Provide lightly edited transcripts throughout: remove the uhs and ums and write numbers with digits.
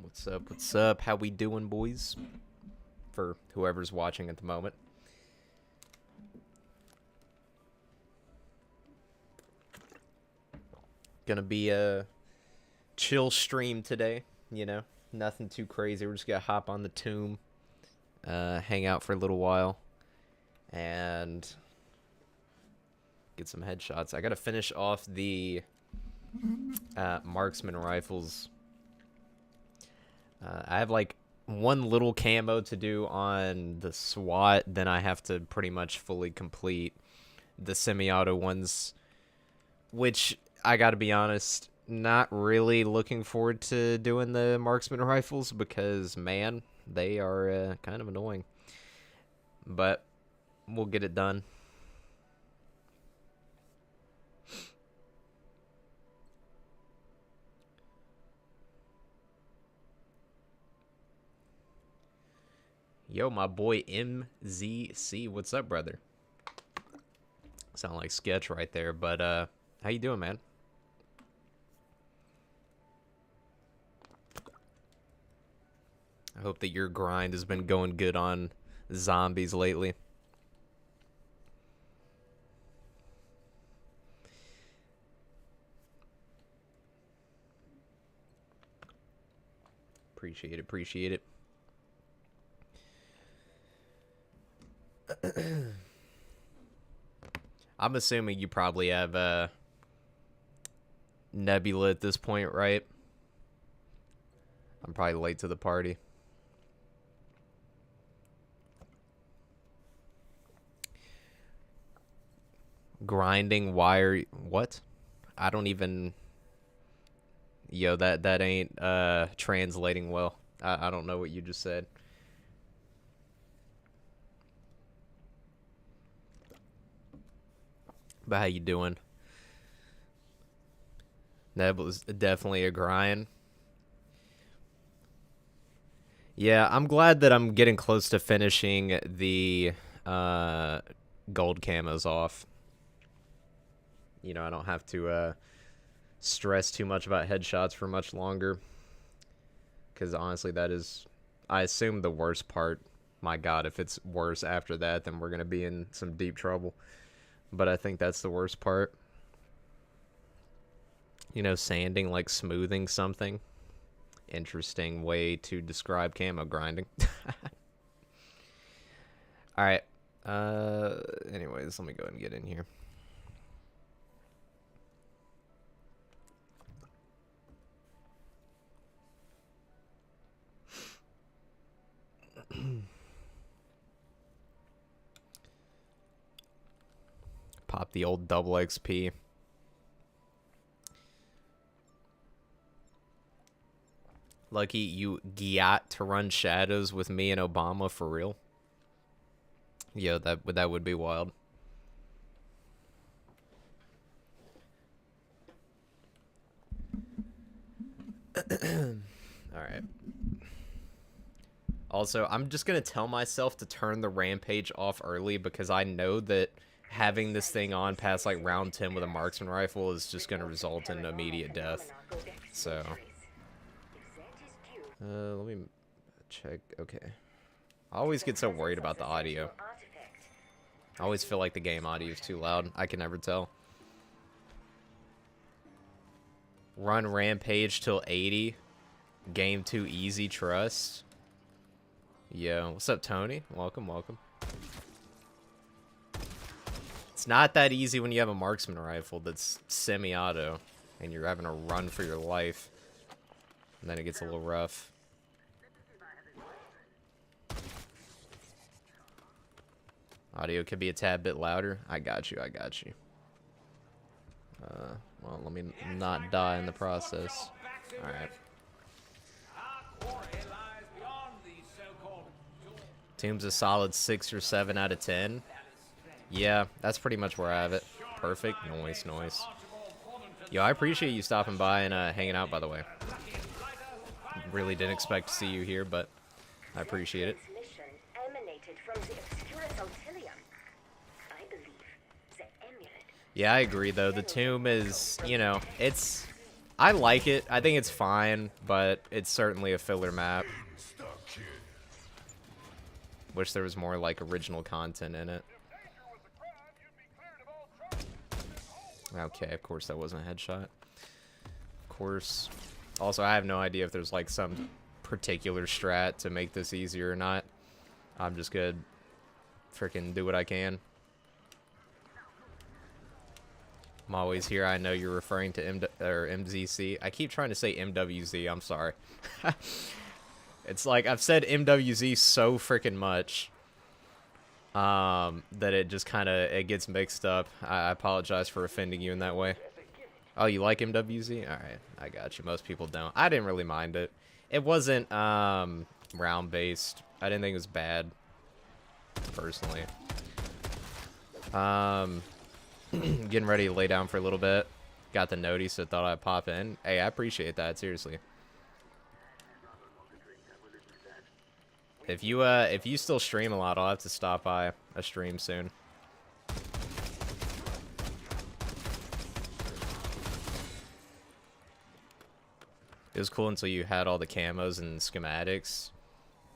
What's up? What's up? How we doing, boys? For whoever's watching at the moment. Gonna be a chill stream today, you know? Nothing too crazy. We're just gonna hop on the tomb, hang out for a little while, and get some headshots. I gotta finish off the marksman rifles. I have like one little camo to do on the SWAT, then I have to pretty much fully complete the semi-auto ones, which I gotta be honest, not really looking forward to doing the marksman rifles because, man, they are kind of annoying. But we'll get it done. Yo, my boy MZC, what's up, brother? Sound like sketch right there, but how you doing, man? I hope that your grind has been going good on zombies lately. Appreciate it, appreciate it. I'm assuming you probably have Nebula at this point, right? I'm probably late to the party. Grinding wire, what? I don't even, yo, that ain't translating well. I don't know what you just said. But how you doing? That was definitely a grind. Yeah, I'm glad that I'm getting close to finishing the gold camos off. You know, I don't have to stress too much about headshots for much longer. Because honestly, that is, I assume, the worst part. My God, if it's worse after that, then we're going to be in some deep trouble. But I think that's the worst part. You know, sanding, like smoothing something. Interesting way to describe camo grinding. Alright. Anyways, let me go ahead and get in here. Pop the old double XP. Lucky you got to run shadows with me and Obama for real. Yeah, that would be wild. Alright. Also, I'm just gonna tell myself to turn the rampage off early because I know that having this thing on past like round 10 with a marksman rifle is just gonna result in immediate death. So let me check. Okay. I always get so worried about the audio. I always feel like the game audio is too loud. I can never tell. Run rampage till 80. Game too easy, trust. Yo, what's up, Tony? Welcome, welcome. It's not that easy when you have a marksman rifle that's semi-auto and you're having to run for your life. And then it gets a little rough. Audio could be a tad bit louder. I got you, I got you. Well, let me not die in the process. Alright. Tomb's a solid 6 or 7 out of 10. Yeah, that's pretty much where I have it. Perfect. Noise, noise. Yo, I appreciate you stopping by and hanging out, by the way. Really didn't expect to see you here, but I appreciate it. Yeah, I agree, though. The tomb is, you know, it's... I like it. I think it's fine, but it's certainly a filler map. Wish there was more, like, original content in it. Okay, of course that wasn't a headshot. Of course. Also, I have no idea if there's, like, some particular strat to make this easier or not. I'm just gonna freaking do what I can. I'm always here. I know you're referring to MZC. I keep trying to say MWZ. I'm sorry. It's like I've said MWZ so freaking much that it just kind of gets mixed up. I apologize for offending you in that way. Oh, you like MWZ? All right, I got you. Most people don't. I didn't really mind it. It wasn't round based. I didn't think it was bad personally. Getting ready to lay down for a little bit. Got the notice, so thought I'd pop in. Hey, I appreciate that, seriously. If you still stream a lot, I'll have to stop by a stream soon. It was cool until you had all the camos and schematics.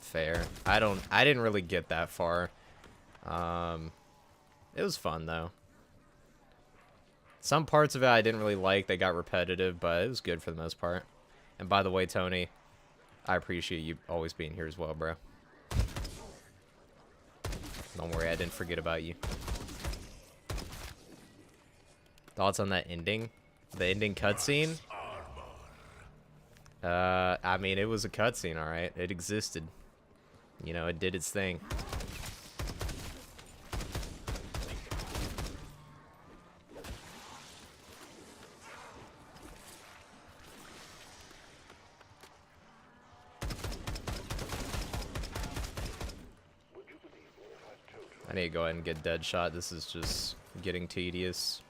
Fair. I didn't really get that far. It was fun though. Some parts of it I didn't really like. They got repetitive, but it was good for the most part. And by the way, Tony, I appreciate you always being here as well, bro. Don't worry, I didn't forget about you. Thoughts on that ending? The ending cutscene? I mean, it was a cutscene, alright. It existed. You know, it did its thing. I need to go ahead and get Deadshot. This is just getting tedious.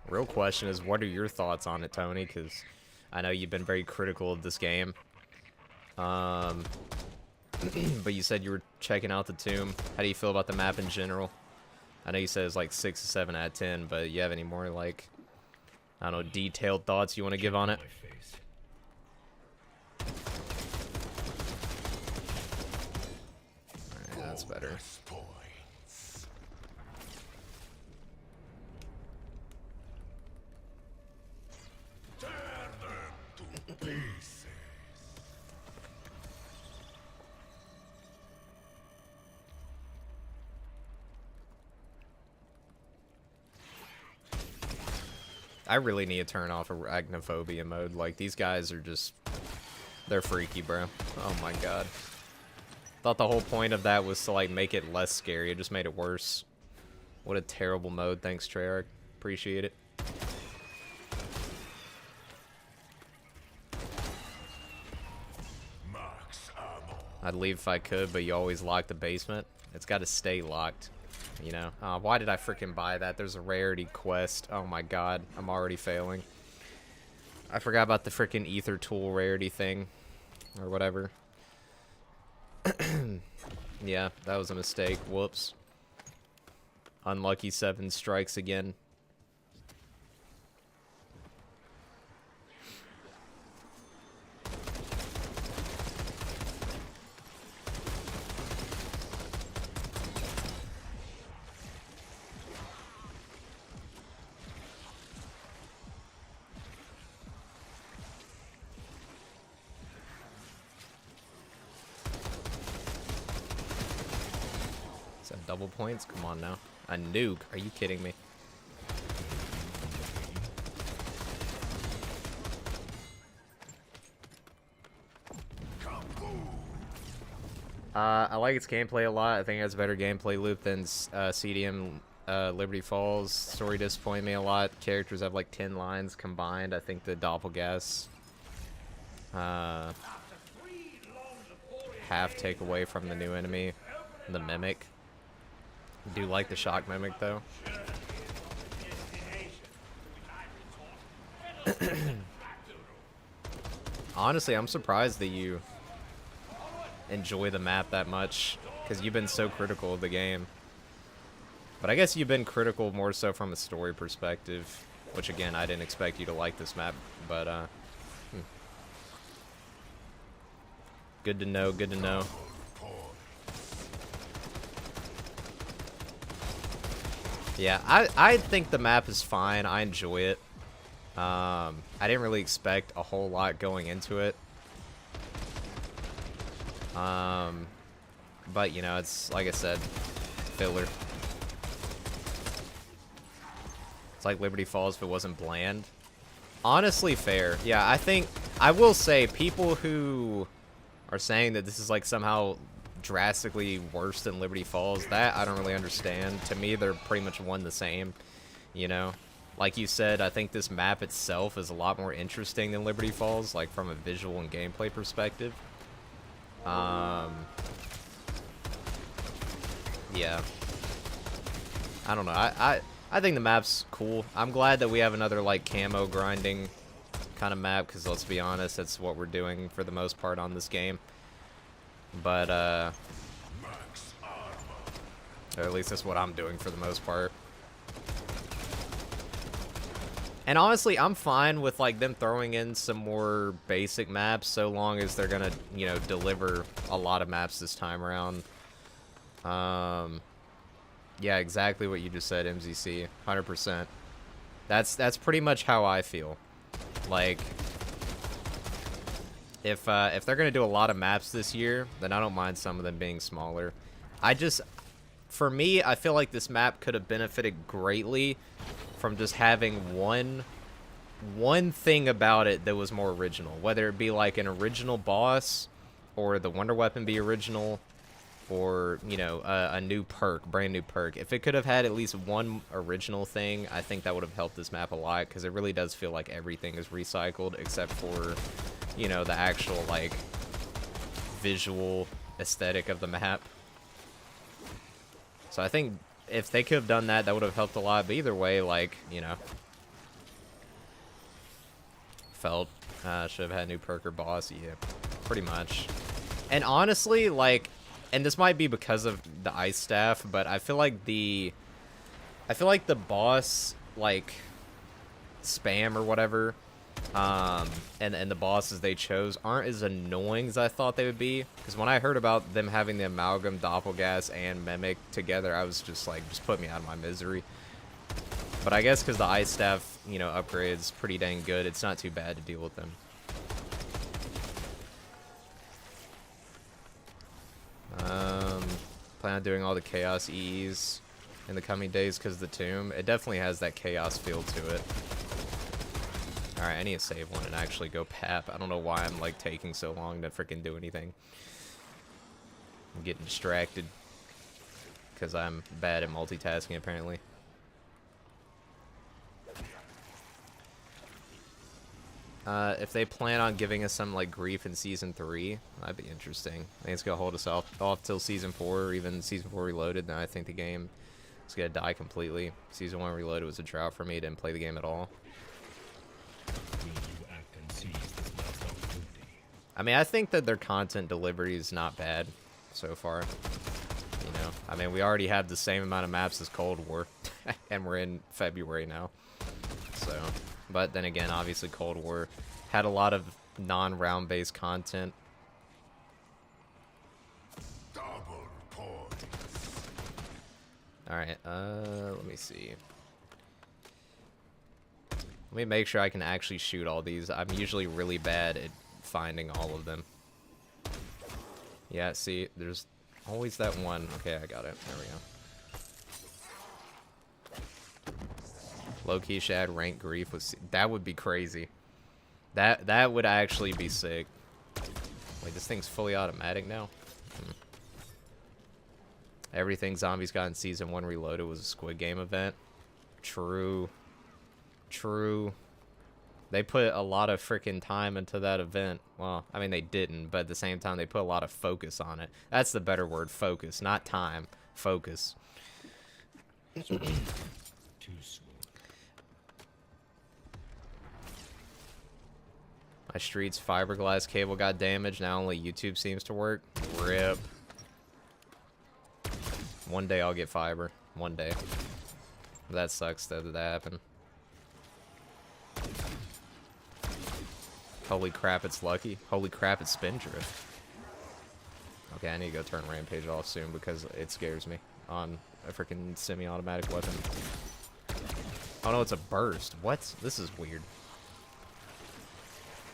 Real question is, what are your thoughts on it, Tony? Because I know you've been very critical of this game. But you said you were checking out the tomb. How do you feel about the map in general? I know you said it's like 6 or 7 out of 10, but you have any more, like, I don't know, detailed thoughts you want to give on it? Alright, that's better. I really need to turn off arachnophobia mode. Like, these guys are just... they're freaky, bro. Oh my god. Thought the whole point of that was to, like, make it less scary. It just made it worse. What a terrible mode. Thanks, Treyarch. Appreciate it. I'd leave if I could, but you always lock the basement. It's got to stay locked. You know, why did I freaking buy that? There's a rarity quest. Oh my god, I'm already failing. I forgot about the freaking ether tool rarity thing, or whatever. Yeah, that was a mistake. Whoops. Unlucky 7 strikes again. Double points? Come on now. A nuke? Are you kidding me? I like its gameplay a lot. I think it has a better gameplay loop than CDM Liberty Falls. Story disappointed me a lot. Characters have like 10 lines combined. I think the Doppelgas half take away from the new enemy, the Mimic. Do like the shock mimic though. Honestly, I'm surprised that you enjoy the map that much, because you've been so critical of the game. But I guess you've been critical more so from a story perspective, which again, I didn't expect you to like this map, but good to know, good to know. Yeah, I think the map is fine. I enjoy it. I didn't really expect a whole lot going into it. But, you know, it's, like I said, filler. It's like Liberty Falls if it wasn't bland. Honestly, fair. Yeah, I will say, people who are saying that this is, like, somehow drastically worse than Liberty Falls, that I don't really understand. To me, they're pretty much one the same, you know? Like you said, I think this map itself is a lot more interesting than Liberty Falls, like, from a visual and gameplay perspective. Yeah. I don't know. I think the map's cool. I'm glad that we have another, like, camo grinding kind of map, because let's be honest, that's what we're doing for the most part on this game. But, or at least that's what I'm doing for the most part. And honestly, I'm fine with, like, them throwing in some more basic maps, so long as they're gonna, you know, deliver a lot of maps this time around. Yeah, exactly what you just said, MZC. 100%. That's pretty much how I feel. Like, if they're gonna do a lot of maps this year, then I don't mind some of them being smaller. For me, I feel like this map could have benefited greatly from just having one thing about it that was more original. Whether it be like an original boss, or the Wonder Weapon be original, or, you know, a new perk, brand new perk. If it could have had at least one original thing, I think that would have helped this map a lot, because it really does feel like everything is recycled except for, you know, the actual, like, visual aesthetic of the map. So I think if they could have done that, that would have helped a lot. But either way, like, you know, felt should have had a new perk or boss. Yeah, pretty much. And honestly, like, and this might be because of the ice staff, but I feel like the boss, like, spam or whatever, and the bosses they chose aren't as annoying as I thought they would be. Because when I heard about them having the Amalgam, Doppelgas, and Mimic together, I was just like, just put me out of my misery. But I guess because the ice staff, you know, upgrade's pretty dang good, it's not too bad to deal with them. Plan on doing all the Chaos EEs in the coming days because of the tomb. It definitely has that Chaos feel to it. Alright, I need to save one and actually go pap. I don't know why I'm, like, taking so long to freaking do anything. I'm getting distracted because I'm bad at multitasking, apparently. If they plan on giving us some, like, grief in Season 3, that'd be interesting. I think it's gonna hold us off till Season 4, or even Season 4 Reloaded, then I think the game is gonna die completely. Season 1 Reloaded was a drought for me, didn't play the game at all. I mean, I think that their content delivery is not bad so far. You know, I mean, we already have the same amount of maps as Cold War, and we're in February now, so... But then again, obviously Cold War had a lot of non-round based content. Alright, let me see. Let me make sure I can actually shoot all these. I'm usually really bad at finding all of them. Yeah, see, there's always that one. Okay, I got it. There we go. Low-key should add rank grief. That would be crazy. That would actually be sick. Wait, this thing's fully automatic now? Everything zombies got in Season 1 Reloaded was a Squid Game event. True. True. They put a lot of freaking time into that event. Well, I mean, they didn't, but at the same time, they put a lot of focus on it. That's the better word, focus. Not time. Focus. Too slow. My street's fiberglass cable got damaged. Now only YouTube seems to work. RIP. One day I'll get fiber. one day. That sucks though that happened. Holy crap, it's lucky. Holy crap, it's Spindrift. Okay, I need to go turn Rampage off soon because it scares me on a freaking semi-automatic weapon. Oh no, it's a burst. What? This is weird.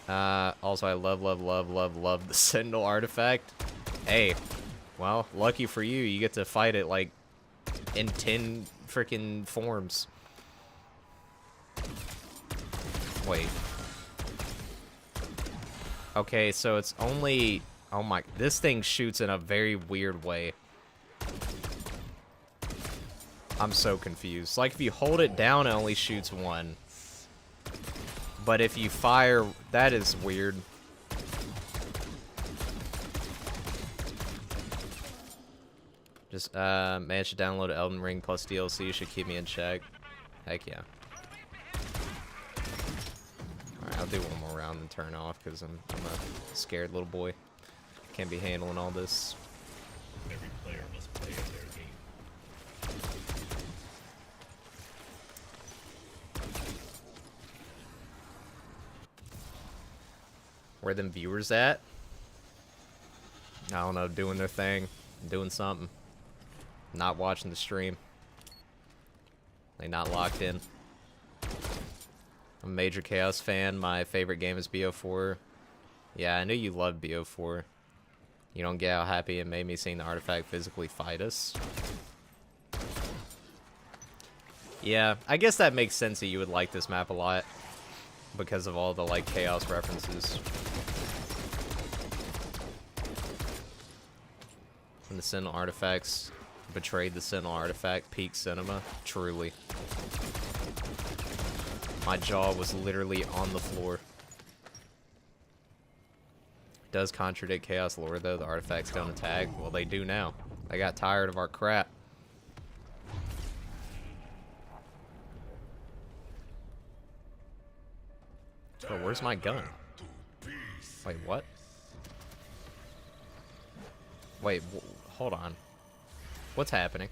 Also, I love the Sentinel artifact. Hey, well, lucky for you, you get to fight it like in 10 freaking forms. Wait. Okay, so it's only... Oh my... This thing shoots in a very weird way. I'm so confused. Like, if you hold it down, it only shoots one. But if you fire... That is weird. Just, managed to download Elden Ring plus DLC. Should keep me in check. Heck yeah. Alright, I'll do one more round and turn off because I'm a scared little boy. Can't be handling all this. Every player must play their game. Where them viewers at? I don't know, doing their thing, doing something. Not watching the stream. They not locked in. I'm a major Chaos fan. My favorite game is BO4. Yeah, I knew you loved BO4. You don't get how happy it made me seeing the artifact physically fight us. Yeah, I guess that makes sense that you would like this map a lot. Because of all the, like, Chaos references. And the Sentinel artifacts betrayed the Sentinel artifact. Peak cinema. Truly. My jaw was literally on the floor. Does contradict Chaos lore, though. The artifacts don't attack. Well, they do now. They got tired of our crap. Oh, where's my gun? Wait, what? Wait, hold on. What's happening?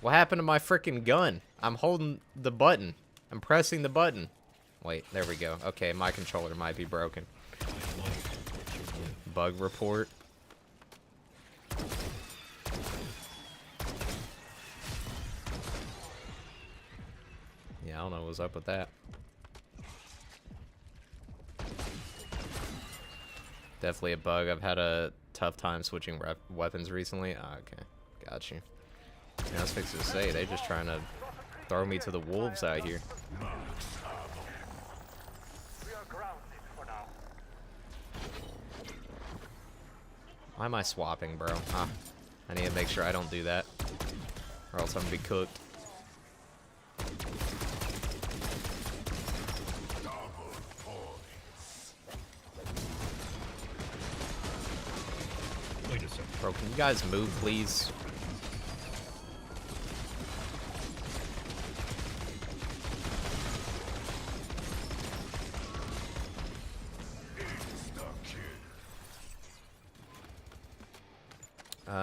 What happened to my freaking gun? I'm holding the button. I'm pressing the button. Wait, there we go. Okay, my controller might be broken. Bug report. Yeah, I don't know what's up with that. Definitely a bug. I've had a tough time switching weapons recently. Ah, okay. Got you. Yeah, I was fixing to say, they just trying to throw me to the wolves out here. Why am I swapping, bro? Huh? I need to make sure I don't do that. Or else I'm gonna be cooked. Bro, can you guys move, please?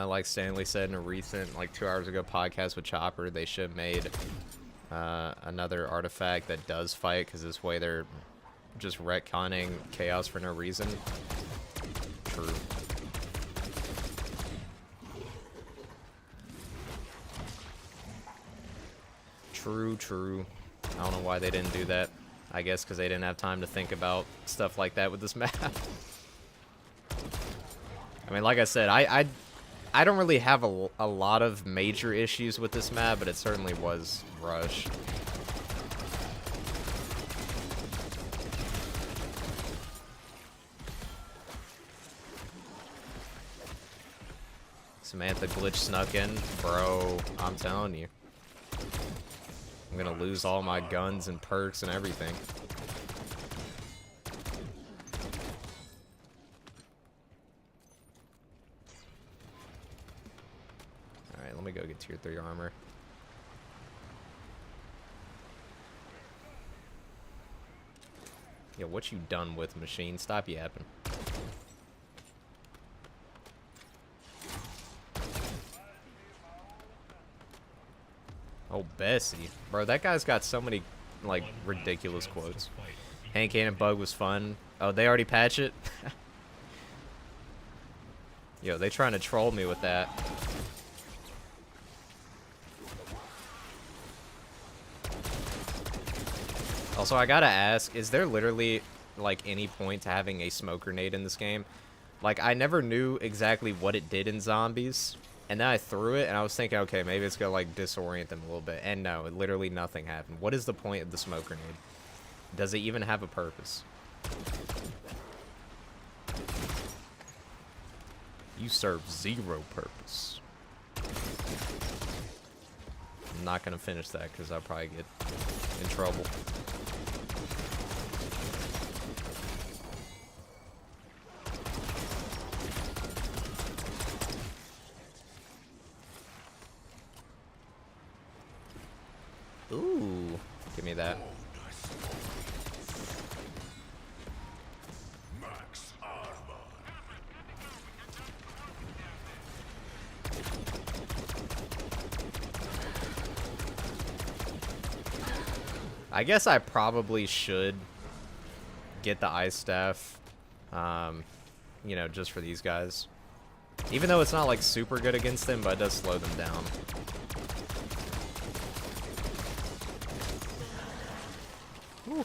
Like Stanley said in a recent, like 2 hours ago podcast with Chopper, they should have made another artifact that does fight, because this way they're just retconning Chaos for no reason. True. True. I don't know why they didn't do that. I guess because they didn't have time to think about stuff like that with this map. I mean, like I said, I don't really have a lot of major issues with this map, but it certainly was rushed. Samantha glitch snuck in. Bro, I'm telling you. I'm gonna lose all my guns and perks and everything. Alright, let me go get tier 3 armor. Yo, what you done with, machine? Stop yapping. Oh, Bessie. Bro, that guy's got so many, like, ridiculous quotes. Hand cannon bug was fun. Oh, they already patch it? Yo, they trying to troll me with that. Also, I gotta ask, is there literally, like, any point to having a smoke grenade in this game? Like, I never knew exactly what it did in zombies, and then I threw it, and I was thinking, okay, maybe it's gonna, like, disorient them a little bit. And no, literally nothing happened. What is the point of the smoke grenade? Does it even have a purpose? You serve zero purpose. I'm not gonna finish that because I'll probably get in trouble. Ooh, give me that. I guess I probably should get the ice staff, you know, just for these guys. Even though it's not, like, super good against them, but it does slow them down. Whew.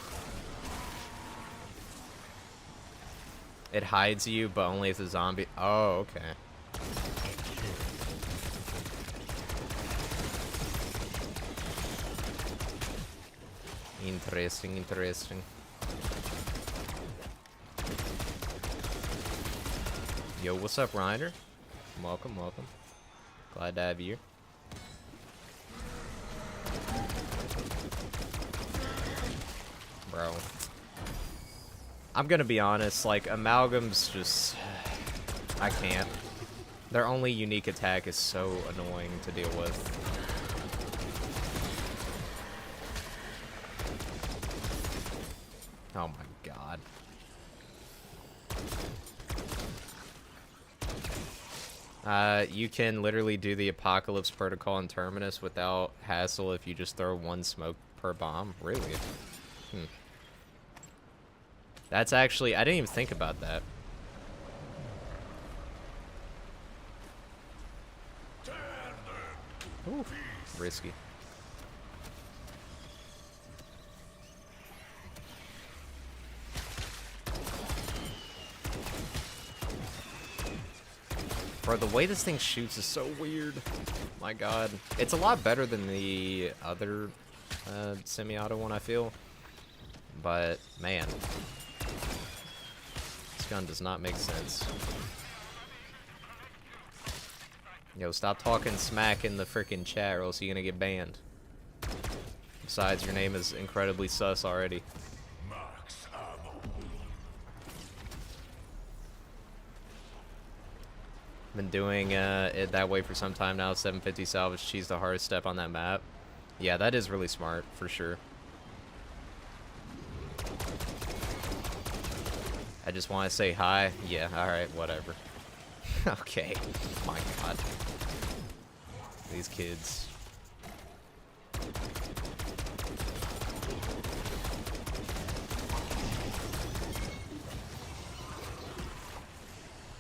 It hides you, but only if the zombie... Oh, okay. Interesting, interesting. Yo, what's up, Ryder? Welcome, welcome. Glad to have you. Bro. I'm gonna be honest, like, amalgams just... I can't. Their only unique attack is so annoying to deal with. Oh my god. You can literally do the Apocalypse Protocol in Terminus without hassle if you just throw one smoke per bomb. Really? That's actually... I didn't even think about that. Ooh, risky. Bro, the way this thing shoots is so weird. My god. It's a lot better than the other semi-auto one, I feel. But, man. This gun does not make sense. Yo, stop talking smack in the freaking chat or else you're gonna get banned. Besides, your name is incredibly sus already. Been doing it that way for some time now. 750 salvage cheese, the hardest step on that map. Yeah, that is really smart, for sure. I just want to say hi. Yeah, alright, whatever. Okay. My god. These kids.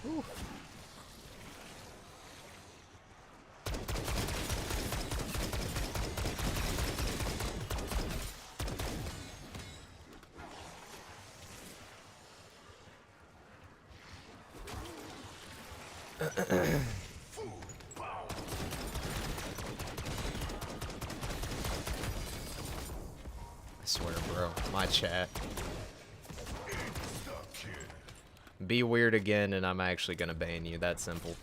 Whew. I swear, bro. My chat. Be weird again, and I'm actually gonna ban you. That simple.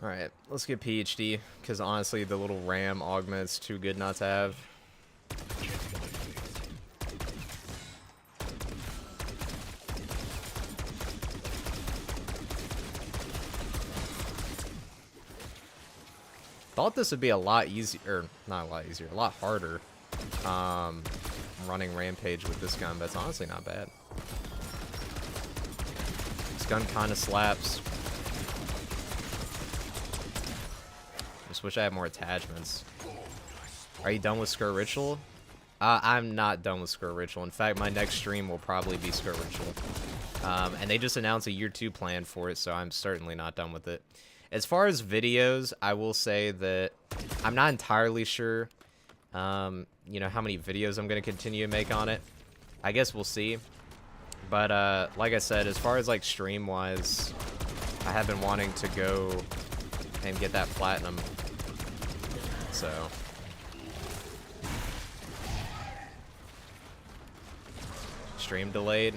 Alright, let's get PhD, because honestly, the little RAM augment's too good not to have. Thought this would be a lot easier, or not a lot easier, a lot harder. Running Rampage with this gun, but it's honestly not bad. This gun kind of slaps. Just wish I had more attachments. Are you done with Skirt Ritual? I'm not done with Skirt Ritual. In fact, my next stream will probably be Skirt Ritual. And they just announced a year 2 plan for it, so I'm certainly not done with it. As far as videos, I will say that I'm not entirely sure, you know, how many videos I'm going to continue to make on it. I guess we'll see. But, like I said, as far as, like, stream-wise, I have been wanting to go and get that platinum. So... stream delayed.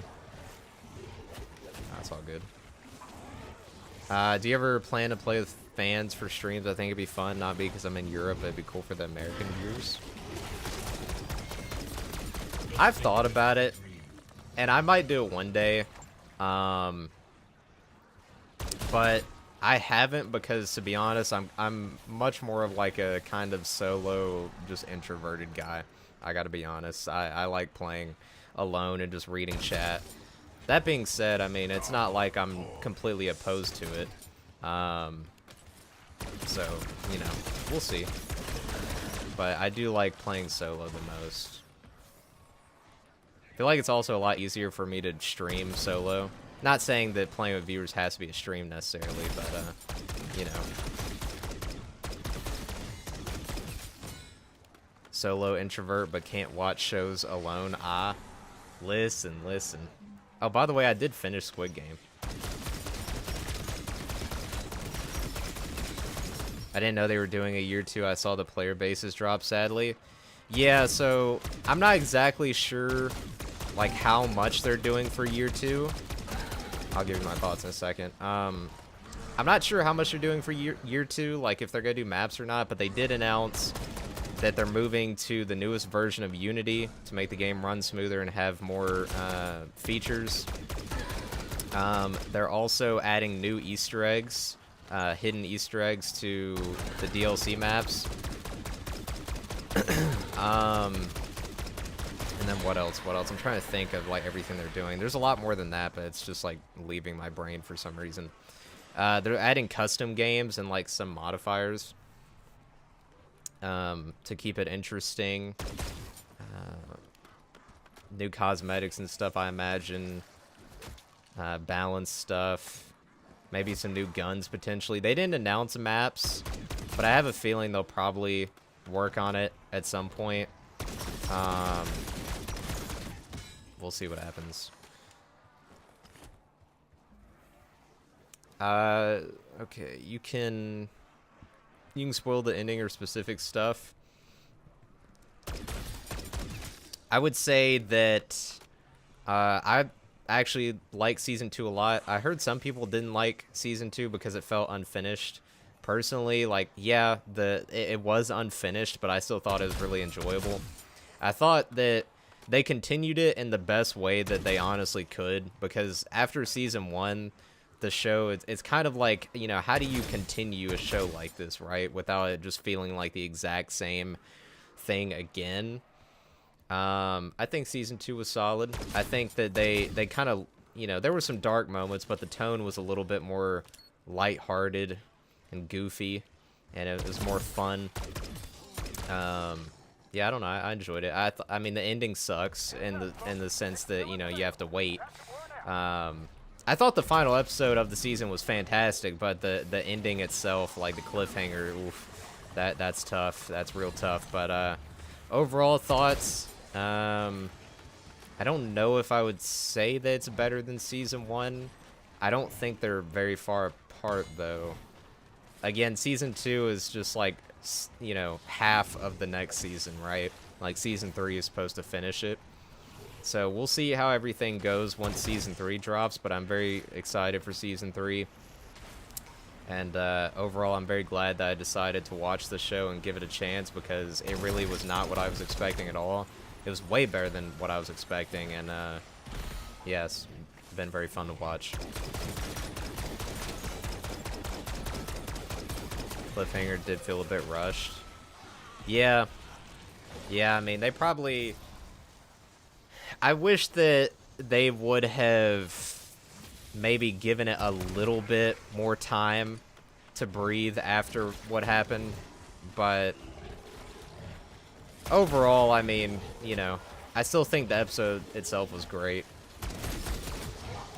That's all good. Do you ever plan to play with fans for streams? I think it'd be fun, not because I'm in Europe, but it'd be cool for the American viewers. I've thought about it, and I might do it one day. But I haven't because, to be honest, I'm much more of like a kind of solo, just introverted guy. I gotta be honest. I like playing alone and just reading chat. That being said, I mean, it's not like I'm completely opposed to it. So, you know, we'll see. But I do like playing solo the most. I feel like it's also a lot easier for me to stream solo. Not saying that playing with viewers has to be a stream necessarily, but, you know. Solo introvert, but can't watch shows alone. Ah. Listen. Oh, by the way, I did finish Squid Game. I didn't know they were doing a year 2. I saw the player bases drop, sadly. Yeah, so I'm not exactly sure, like, how much they're doing for year 2. I'll give you my thoughts in a second. I'm not sure how much they're doing for year 2, like if they're gonna do maps or not, but they did announce that they're moving to the newest version of Unity to make the game run smoother and have more features. They're also adding new Easter eggs, hidden Easter eggs to the DLC maps. And then what else? I'm trying to think of like everything they're doing. There's a lot more than that, but it's just like leaving my brain for some reason. They're adding custom games and like some modifiers. To keep it interesting. New cosmetics and stuff, I imagine. Balanced stuff. Maybe some new guns, potentially. They didn't announce maps, but I have a feeling they'll probably work on it at some point. We'll see what happens. Okay, you can spoil the ending or specific stuff. I would say that I actually like Season 2 a lot. I heard some people didn't like Season 2 because it felt unfinished. Personally, like, yeah, it was unfinished, but I still thought it was really enjoyable. I thought that they continued it in the best way that they honestly could, because after Season 1... the show, it's kind of like, you know, how do you continue a show like this, right, without it just feeling like the exact same thing again. I think Season 2 was solid. I think that they kind of, you know, there were some dark moments, but the tone was a little bit more lighthearted and goofy, and it was more fun. Yeah, I don't know, I enjoyed it. I mean, the ending sucks in the sense that, you know, you have to wait. I thought the final episode of the season was fantastic, but the ending itself, like the cliffhanger, oof, that's tough. That's real tough. But overall thoughts, I don't know if I would say that it's better than Season 1. I don't think they're very far apart, though. Again, Season 2 is just like, you know, half of the next season, right? Like, Season 3 is supposed to finish it. So we'll see how everything goes once Season 3 drops, but I'm very excited for Season 3. And overall, I'm very glad that I decided to watch the show and give it a chance, because it really was not what I was expecting at all. It was way better than what I was expecting, and yeah, it's been very fun to watch. Cliffhanger did feel a bit rushed. Yeah. Yeah, I mean, they probably... I wish that they would have maybe given it a little bit more time to breathe after what happened, but overall, I mean, you know, I still think the episode itself was great.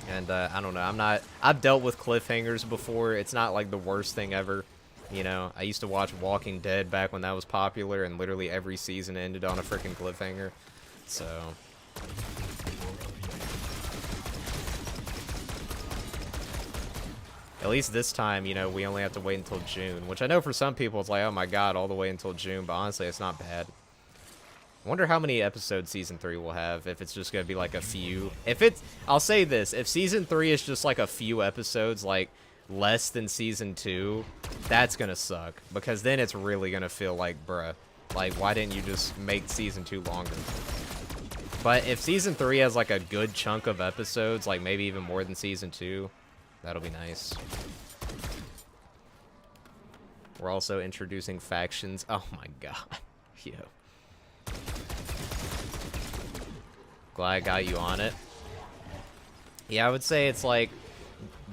And I don't know, I've dealt with cliffhangers before. It's not like the worst thing ever. You know, I used to watch Walking Dead back when that was popular, and literally every season ended on a freaking cliffhanger. So at least this time, you know, we only have to wait until June, which I know for some people it's like, oh my god, all the way until June, but honestly, it's not bad. I wonder how many episodes Season 3 will have, if it's just going to be like a few. If it's, I'll say this, if Season 3 is just like a few episodes, like less than Season 2, that's going to suck, because then it's really going to feel like, bruh, like, why didn't you just make Season 2 longer? But if Season 3 has like a good chunk of episodes, like maybe even more than Season 2, that'll be nice. We're also introducing factions. Oh my god. Yo. Glad I got you on it. Yeah, I would say it's like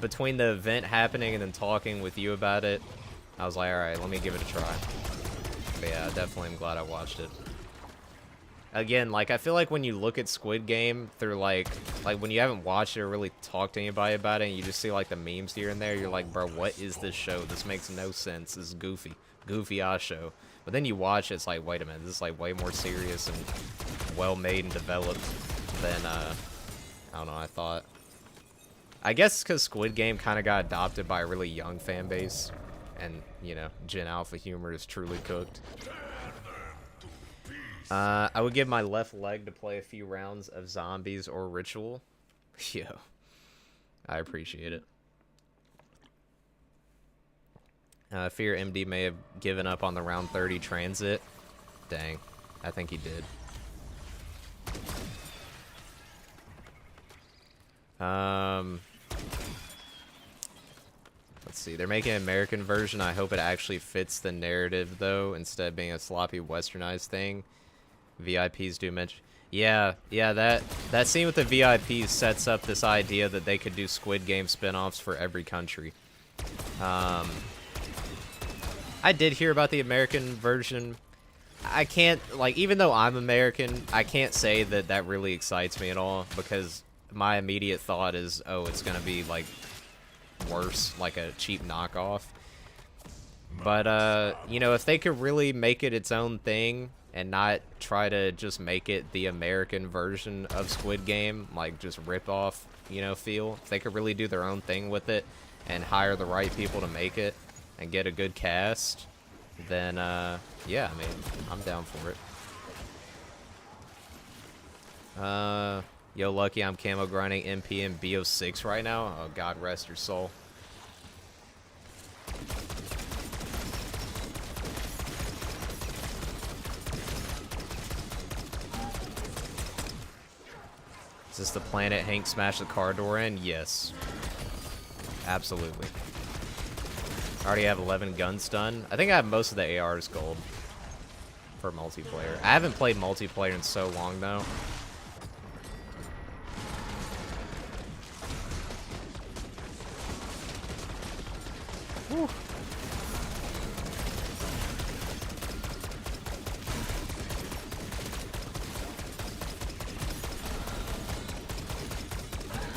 between the event happening and then talking with you about it, I was like, alright, let me give it a try. But yeah, definitely I'm glad I watched it. Again, like, I feel like when you look at Squid Game through, like when you haven't watched it or really talked to anybody about it, and you just see, like, the memes here and there, you're like, bro, what is this show? This makes no sense. This is goofy. Goofy-ass show. But then you watch it, it's like, wait a minute, this is, like, way more serious and well-made and developed than, I don't know, I thought. I guess because Squid Game kind of got adopted by a really young fan base, and, you know, Gen Alpha humor is truly cooked. I would give my left leg to play a few rounds of Zombies or Ritual. Yo, I appreciate it. Fear MD may have given up on the round 30 transit. Dang, I think he did. Let's see, they're making an American version. I hope it actually fits the narrative, though, instead of being a sloppy westernized thing. VIPs do mention... Yeah, that scene with the VIPs sets up this idea that they could do Squid Game spin-offs for every country. I did hear about the American version. I can't, like, even though I'm American, I can't say that that really excites me at all, because my immediate thought is, oh, it's gonna be, like, worse, like a cheap knockoff. But, you know, if they could really make it its own thing, and not try to just make it the American version of Squid Game, like just rip off, you know, feel. If they could really do their own thing with it and hire the right people to make it and get a good cast, then, yeah, I mean, I'm down for it. Yo, Lucky, I'm camo grinding MP and BO6 right now. Oh, God rest your soul. Is this the planet Hank smashed the car door in? Yes. Absolutely. I already have 11 guns done. I think I have most of the ARs gold for multiplayer. I haven't played multiplayer in so long, though. Whew.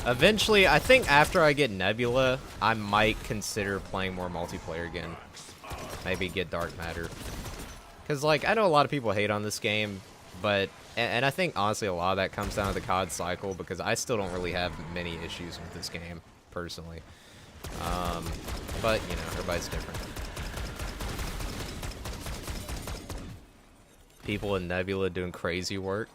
Eventually, I think after I get Nebula, I might consider playing more multiplayer again. Maybe get Dark Matter. Because, like, I know a lot of people hate on this game, but... And I think, honestly, a lot of that comes down to the COD cycle, because I still don't really have many issues with this game, personally. But, you know, everybody's different. People in Nebula doing crazy work.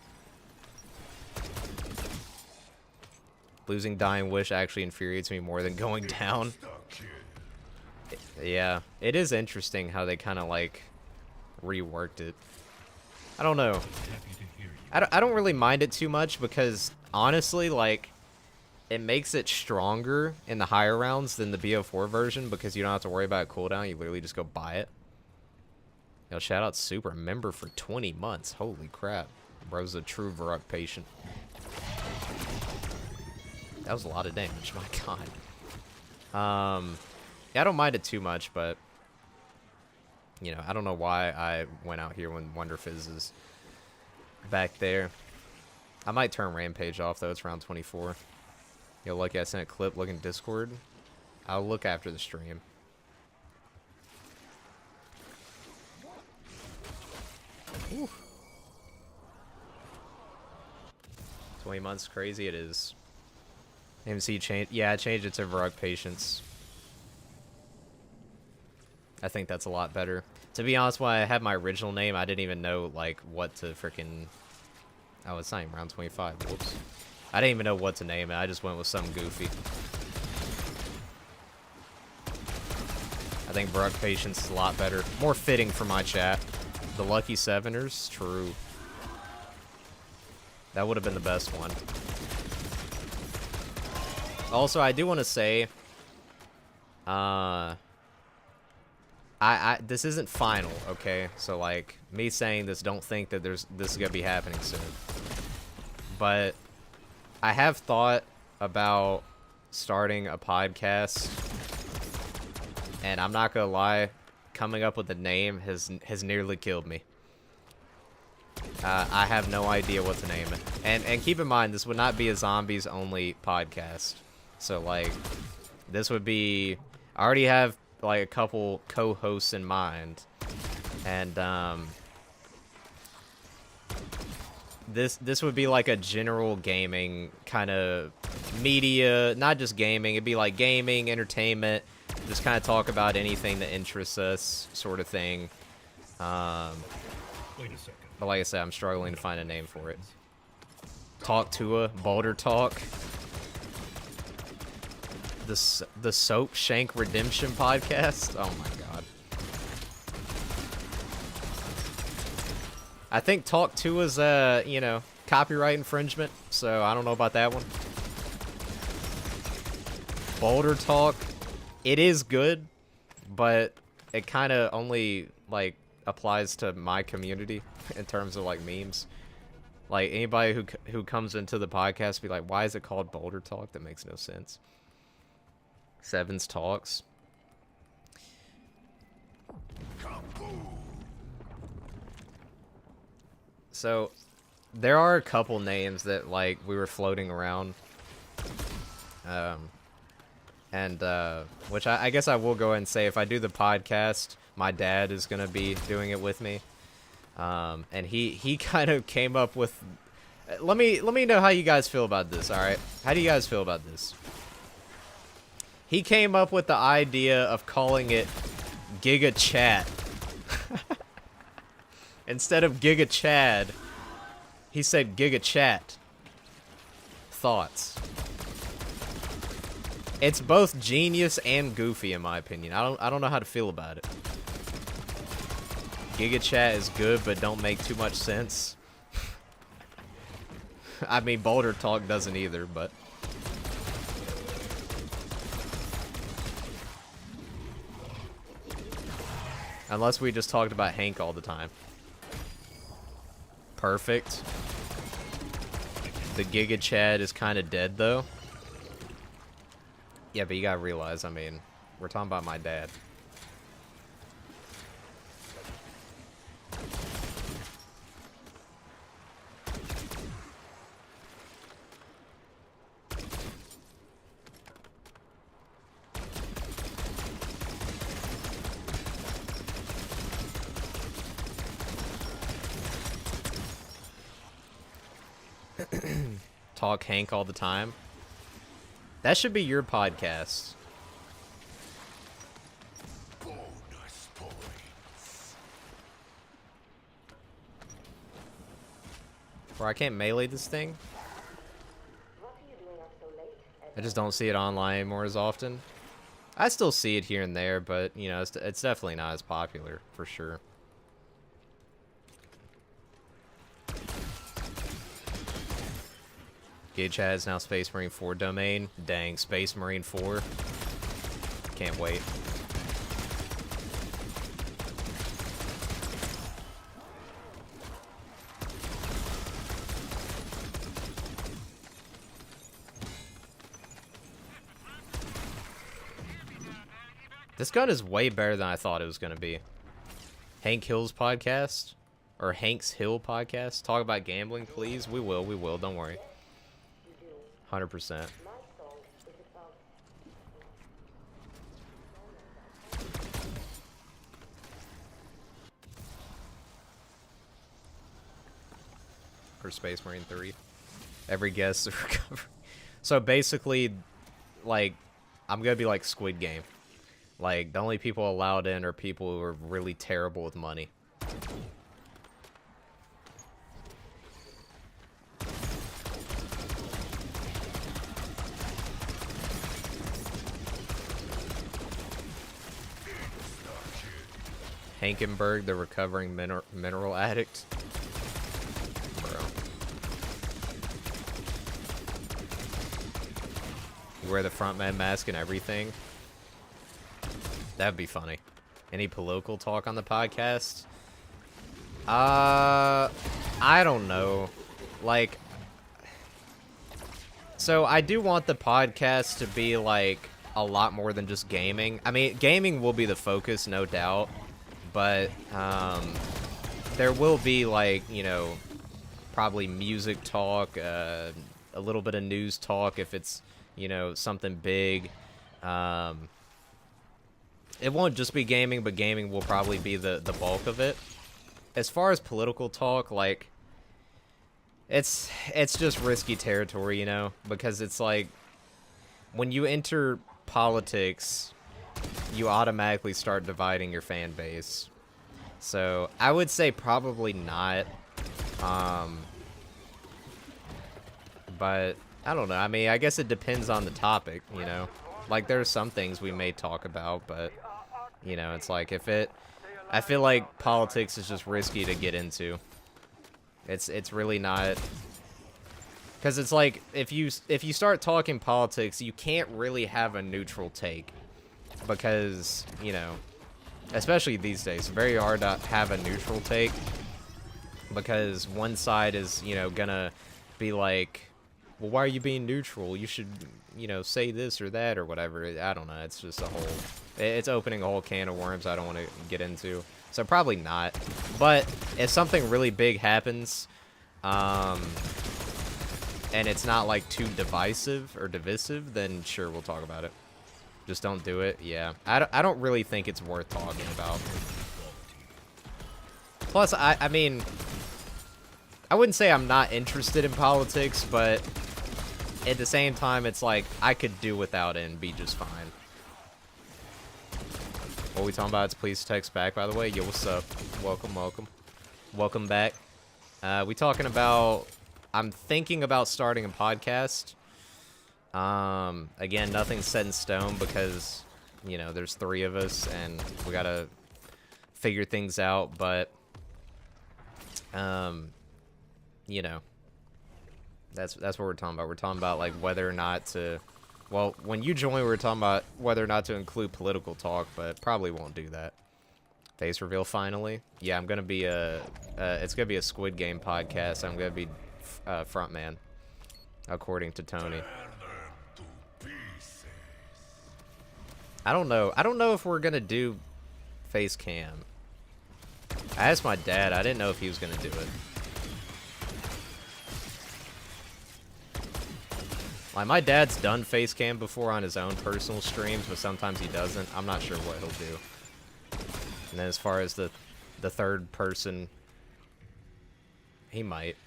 Losing Dying Wish actually infuriates me more than going down. Yeah, it is interesting how they kind of, like, reworked it. I don't know. I don't really mind it too much because, honestly, like, it makes it stronger in the higher rounds than the BO4 version because you don't have to worry about cooldown. You literally just go buy it. Yo, shout out Super member for 20 months. Holy crap. Bro's a true Varrock patient. That was a lot of damage, my god. Yeah, I don't mind it too much, but you know, I don't know why I went out here when Wonder Fizz is back there. I might turn Rampage off though, it's round 24. Yo, lucky I sent a clip looking Discord. I'll look after the stream. Ooh. 20 months, crazy it is. MC change, yeah, I changed it to Varrock Patience. I think that's a lot better. To be honest, when I had my original name, I didn't even know like what to freaking. Oh, it's not even round 25. Whoops. I didn't even know what to name it. I just went with something goofy. I think Varrock Patience is a lot better, more fitting for my chat. The Lucky Seveners, true. That would have been the best one. Also, I do want to say, this isn't final, okay? So like me saying this, don't think that this is gonna be happening soon. But I have thought about starting a podcast, and I'm not gonna lie, coming up with a name has nearly killed me. I have no idea what to name it. And keep in mind, this would not be a zombies only podcast. So like, this would be, I already have like a couple co-hosts in mind, and this would be like a general gaming kind of media, not just gaming. It'd be like gaming, entertainment, just kind of talk about anything that interests us, sort of thing. Wait a second. But like I said, I'm struggling to find a name for it. Talk to a Boulder Talk. The Soap Shank Redemption podcast. Oh my god. I think Talk to is you know, copyright infringement, so I don't know about that one. Boulder Talk, it is good, but it kind of only like applies to my community in terms of like memes. Like anybody who comes into the podcast be like, why is it called Boulder Talk? That makes no sense. Sevens Talks. So there are a couple names that like we were floating around, which I guess I will go ahead and say, if I do the podcast, my dad is gonna be doing it with me, and he kind of came up with. Let me know how you guys feel about this. All right, how do you guys feel about this? He came up with the idea of calling it Giga Chat. Instead of Giga Chad, he said Giga Chat. Thoughts? It's both genius and goofy in my opinion. I don't know how to feel about it. Giga Chat is good, but don't make too much sense. I mean, Boulder Talk doesn't either, but unless we just talked about Hank all the time. Perfect. The Giga Chad is kind of dead, though. Yeah, but you gotta realize, I mean, we're talking about my dad. Talk Hank all the time. That should be your podcast. Where I can't melee this thing. I just don't see it online anymore as often. I still see it here and there, but you know, it's definitely not as popular for sure. Gage has now Space Marine 4 domain. Dang, Space Marine 4. Can't wait. This gun is way better than I thought it was going to be. Hank Hill's podcast? Or Hank's Hill podcast? Talk about gambling, please? We will, don't worry. 100%. For Space Marine 3. Every guest to recover. So basically, like, I'm gonna be like Squid Game. Like, the only people allowed in are people who are really terrible with money. Hankenberg, the recovering mineral addict. Bro. You wear the frontman mask and everything. That'd be funny. Any political talk on the podcast? I don't know. Like, so I do want the podcast to be like a lot more than just gaming. I mean, gaming will be the focus, no doubt. But there will be, like, you know, probably music talk, a little bit of news talk if it's, you know, something big. It won't just be gaming, but gaming will probably be the bulk of it. As far as political talk, like, it's just risky territory, you know? Because it's like, when you enter politics, you automatically start dividing your fan base. So, I would say probably not. But, I don't know. I mean, I guess it depends on the topic, you know? Like, there are some things we may talk about, but, you know, it's like, I feel like politics is just risky to get into. It's really not... Because it's like, if you start talking politics, you can't really have a neutral take. Because, you know, especially these days, it's very hard to have a neutral take. Because one side is, you know, gonna be like, well, why are you being neutral? You should, you know, say this or that or whatever. I don't know. It's just a whole... It's opening a whole can of worms I don't want to get into. So probably not. But if something really big happens, and it's not, like, too divisive or divisive, then sure, we'll talk about it. Just don't do it. Yeah. I don't really think it's worth talking about. Plus, I mean... I wouldn't say I'm not interested in politics, but at the same time, it's like, I could do without it and be just fine. What we talking about? It's please text back, by the way. Yo, what's up? Welcome, welcome. Welcome back. We talking about... I'm thinking about starting a podcast. Again, nothing's set in stone because, you know, there's 3 of us and we gotta figure things out, but... you know, that's what we're talking about. We're talking about, like, whether or not to... Well, when you join, we were talking about whether or not to include political talk, but probably won't do that. Face reveal finally. Yeah, I'm gonna be it's gonna be a Squid Game podcast. I'm gonna be front man, according to Tony. I don't know. I don't know if we're gonna do face cam. I asked my dad. I didn't know if he was gonna do it. Like, my dad's done face cam before on his own personal streams, but sometimes he doesn't. I'm not sure what he'll do. And then as far as the third person, he might.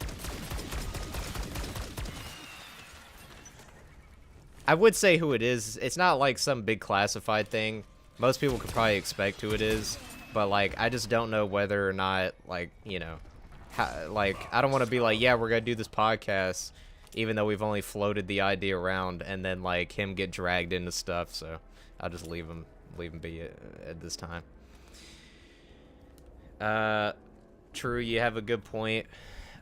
I would say who it is. It's not like some big classified thing. Most people could probably expect who it is, but, like, I just don't know whether or not, like, you know, like, I don't want to be like, yeah, we're gonna do this podcast, even though we've only floated the idea around, and then, like, him get dragged into stuff, so I'll just leave him be at this time. True, you have a good point.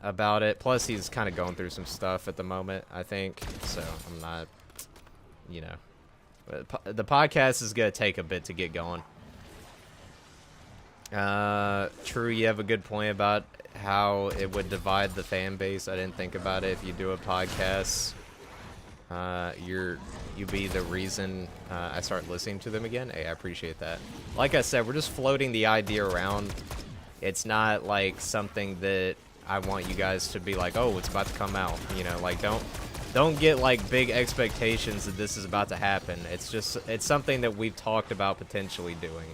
about it. Plus, he's kind of going through some stuff at the moment, I think. So I'm not, you know, the podcast is gonna take a bit to get going. True, you have a good point about how it would divide the fan base. I didn't think about it. If you do a podcast, you be the reason I start listening to them again. Hey, I appreciate that. Like I said, we're just floating the idea around. It's not like something that I want you guys to be like, oh, it's about to come out. You know, like don't get like big expectations that this is about to happen. It's something that we've talked about potentially doing.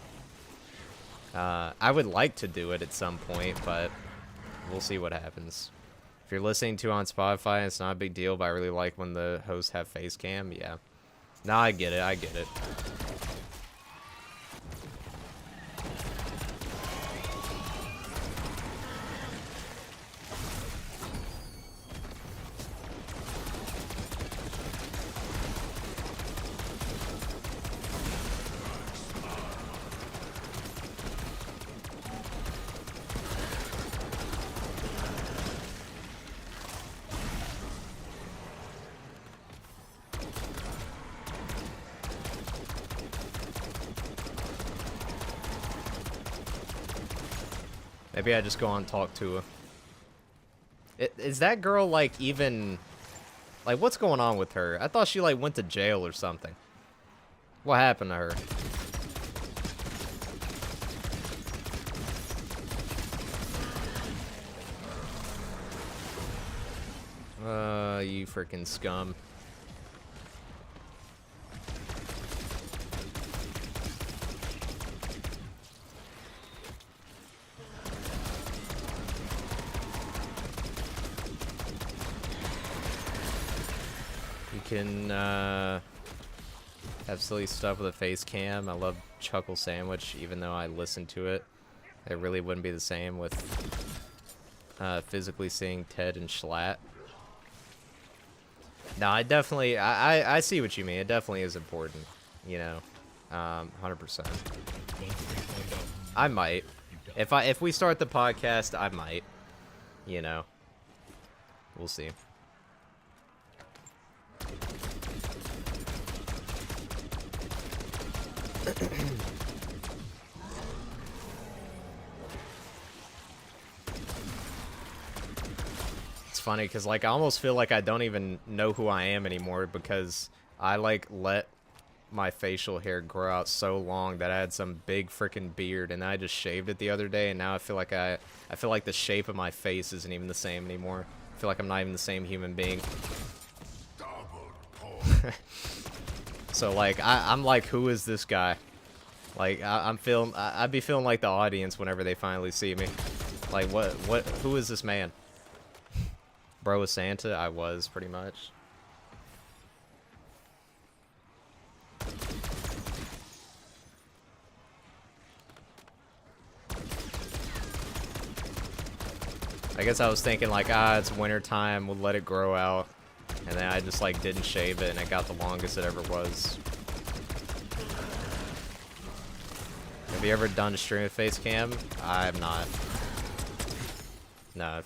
I would like to do it at some point, but we'll see what happens. If you're listening to it on Spotify, it's not a big deal, but I really like when the hosts have face cam. Yeah. No, I get it. I get it. Maybe I just go on and talk to her. Is that girl, like, even... Like, what's going on with her? I thought she, like, went to jail or something. What happened to her? You freaking scum. Can have silly stuff with a face cam. I love Chuckle Sandwich, even though I listen to it. It really wouldn't be the same with physically seeing Ted and Schlatt. No, I see what you mean. It definitely is important, you know, 100%. I might. If we start the podcast, I might, you know. We'll see. It's funny because, like, I almost feel like I don't even know who I am anymore because I, like, let my facial hair grow out so long that I had some big freaking beard, and I just shaved it the other day, and now I feel like I feel like the shape of my face isn't even the same anymore. I feel like I'm not even the same human being. So, like, I'm like, who is this guy? Like, I'd be feeling like the audience whenever they finally see me. Like, who is this man? Bro was Santa? I was, pretty much. I guess I was thinking, like, it's winter time, we'll let it grow out. And then I just, like, didn't shave it, and it got the longest it ever was. Have you ever done a stream with face cam? I have not. No,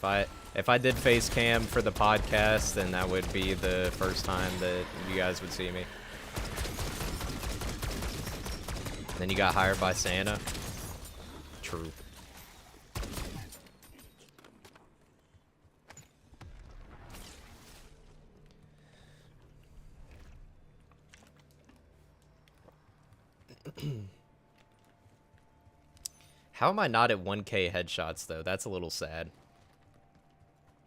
if I did face cam for the podcast, then that would be the first time that you guys would see me. Then you got hired by Santa. True. How am I not at 1K headshots, though? That's a little sad.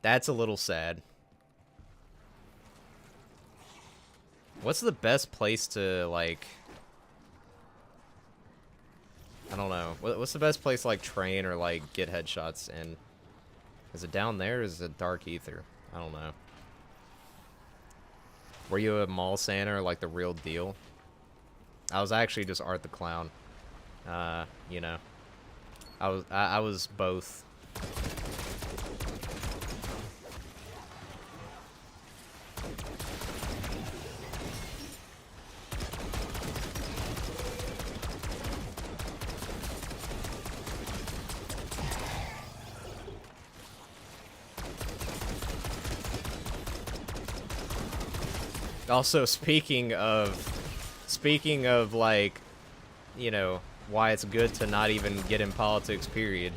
That's a little sad. What's the best place to, like... I don't know. What's the best place to, like, train or, like, get headshots in? Is it down there or is it Dark Ether? I don't know. Were you a mall Santa or, like, the real deal? I was actually just Art the Clown. You know. I was both. Also, speaking of like, you know, why it's good to not even get in politics, period.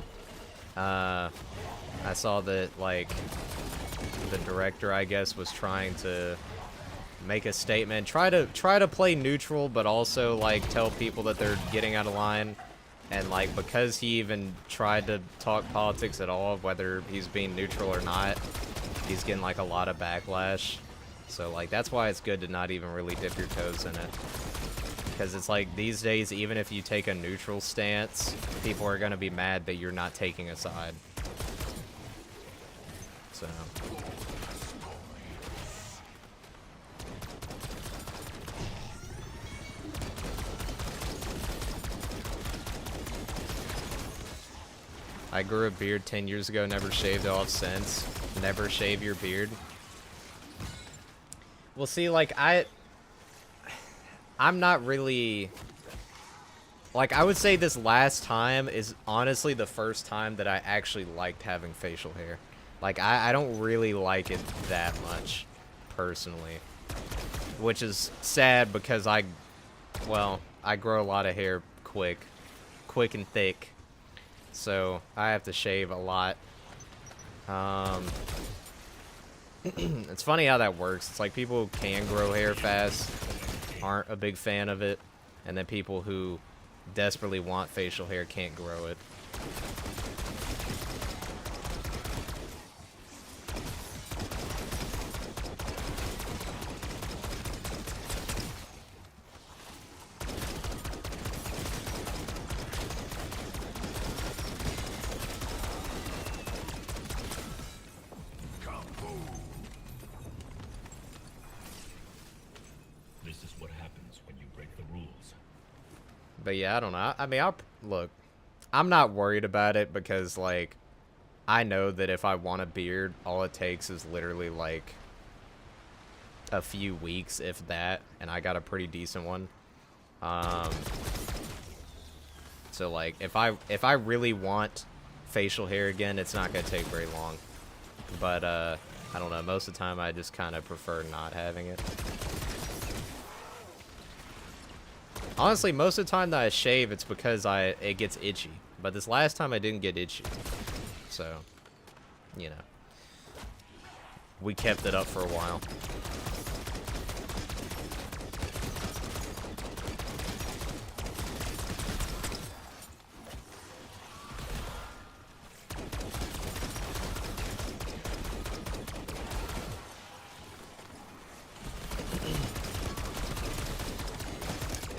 I saw that, like, the director, I guess, was trying to make a statement, try to play neutral, but also, like, tell people that they're getting out of line. And, like, because he even tried to talk politics at all, whether he's being neutral or not, he's getting, like, a lot of backlash. So, like, that's why it's good to not even really dip your toes in it. Because it's like, these days, even if you take a neutral stance, people are going to be mad that you're not taking a side. So... I grew a beard 10 years ago, never shaved it off since. Never shave your beard. Well, see, like, I'm not really... Like, I would say this last time is honestly the first time that I actually liked having facial hair. Like, I don't really like it that much, personally. Which is sad because I grow a lot of hair quick and thick. So, I have to shave a lot. It's funny how that works. It's like people who can grow hair fast aren't a big fan of it. And then people who desperately want facial hair can't grow it. This is what happens when you break the rules. But yeah, I don't know. I mean, look, I'm not worried about it because, like, I know that if I want a beard, all it takes is literally, like, a few weeks, if that, and I got a pretty decent one. So, like, if I really want facial hair again, it's not going to take very long. But, I don't know. Most of the time, I just kind of prefer not having it. Honestly, most of the time that I shave, it's because it gets itchy. But this last time I didn't get itchy. So, you know. We kept it up for a while.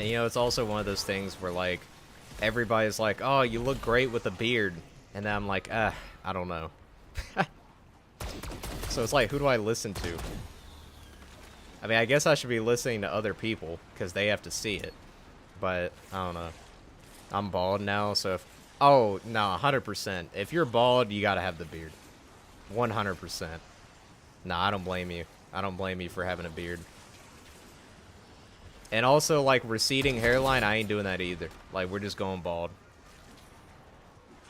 And, you know, it's also one of those things where, like, everybody's like, oh, you look great with a beard. And then I'm like, I don't know. So it's like, who do I listen to? I mean, I guess I should be listening to other people, because they have to see it. But, I don't know. I'm bald now, so if... Oh, no, 100%. If you're bald, you gotta have the beard. 100%. Nah, I don't blame you. I don't blame you for having a beard. And also, like, receding hairline, I ain't doing that either. Like, we're just going bald.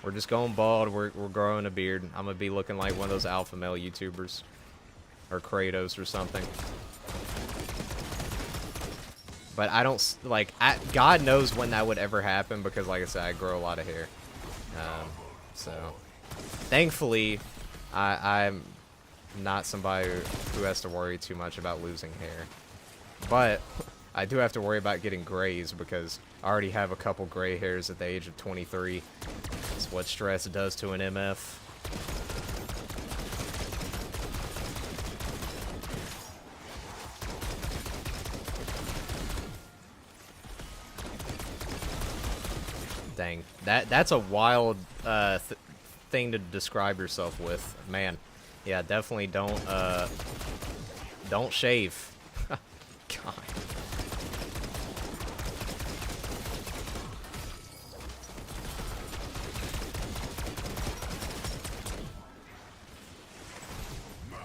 We're just going bald. We're growing a beard. I'm gonna be looking like one of those alpha male YouTubers. Or Kratos or something. But I don't, like, God knows when that would ever happen because, like I said, I grow a lot of hair. So, thankfully, I'm not somebody who has to worry too much about losing hair. But... I do have to worry about getting grays because I already have a couple gray hairs at the age of 23. That's what stress does to an MF. Dang, that's a wild thing to describe yourself with, man. Yeah, definitely don't shave. God.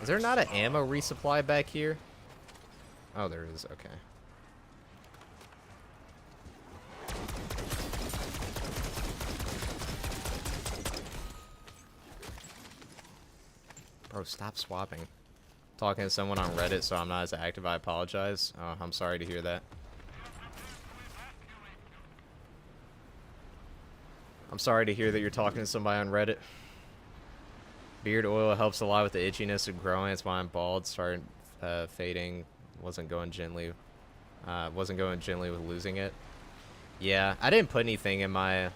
Is there not an ammo resupply back here? Oh, there is. Okay. Bro, stop swapping. talking to someone on Reddit, so I'm not as active. I apologize. I'm sorry to hear that. I'm sorry to hear that you're talking to somebody on Reddit. Beard oil helps a lot with the itchiness of growing. It's why I'm bald. Started fading. Wasn't going gently with losing it. Yeah, I didn't put anything in my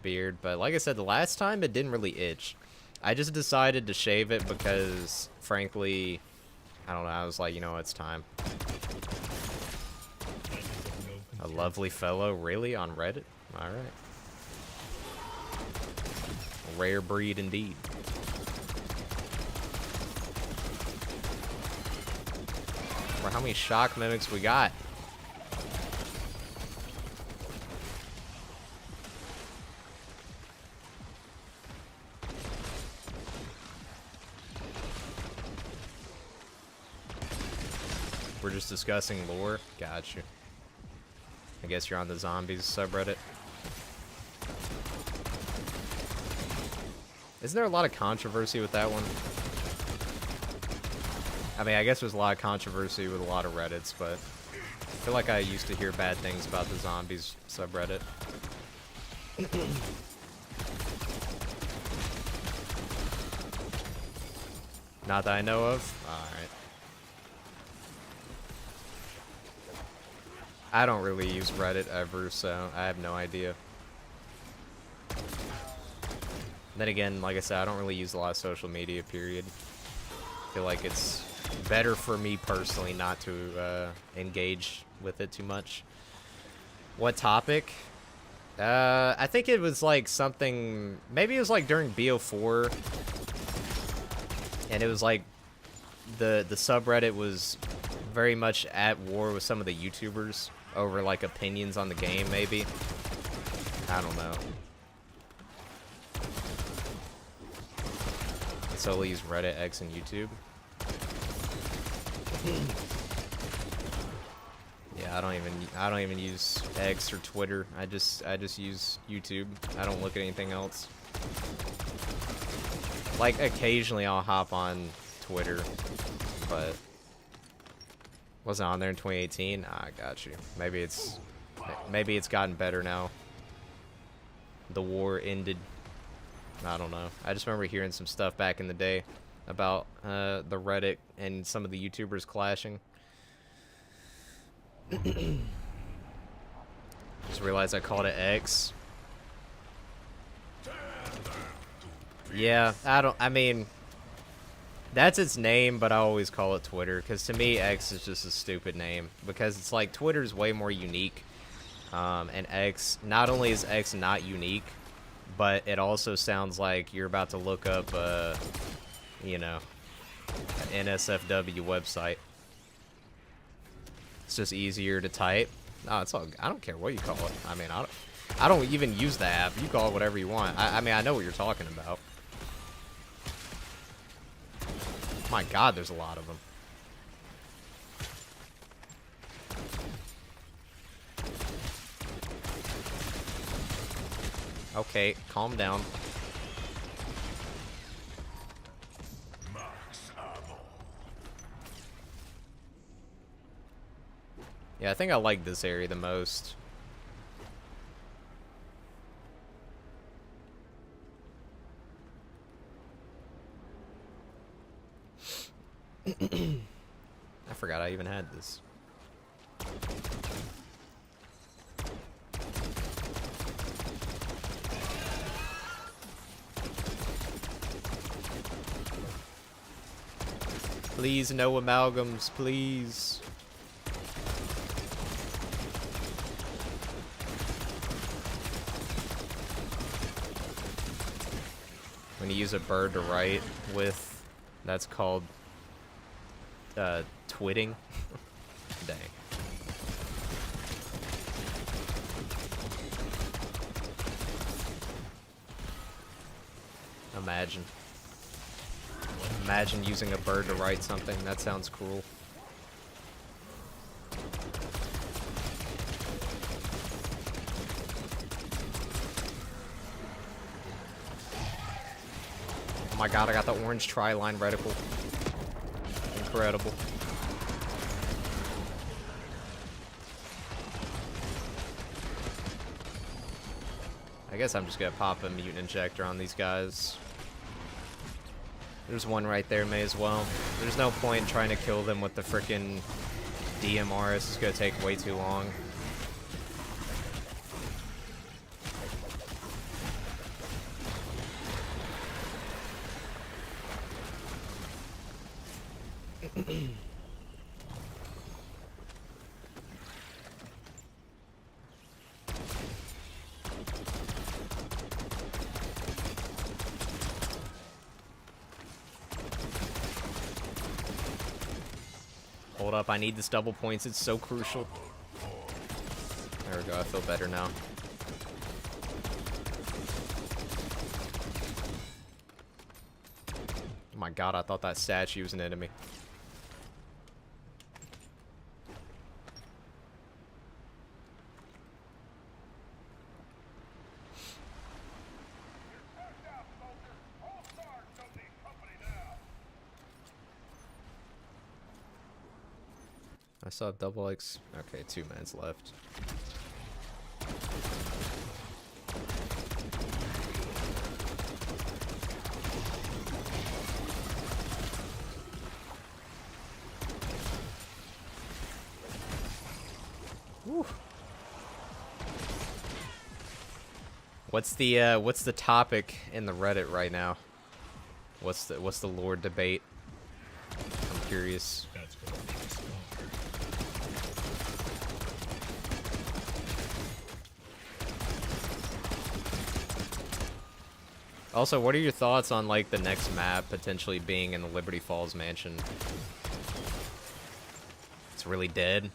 beard, but like I said, the last time it didn't really itch. I just decided to shave it because, frankly, I don't know, I was like, you know, it's time. A lovely fellow, really, on Reddit? Alright. Rare breed indeed. Or how many shock mimics we got? We're just discussing lore. Gotcha. I guess you're on the zombies subreddit. Isn't there a lot of controversy with that one? I mean, I guess there's a lot of controversy with a lot of Reddits, but I feel like I used to hear bad things about the zombies subreddit. Not that I know of. Alright. I don't really use Reddit ever, so I have no idea. Then again, like I said, I don't really use a lot of social media, period. I feel like it's better for me personally not to engage with it too much. What topic? I think it was like something, maybe it was like during BO4, and it was like the subreddit was very much at war with some of the YouTubers over like opinions on the game, maybe. I don't know. I solely use Reddit, X, and YouTube. Yeah, I don't even use X or Twitter. I just use YouTube. I don't look at anything else. Like occasionally I'll hop on Twitter, but wasn't on there in 2018. Ah, I got you. Maybe it's gotten better now. The war ended. I don't know. I just remember hearing some stuff back in the day about the Reddit and some of the YouTubers clashing. Just realized I called it X. Yeah, I mean, that's its name, but I always call it Twitter, because to me, X is just a stupid name, because it's like Twitter's way more unique, and X, not only is X not unique, but it also sounds like you're about to look up, you know, an NSFW website. It's just easier to type. No, it's all, I don't care what you call it. I mean, I don't even use the app. You call it whatever you want. I mean, I know what you're talking about. My God, there's a lot of them. Okay, calm down. Yeah, I think I like this area the most. I forgot I even had this. Please, no amalgams, please. When you use a bird to write with, that's called twitting. Dang. Imagine using a bird to write something. That sounds cool. Oh my God, I got the orange tri-line reticle. Incredible. I guess I'm just gonna pop a mutant injector on these guys. There's one right there, may as well. There's no point in trying to kill them with the frickin' DMR. This is gonna take way too long. Hold up, I need this double points. It's so crucial. There we go, I feel better now. Oh my god, I thought that statue was an enemy. I saw double X. Okay, 2 minutes left. Whew. What's the topic in the Reddit right now? What's the Lord debate? I'm curious. That's gonna be the smoker. Also, what are your thoughts on like the next map potentially being in the Liberty Falls mansion? It's really dead.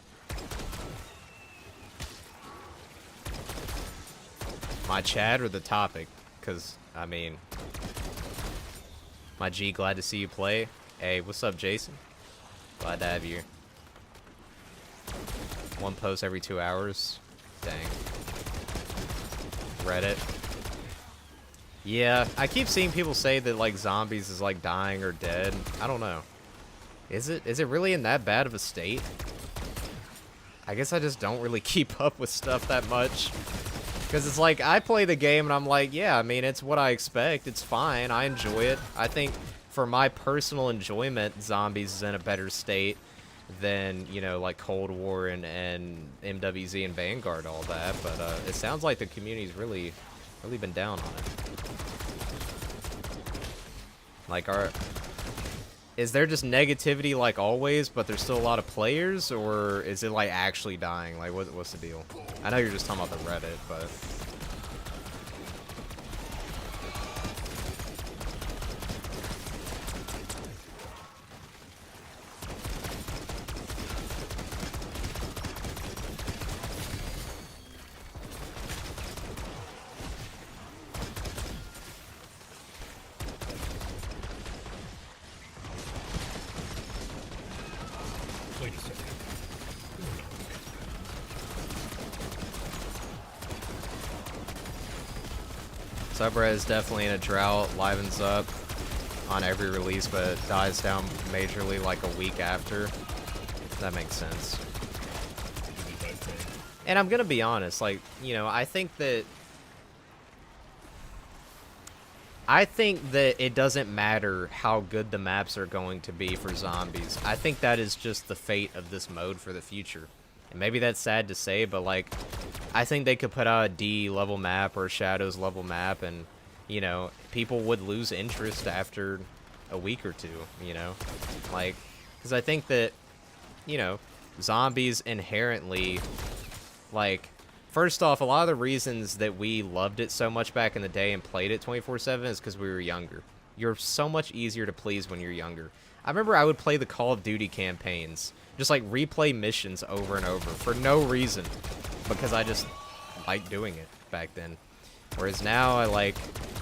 My chat or the topic? Because, I mean, my G, glad to see you play. Hey, what's up, Jason? Glad to have you. One post every 2 hours. Dang. Reddit. Yeah, I keep seeing people say that like zombies is like dying or dead. I don't know. Is it really in that bad of a state? I guess I just don't really keep up with stuff that much. Because it's like, I play the game and I'm like, yeah, I mean, it's what I expect. It's fine. I enjoy it. I think for my personal enjoyment, zombies is in a better state than, you know, like Cold War and MWZ and Vanguard, all that. But it sounds like the community's really been down on it. Like, is there just negativity like always, but there's still a lot of players, or is it like actually dying? Like, what's the deal? I know you're just talking about the Reddit, but Wait a second. Subra is definitely in a drought, livens up on every release, but dies down majorly like a week after. That makes sense. And I'm gonna be honest, like, you know, I think that it doesn't matter how good the maps are going to be for zombies. I think that is just the fate of this mode for the future. And maybe that's sad to say, but like, I think they could put out a D level map or a Shadows level map and, you know, people would lose interest after a week or two, you know? Like, because I think that, you know, zombies inherently, like, first off, a lot of the reasons that we loved it so much back in the day and played it 24/7 is because we were younger. You're so much easier to please when you're younger. I remember I would play the Call of Duty campaigns, just like replay missions over and over for no reason, because I just liked doing it back then. Whereas now, I like,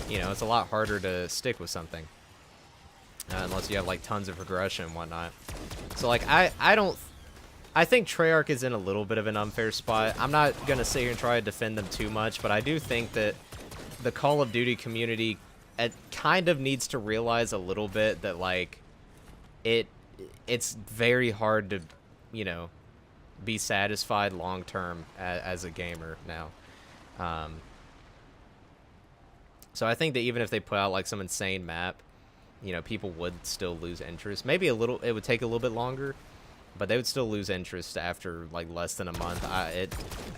you know, it's a lot harder to stick with something. Unless you have like tons of progression and whatnot. So like, I think Treyarch is in a little bit of an unfair spot. I'm not going to sit here and try to defend them too much, but I do think that the Call of Duty community, it kind of needs to realize a little bit that, like, it's very hard to, you know, be satisfied long term as a gamer now. Um, so I think that even if they put out like some insane map, you know, people would still lose interest. Maybe a little, it would take a little bit longer, but they would still lose interest after like less than a month.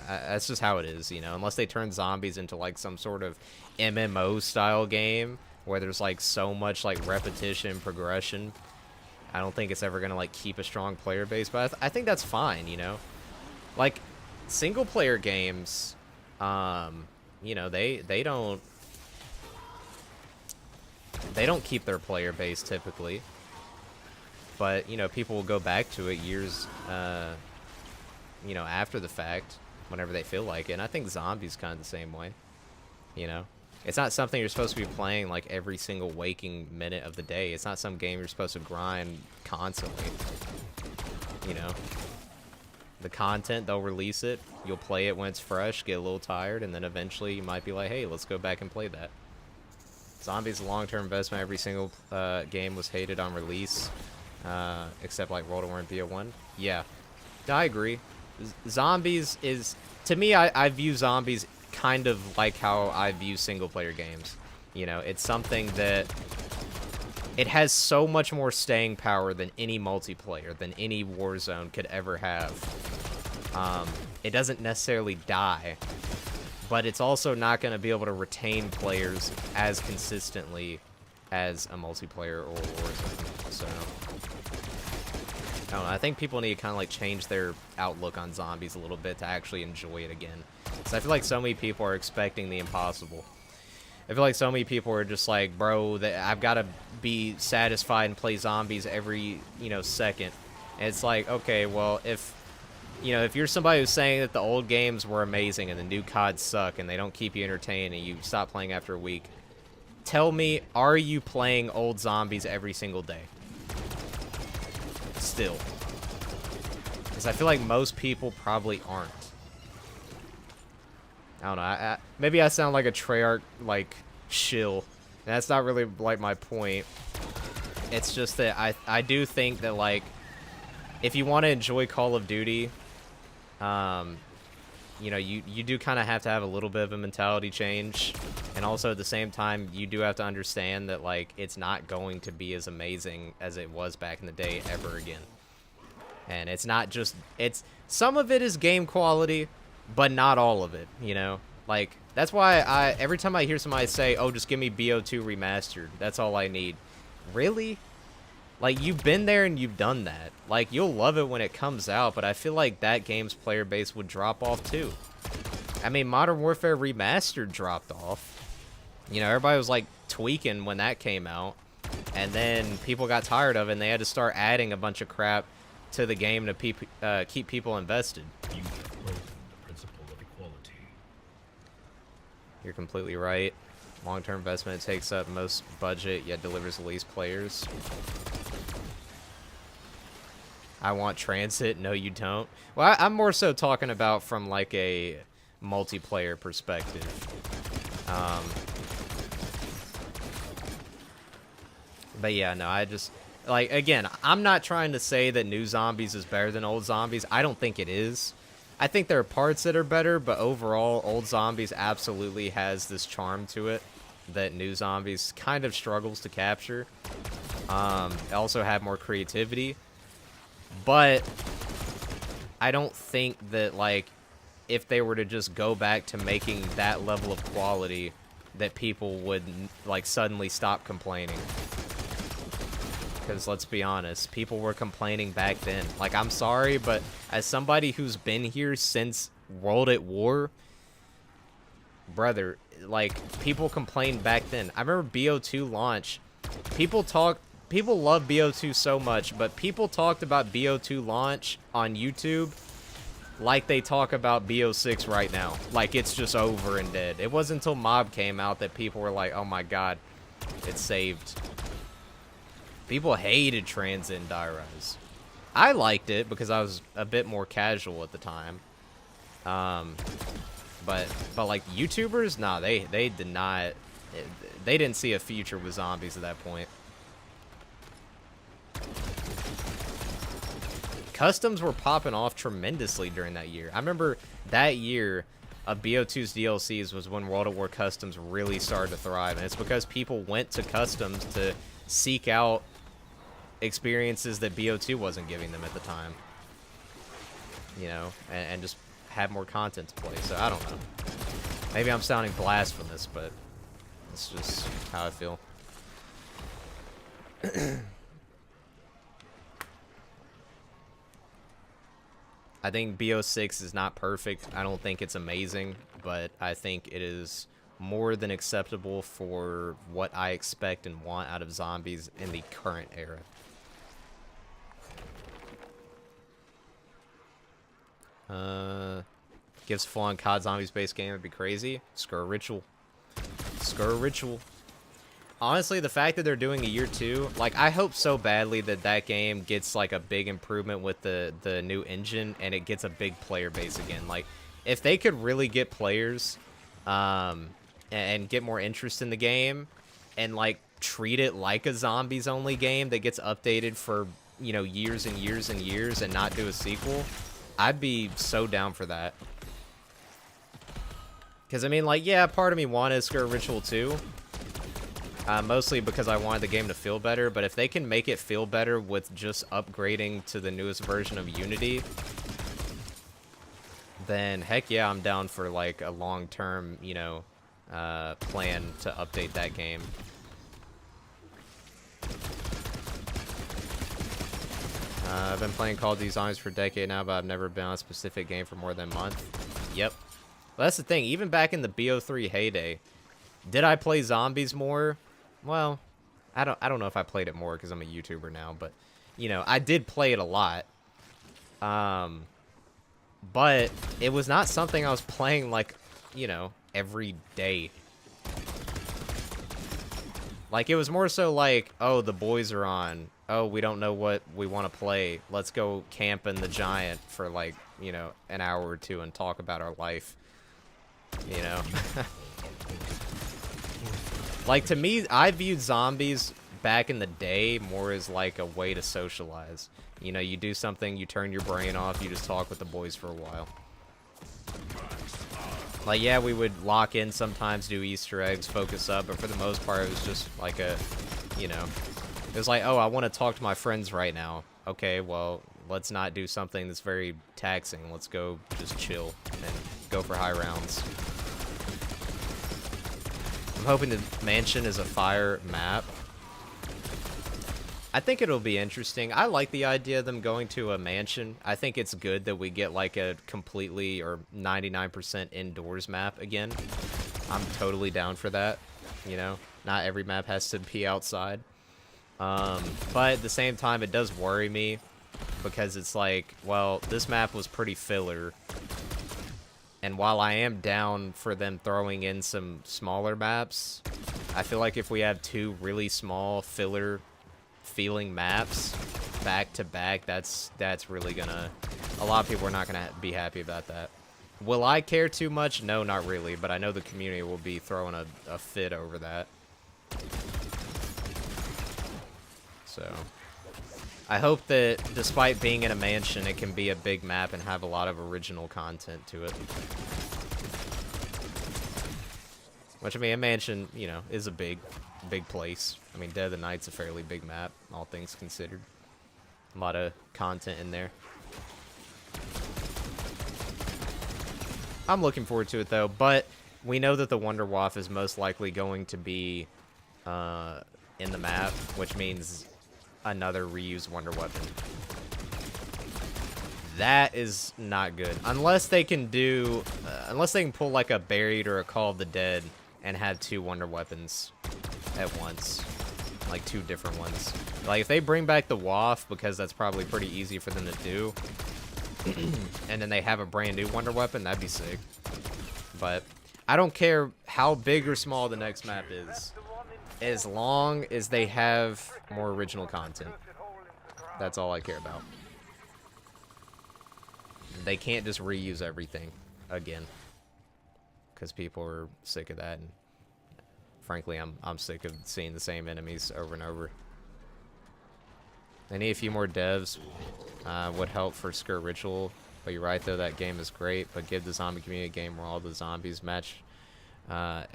That's just how it is, you know, unless they turn zombies into like some sort of MMO style game where there's like so much like repetition, progression. I don't think it's ever gonna like keep a strong player base, but I think that's fine, you know. Like single player games, you know, they don't keep their player base typically, but you know, people will go back to it years, you know, after the fact, whenever they feel like it. And I think zombies kind of the same way, you know. It's not something you're supposed to be playing like every single waking minute of the day. It's not some game you're supposed to grind constantly, you know. The content, they'll release it, you'll play it when it's fresh, get a little tired, and then eventually you might be like, hey, let's go back and play that. Zombies, a long-term investment. Every single game was hated on release, except like World War BO1. Yeah, I agree. Zombies is, to me, I view zombies kind of like how I view single-player games. You know, it's something that it has so much more staying power than any multiplayer, than any Warzone could ever have. It doesn't necessarily die, but it's also not going to be able to retain players as consistently as a multiplayer or Warzone. So, I don't know. I think people need to kind of like change their outlook on zombies a little bit to actually enjoy it again. Because I feel like so many people are expecting the impossible. I feel like so many people are just like, bro, I've got to be satisfied and play zombies every, you know, second. And it's like, okay, well, if, you know, if you're somebody who's saying that the old games were amazing and the new CODs suck and they don't keep you entertained and you stop playing after a week, tell me, are you playing old zombies every single day? Still. Because I feel like most people probably aren't. I don't know. Maybe I sound like a Treyarch, like, shill. That's not really, like, my point. It's just that I do think that, like, if you want to enjoy Call of Duty, you know, you do kind of have to have a little bit of a mentality change. And also, at the same time, you do have to understand that, like, it's not going to be as amazing as it was back in the day ever again. And it's not just... some of it is game quality, but not all of it, you know? Like, that's why every time I hear somebody say, oh, just give me BO2 remastered, that's all I need. Really? Like, you've been there and you've done that. Like, you'll love it when it comes out, but I feel like that game's player base would drop off too. I mean, Modern Warfare Remastered dropped off. You know, everybody was, like, tweaking when that came out. And then people got tired of it and they had to start adding a bunch of crap to the game to keep people invested. You have broken the principle of equality. You're completely right. Long-term investment takes up most budget, yet delivers the least players. I want transit. No, you don't. Well, I'm more so talking about from, like, a multiplayer perspective. But yeah, no, I just... Like, again, I'm not trying to say that new zombies is better than old zombies. I don't think it is. I think there are parts that are better, but overall, old zombies absolutely has this charm to it that new zombies kind of struggles to capture. They also have more creativity. But I don't think that, like, if they were to just go back to making that level of quality, that people would, like, suddenly stop complaining. Because let's be honest, people were complaining back then. Like, I'm sorry, but as somebody who's been here since World at War, brother, like, people complained back then. I remember BO2 launch. People love BO2 so much, but people talked about BO2 launch on YouTube like they talk about BO6 right now. Like, it's just over and dead. It wasn't until Mob came out that people were like, oh my god, it's saved. People hated Transit and Die Rise. I liked it because I was a bit more casual at the time. But like YouTubers, nah, they did not. They didn't see a future with zombies at that point. customs were popping off tremendously during that year. I remember that year of BO2's DLCs was when World at War customs really started to thrive, and it's because people went to customs to seek out experiences that BO2 wasn't giving them at the time. You know, and just have more content to play. So I don't know. Maybe I'm sounding blasphemous, but it's just how I feel. I think BO6 is not perfect. I don't think it's amazing, but I think it is more than acceptable for what I expect and want out of zombies in the current era. Gives full on COD zombies based game would be crazy. Screw ritual. Screw ritual. Honestly, the fact that they're doing a year 2, like, I hope so badly that that game gets, like, a big improvement with the new engine and it gets a big player base again. Like, if they could really get players, and get more interest in the game and, like, treat it like a zombies-only game that gets updated for, you know, years and years and years and not do a sequel, I'd be so down for that. Because, I mean, like, yeah, part of me wanted Screw Ritual 2. Mostly because I wanted the game to feel better, but if they can make it feel better with just upgrading to the newest version of Unity, then heck yeah, I'm down for like a long-term, you know, plan to update that game. I've been playing Call of Duty Zombies for a decade now, but I've never been on a specific game for more than a month. Yep. Well, that's the thing. Even back in the BO3 heyday, did I play zombies more? Well, I don't know if I played it more because I'm a YouTuber now, but, you know, I did play it a lot. But it was not something I was playing, like, you know, every day. Like, it was more so like, oh, the boys are on. Oh, we don't know what we want to play. Let's go camp in the Giant for, like, you know, an hour or two and talk about our life. You know? Like, to me, I viewed zombies back in the day more as, like, a way to socialize. You know, you do something, you turn your brain off, you just talk with the boys for a while. Like, yeah, we would lock in sometimes, do Easter eggs, focus up, but for the most part, it was just, like, a, you know... It was like, oh, I want to talk to my friends right now. Okay, well, let's not do something that's very taxing. Let's go just chill and go for high rounds. I'm hoping the mansion is a fire map. I think it'll be interesting. I like the idea of them going to a mansion. I think it's good that we get like a completely or 99% indoors map again. I'm totally down for that. You know, not every map has to be outside. But at the same time, it does worry me because it's like, well, this map was pretty filler. And while I am down for them throwing in some smaller maps, I feel like if we have two really small filler feeling maps back to back, that's really gonna... A lot of people are not gonna be happy about that. Will I care too much? No, not really, but I know the community will be throwing a fit over that. So, I hope that despite being in a mansion, it can be a big map and have a lot of original content to it. Which, I mean, a mansion, you know, is a big place. I mean, Dead of the Night's a fairly big map, all things considered. A lot of content in there. I'm looking forward to it, though, but we know that the Wonder Waff is most likely going to be in the map, which means another reused Wonder Weapon. That is not good. Unless they can do... unless they can pull, like, a Buried or a Call of the Dead and have two Wonder Weapons at once. Like, two different ones. Like, if they bring back the Waff, because that's probably pretty easy for them to do, and then they have a brand new Wonder Weapon, that'd be sick. But I don't care how big or small the next map is, as long as they have more original content. That's all I care about. They can't just reuse everything again, because people are sick of that, and frankly, I'm sick of seeing the same enemies over and over. They need a few more devs. Would help for Skirt Ritual. But you're right, though, that game is great. But give the zombie community a game where all the zombies match all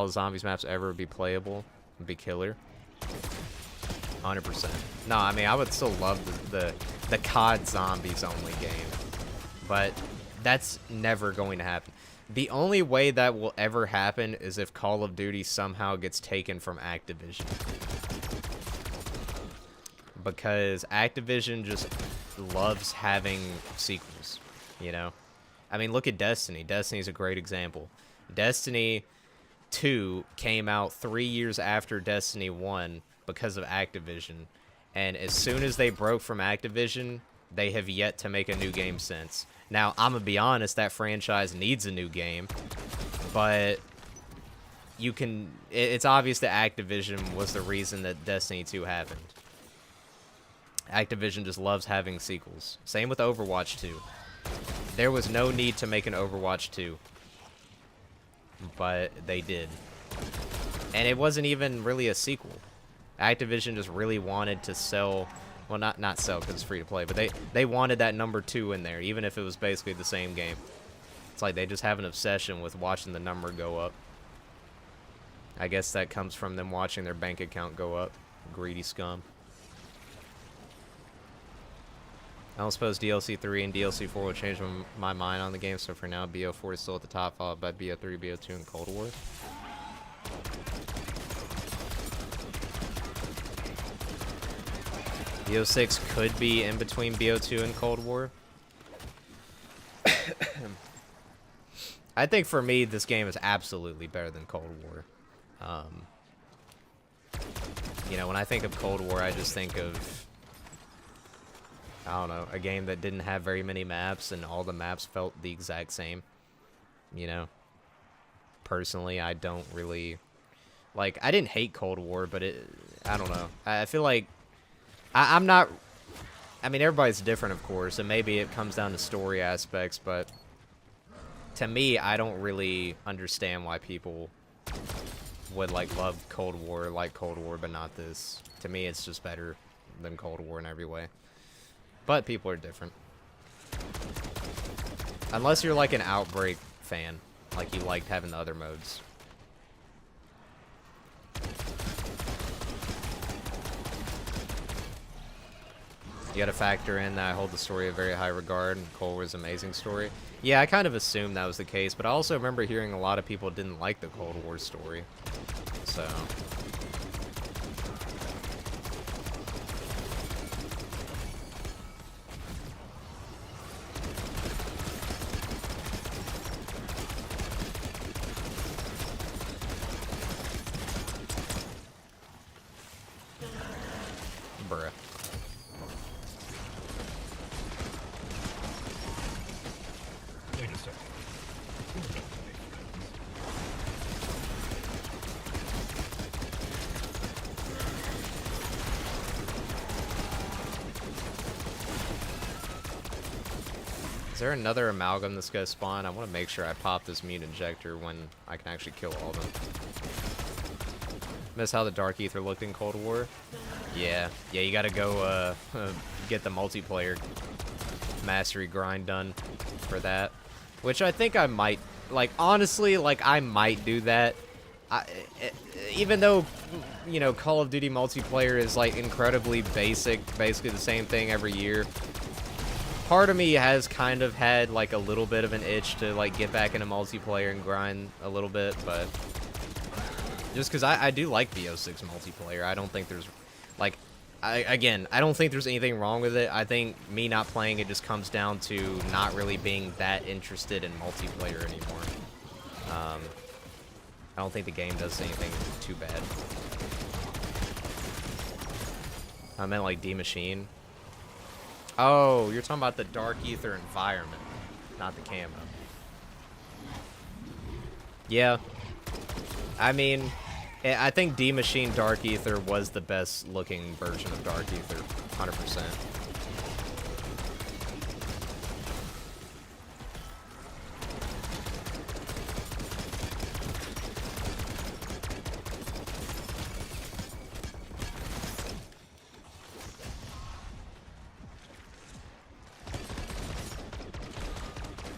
the zombies maps ever be playable would be killer. 100%. No, I mean, I would still love the COD zombies only game. But that's never going to happen. The only way that will ever happen is if Call of Duty somehow gets taken from Activision. Because Activision just loves having sequels, you know? I mean, look at Destiny. Destiny's a great example. Destiny 2 came out 3 years after Destiny 1 because of Activision. And as soon as they broke from Activision, they have yet to make a new game since. Now, I'm gonna be honest, that franchise needs a new game. But you can... It's obvious that Activision was the reason that Destiny 2 happened. Activision just loves having sequels. Same with Overwatch 2. There was no need to make an Overwatch 2. But they did. And it wasn't even really a sequel. Activision just really wanted to sell... Well, not sell because it's free to play, but they wanted that number 2 in there, even if it was basically the same game. It's like they just have an obsession with watching the number go up. I guess that comes from them watching their bank account go up. Greedy scum. I don't suppose DLC 3 and DLC 4 will change my mind on the game, so for now, BO4 is still at the top, followed by BO3, BO2, and Cold War. BO6 could be in between BO2 and Cold War. I think for me, this game is absolutely better than Cold War. You know, when I think of Cold War, I just think of... I don't know, a game that didn't have very many maps and all the maps felt the exact same. You know? Personally, I don't really... Like, I didn't hate Cold War, but I don't know. I feel like... I'm not... I mean, everybody's different, of course, and maybe it comes down to story aspects, but... To me, I don't really understand why people would, like, love Cold War, like Cold War, but not this. To me, it's just better than Cold War in every way. But people are different. Unless you're like an Outbreak fan. Like you liked having the other modes. You gotta factor in that I hold the story of very high regard and Cold War's amazing story. Yeah, I kind of assumed that was the case, but I also remember hearing a lot of people didn't like the Cold War story. So... Bruh. Wait a second. You don't make friends. Is there another amalgam that's gonna spawn? I want to make sure I pop this mute injector when I can actually kill all of them. Miss how the Dark Ether looked in Cold War? Yeah, you gotta go get the multiplayer mastery grind done for that. Which I think I might, like, honestly, like, I might do that. Even though, you know, Call of Duty multiplayer is, like, incredibly basic, basically the same thing every year. Part of me has kind of had, like, a little bit of an itch to, like, get back into multiplayer and grind a little bit, but... Just because I do like BO6 multiplayer. I don't think there's... Like, again, I don't think there's anything wrong with it. I think me not playing it just comes down to not really being that interested in multiplayer anymore. I don't think the game does anything too bad. I meant like D-Machine. Oh, you're talking about the Dark Ether environment, not the camo. Yeah. I mean... I think D-Machine Dark Ether was the best looking version of Dark Ether, 100%.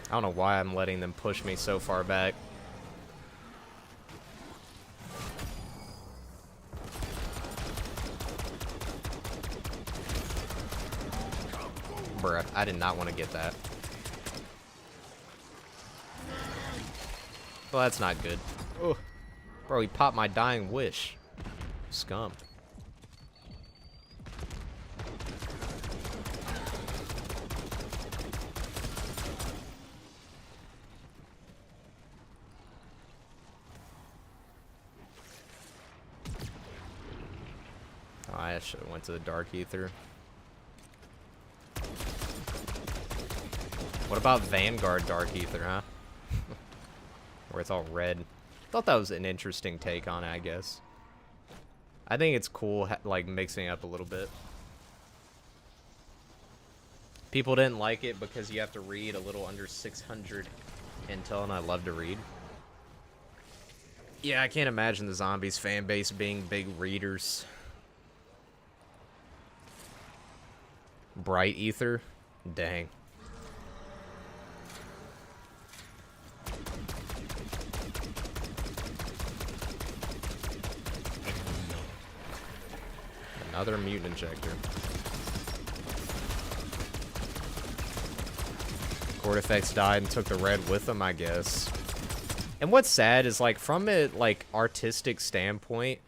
I don't know why I'm letting them push me so far back. Bruh, I did not want to get that. Well, that's not good. Oh, bro, he popped my dying wish. Scum. Oh, I should have went to the Dark Ether. What about Vanguard Dark Ether, huh? Where it's all red. Thought that was an interesting take on it, I guess. I think it's cool, like, mixing it up a little bit. People didn't like it because you have to read a little under 600 intel, and I love to read. Yeah, I can't imagine the Zombies fan base being big readers. Bright Ether? Dang. Another mutant injector. Cortifex died and took the red with him, I guess. And what's sad is, like, from a, like, artistic standpoint,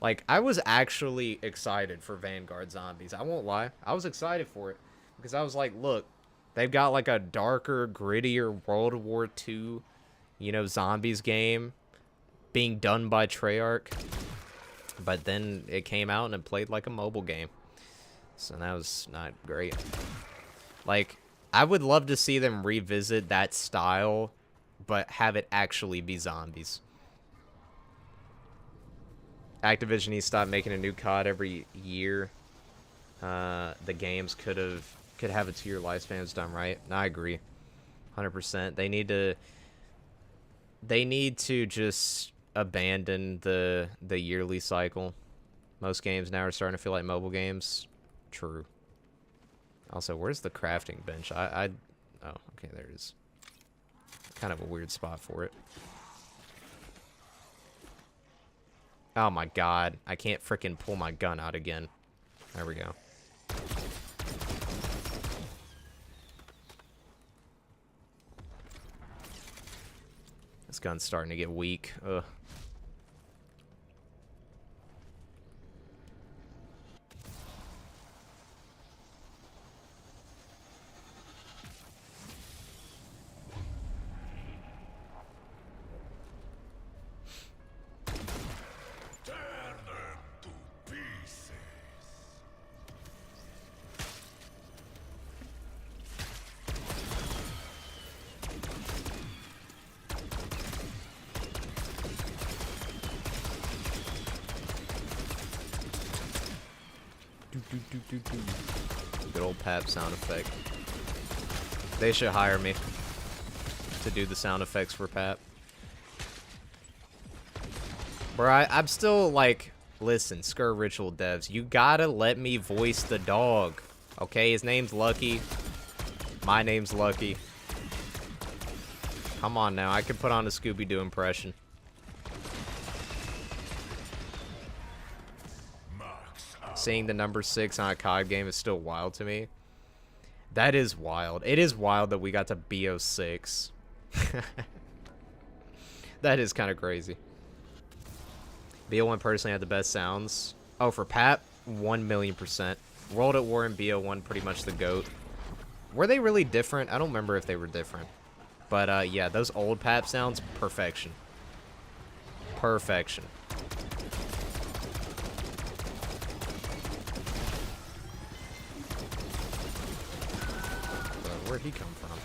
like, I was actually excited for Vanguard Zombies. I won't lie. I was excited for it. Because I was like, look, they've got, like, a darker, grittier World War II, you know, Zombies game being done by Treyarch. But then it came out and it played like a mobile game. So that was not great. Like, I would love to see them revisit that style, but have it actually be zombies. Activision needs to stop making a new COD every year. The games could have a 2-year lifespan. It's done right. And I agree, 100%. They need to just abandon the yearly cycle. Most games now are starting to feel like mobile games. True. Also, where's the crafting bench? Oh, okay, there it is. Kind of a weird spot for it. Oh my god, I can't frickin' pull my gun out again. There we go. This gun's starting to get weak. Ugh. Good old Pap sound effect. They should hire me to do the sound effects for Pap. Bro, I'm still like, listen, Skr Ritual devs, you gotta let me voice the dog. Okay, his name's Lucky. My name's Lucky. Come on now, I could put on a Scooby-Doo impression. Seeing the number 6 on a COD game is still wild to me. That is wild. It is wild that we got to BO6. That is kind of crazy. BO1 personally had the best sounds. Oh, for Pap, 1,000,000%. World at War and BO1 pretty much the GOAT. Were they really different? I don't remember if they were different. But yeah, those old Pap sounds, perfection. Perfection. Where'd he come from?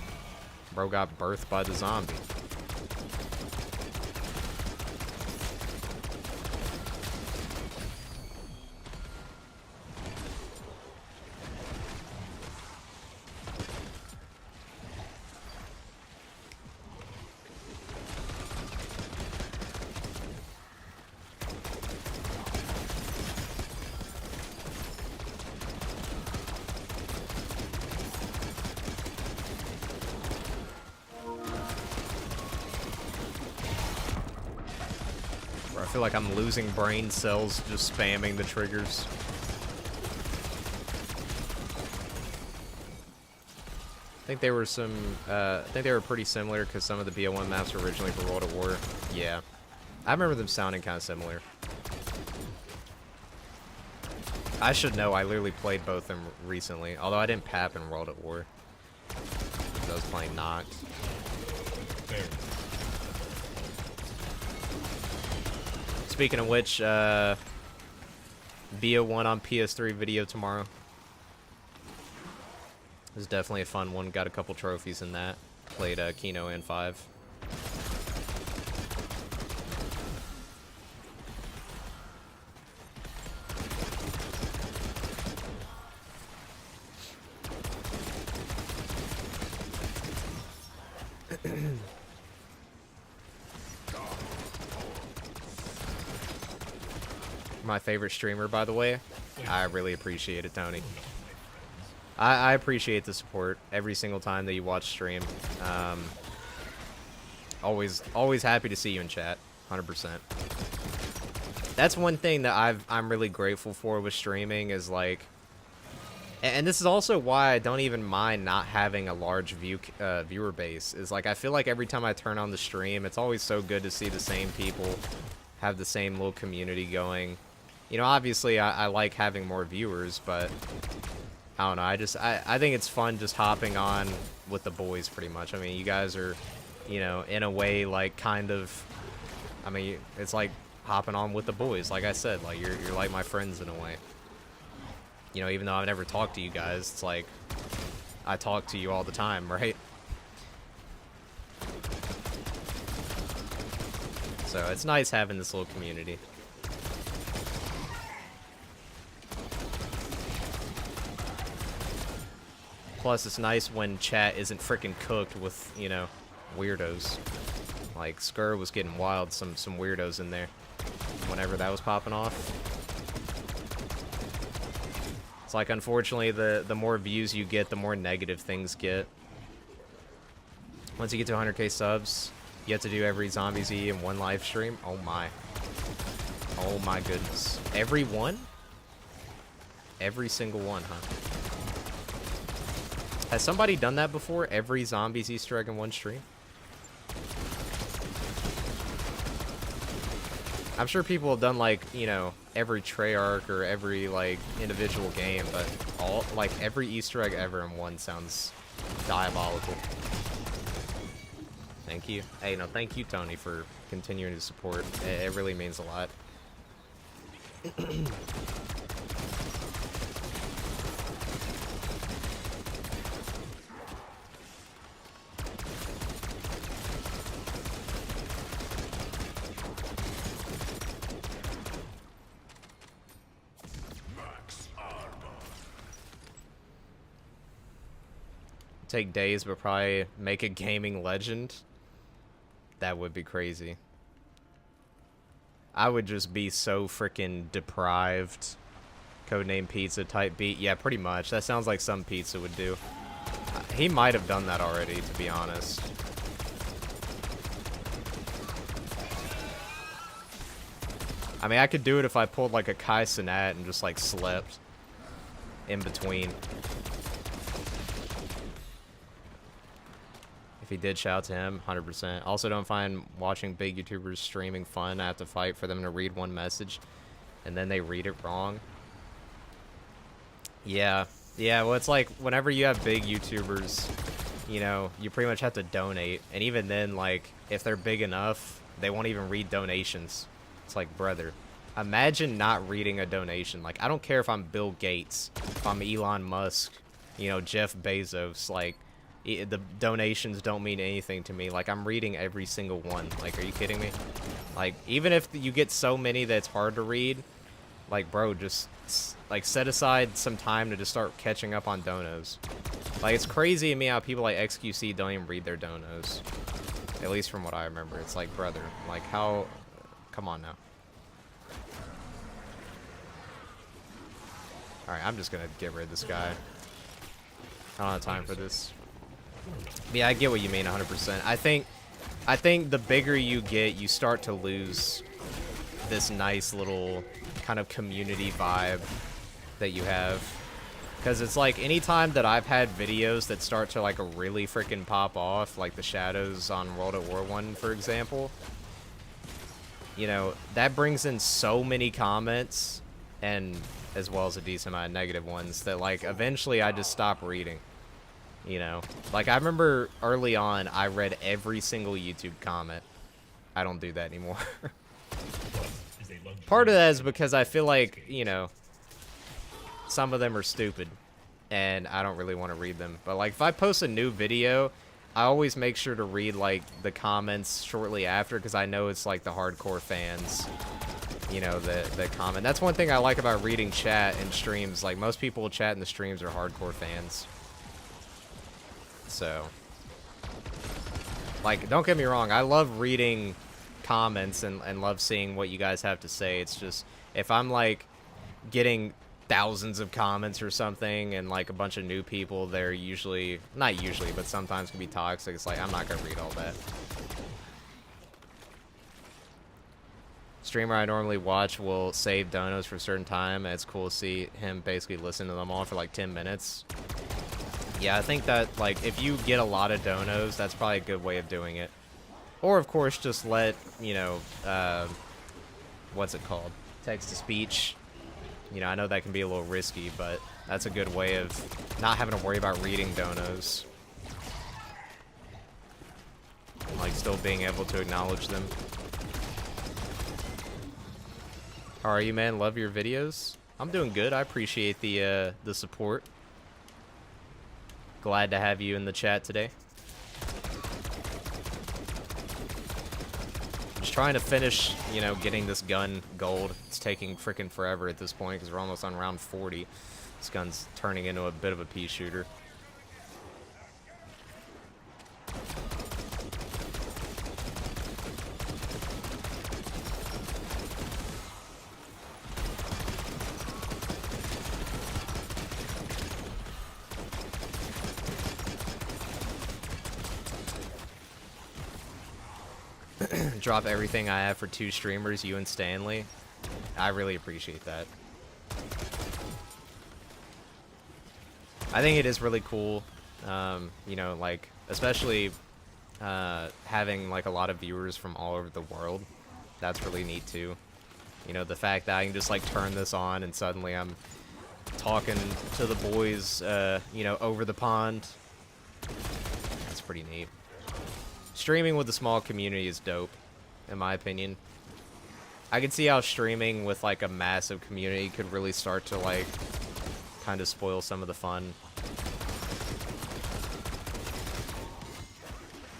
Bro got birthed by the zombie. feel like I'm losing brain cells just spamming the triggers. I think they were I think they were pretty similar because some of the BO1 maps were originally for World at War. Yeah. I remember them sounding kind of similar. I should know, I literally played both of them recently. Although I didn't pap in World at War. I was playing Noct. There. Speaking of which, BO1 on PS3 video tomorrow. It was definitely a fun one. Got a couple trophies in that. Played Kino and 5. My favorite streamer, by the way. I really appreciate it, Tony. I appreciate the support every single time that you watch stream. Always happy to see you in chat, 100%. That's one thing that I'm really grateful for with streaming is like, and this is also why I don't even mind not having a large viewer base. Is like I feel like every time I turn on the stream, it's always so good to see the same people have the same little community going. You know, obviously I like having more viewers, but I don't know. I think it's fun just hopping on with the boys pretty much. I mean, you guys are, you know, in a way like kind of, I mean, it's like hopping on with the boys. Like I said, like you're like my friends in a way. You know, even though I've never talked to you guys, it's like I talk to you all the time, right? So it's nice having this little community. Plus, it's nice when chat isn't freaking cooked with, you know, weirdos. Like, Skur was getting wild, some weirdos in there. Whenever that was popping off. It's like, unfortunately, the more views you get, the more negative things get. Once you get to 100k subs, you have to do every Zombie Z in one live stream. Oh my. Oh my goodness. Every one? Every single one, huh? Has somebody done that before? Every Zombies Easter egg in one stream? I'm sure people have done, like, you know, every Treyarch or every, like, individual game, but like, every Easter egg ever in one sounds diabolical. Thank you. Hey, no, thank you, Tony, for continuing to support. It really means a lot. Take days, but probably make a gaming legend. That would be crazy. I would just be so freaking deprived. Codename Pizza type beat. Yeah, pretty much. That sounds like some pizza would do. He might have done that already, to be honest. I mean, I could do it if I pulled like a Kai Cenat and just like slept in between. If he did, shout out to him, 100%. Also, don't find watching big YouTubers streaming fun. I have to fight for them to read one message, and then they read it wrong. Yeah, well, it's like, whenever you have big YouTubers, you know, you pretty much have to donate, and even then, like, if they're big enough, they won't even read donations. It's like, brother, imagine not reading a donation. Like, I don't care if I'm Bill Gates, if I'm Elon Musk, you know, Jeff Bezos, like, the donations don't mean anything to me. Like, I'm reading every single one. Like, are you kidding me? Like, even if you get so many that it's hard to read, like, bro, just, like, set aside some time to just start catching up on donos. Like, it's crazy to me how people like XQC don't even read their donos. At least from what I remember. It's like, brother, like, how... Come on now. Alright, I'm just gonna get rid of this guy. I don't have time for this. Yeah, I get what you mean 100%. I think the bigger you get, you start to lose this nice little kind of community vibe that you have. Because it's like, anytime that I've had videos that start to like really freaking pop off, like the shadows on World at War 1, for example, you know, that brings in so many comments, and as well as a decent amount of negative ones, that like eventually I just stop reading. You know, like I remember early on I read every single YouTube comment. I don't do that anymore. Part of that is because I feel like, you know, some of them are stupid and I don't really want to read them. But like if I post a new video, I always make sure to read like the comments shortly after, because I know it's like the hardcore fans, you know, that comment. That's one thing I like about reading chat in streams. Like most people who chat in the streams are hardcore fans. So, like, don't get me wrong, I love reading comments and love seeing what you guys have to say. It's just, if I'm like getting thousands of comments or something and like a bunch of new people, they're usually, not usually, but sometimes can be toxic. It's like, I'm not gonna read all that. Streamer I normally watch will save donos for a certain time, and it's cool to see him basically listen to them all for like 10 minutes. Yeah, I think that, like, if you get a lot of donos, that's probably a good way of doing it. Or, of course, just let, you know, what's it called? Text-to-speech. You know, I know that can be a little risky, but that's a good way of not having to worry about reading donos. And, like, still being able to acknowledge them. How are you, man? Love your videos? I'm doing good. I appreciate the support. Glad to have you in the chat today. Just trying to finish, you know, getting this gun gold. It's taking freaking forever at this point because we're almost on round 40. This gun's turning into a bit of a pea shooter. Drop everything I have for 2 streamers, you and Stanley. I really appreciate that. I think it is really cool, you know, like, especially having like a lot of viewers from all over the world. That's really neat too. You know, the fact that I can just like turn this on and suddenly I'm talking to the boys, you know, over the pond. That's pretty neat. Streaming with a small community is dope, in my opinion. I could see how streaming with like a massive community could really start to like kind of spoil some of the fun.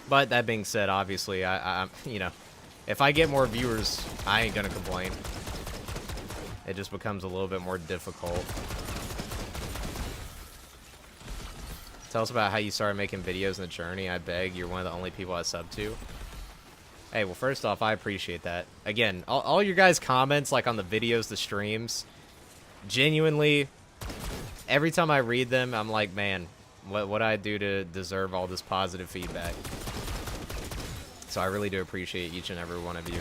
But that being said, obviously, I'm, you know, if I get more viewers, I ain't gonna complain. It just becomes a little bit more difficult. Tell us about how you started making videos in the journey. I beg, you're one of the only people I sub to. Hey, well, first off, I appreciate that. Again, all your guys' comments, like on the videos, the streams, genuinely, every time I read them, I'm like, man, what I do to deserve all this positive feedback? So I really do appreciate each and every one of you.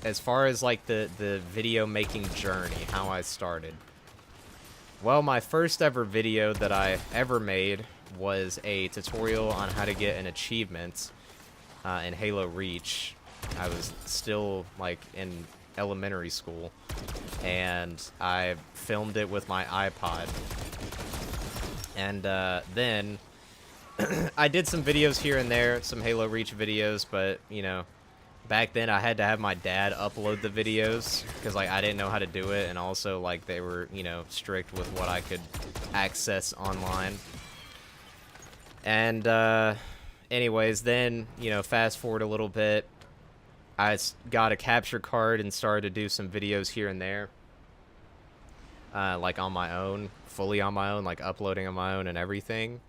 As far as like the video making journey, how I started. Well, my first ever video that I ever made was a tutorial on how to get an achievement in Halo Reach. I was still like in elementary school, and I filmed it with my iPod. And then I did some videos here and there, some Halo Reach videos, but you know, back then I had to have my dad upload the videos because like I didn't know how to do it, and also like they were, you know, strict with what I could access online. And anyways, then, you know, fast forward a little bit, I got a capture card and started to do some videos here and there, like on my own, fully on my own, like uploading on my own and everything.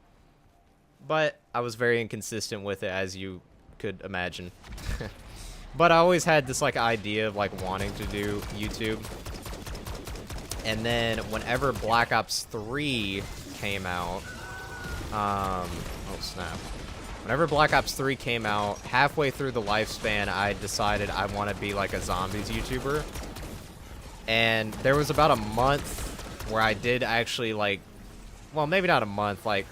But I was very inconsistent with it, as you could imagine. But I always had this like idea of like wanting to do YouTube. And then whenever Black Ops 3 came out, oh snap. Whenever Black Ops 3 came out, halfway through the lifespan, I decided I want to be like a zombies YouTuber. And there was about a month where I did actually like, well, maybe not a month, like,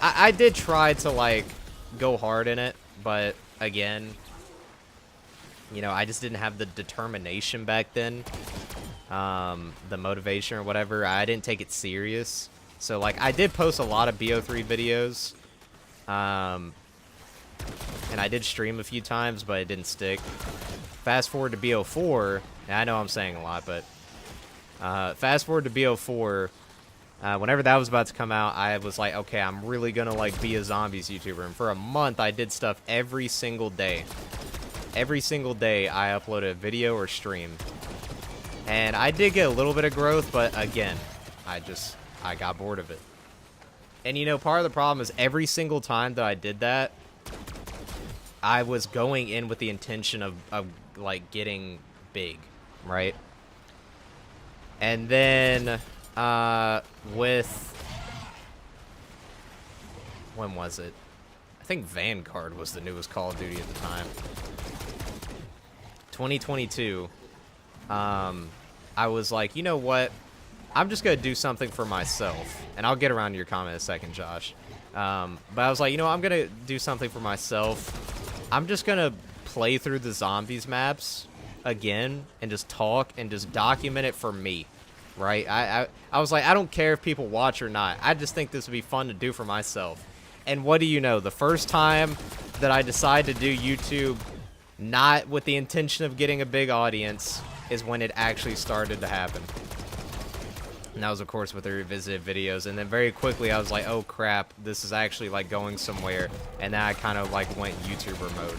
I did try to like go hard in it, but again, you know, I just didn't have the determination back then, the motivation or whatever. I didn't take it serious. So like, I did post a lot of BO3 videos, and I did stream a few times, but it didn't stick. Fast forward to BO4, and I know I'm saying a lot, but fast forward to BO4, whenever that was about to come out, I was like, okay, I'm really gonna like be a zombies YouTuber. And for a month, I did stuff every single day. Every single day, I uploaded a video or stream. And I did get a little bit of growth, but again, I got bored of it. And you know, part of the problem is every single time that I did that, I was going in with the intention of like getting big, right? And then with, when was it? I think Vanguard was the newest Call of Duty at the time. 2022. I was like, you know what? I'm just gonna do something for myself, and I'll get around to your comment in a second, Josh. But I was like, you know, I'm gonna do something for myself. I'm just gonna play through the zombies maps again and just talk and just document it for me, right? I was like, I don't care if people watch or not. I just think this would be fun to do for myself. And what do you know? The first time that I decided to do YouTube, not with the intention of getting a big audience, is when it actually started to happen. And that was, of course, with the revisited videos. And then very quickly, I was like, oh, crap, this is actually, like, going somewhere. And then I kind of, like, went YouTuber mode.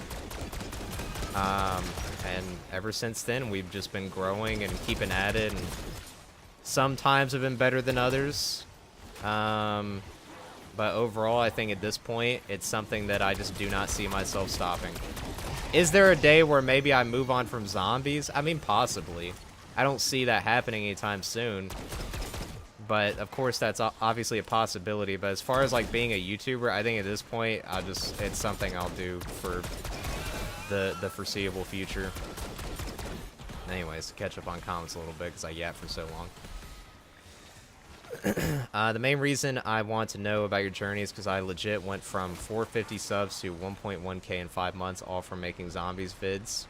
And ever since then, we've just been growing and keeping at it. And sometimes have been better than others. But overall, I think at this point, it's something that I just do not see myself stopping. Is there a day where maybe I move on from zombies? I mean, possibly. I don't see that happening anytime soon. But, of course, that's obviously a possibility. But as far as, like, being a YouTuber, I think at this point, it's something I'll do for the foreseeable future. Anyways, to catch up on comments a little bit, because I yapped for so long. The main reason I want to know about your journey is because I legit went from 450 subs to 1.1k in 5 months, all from making zombies vids.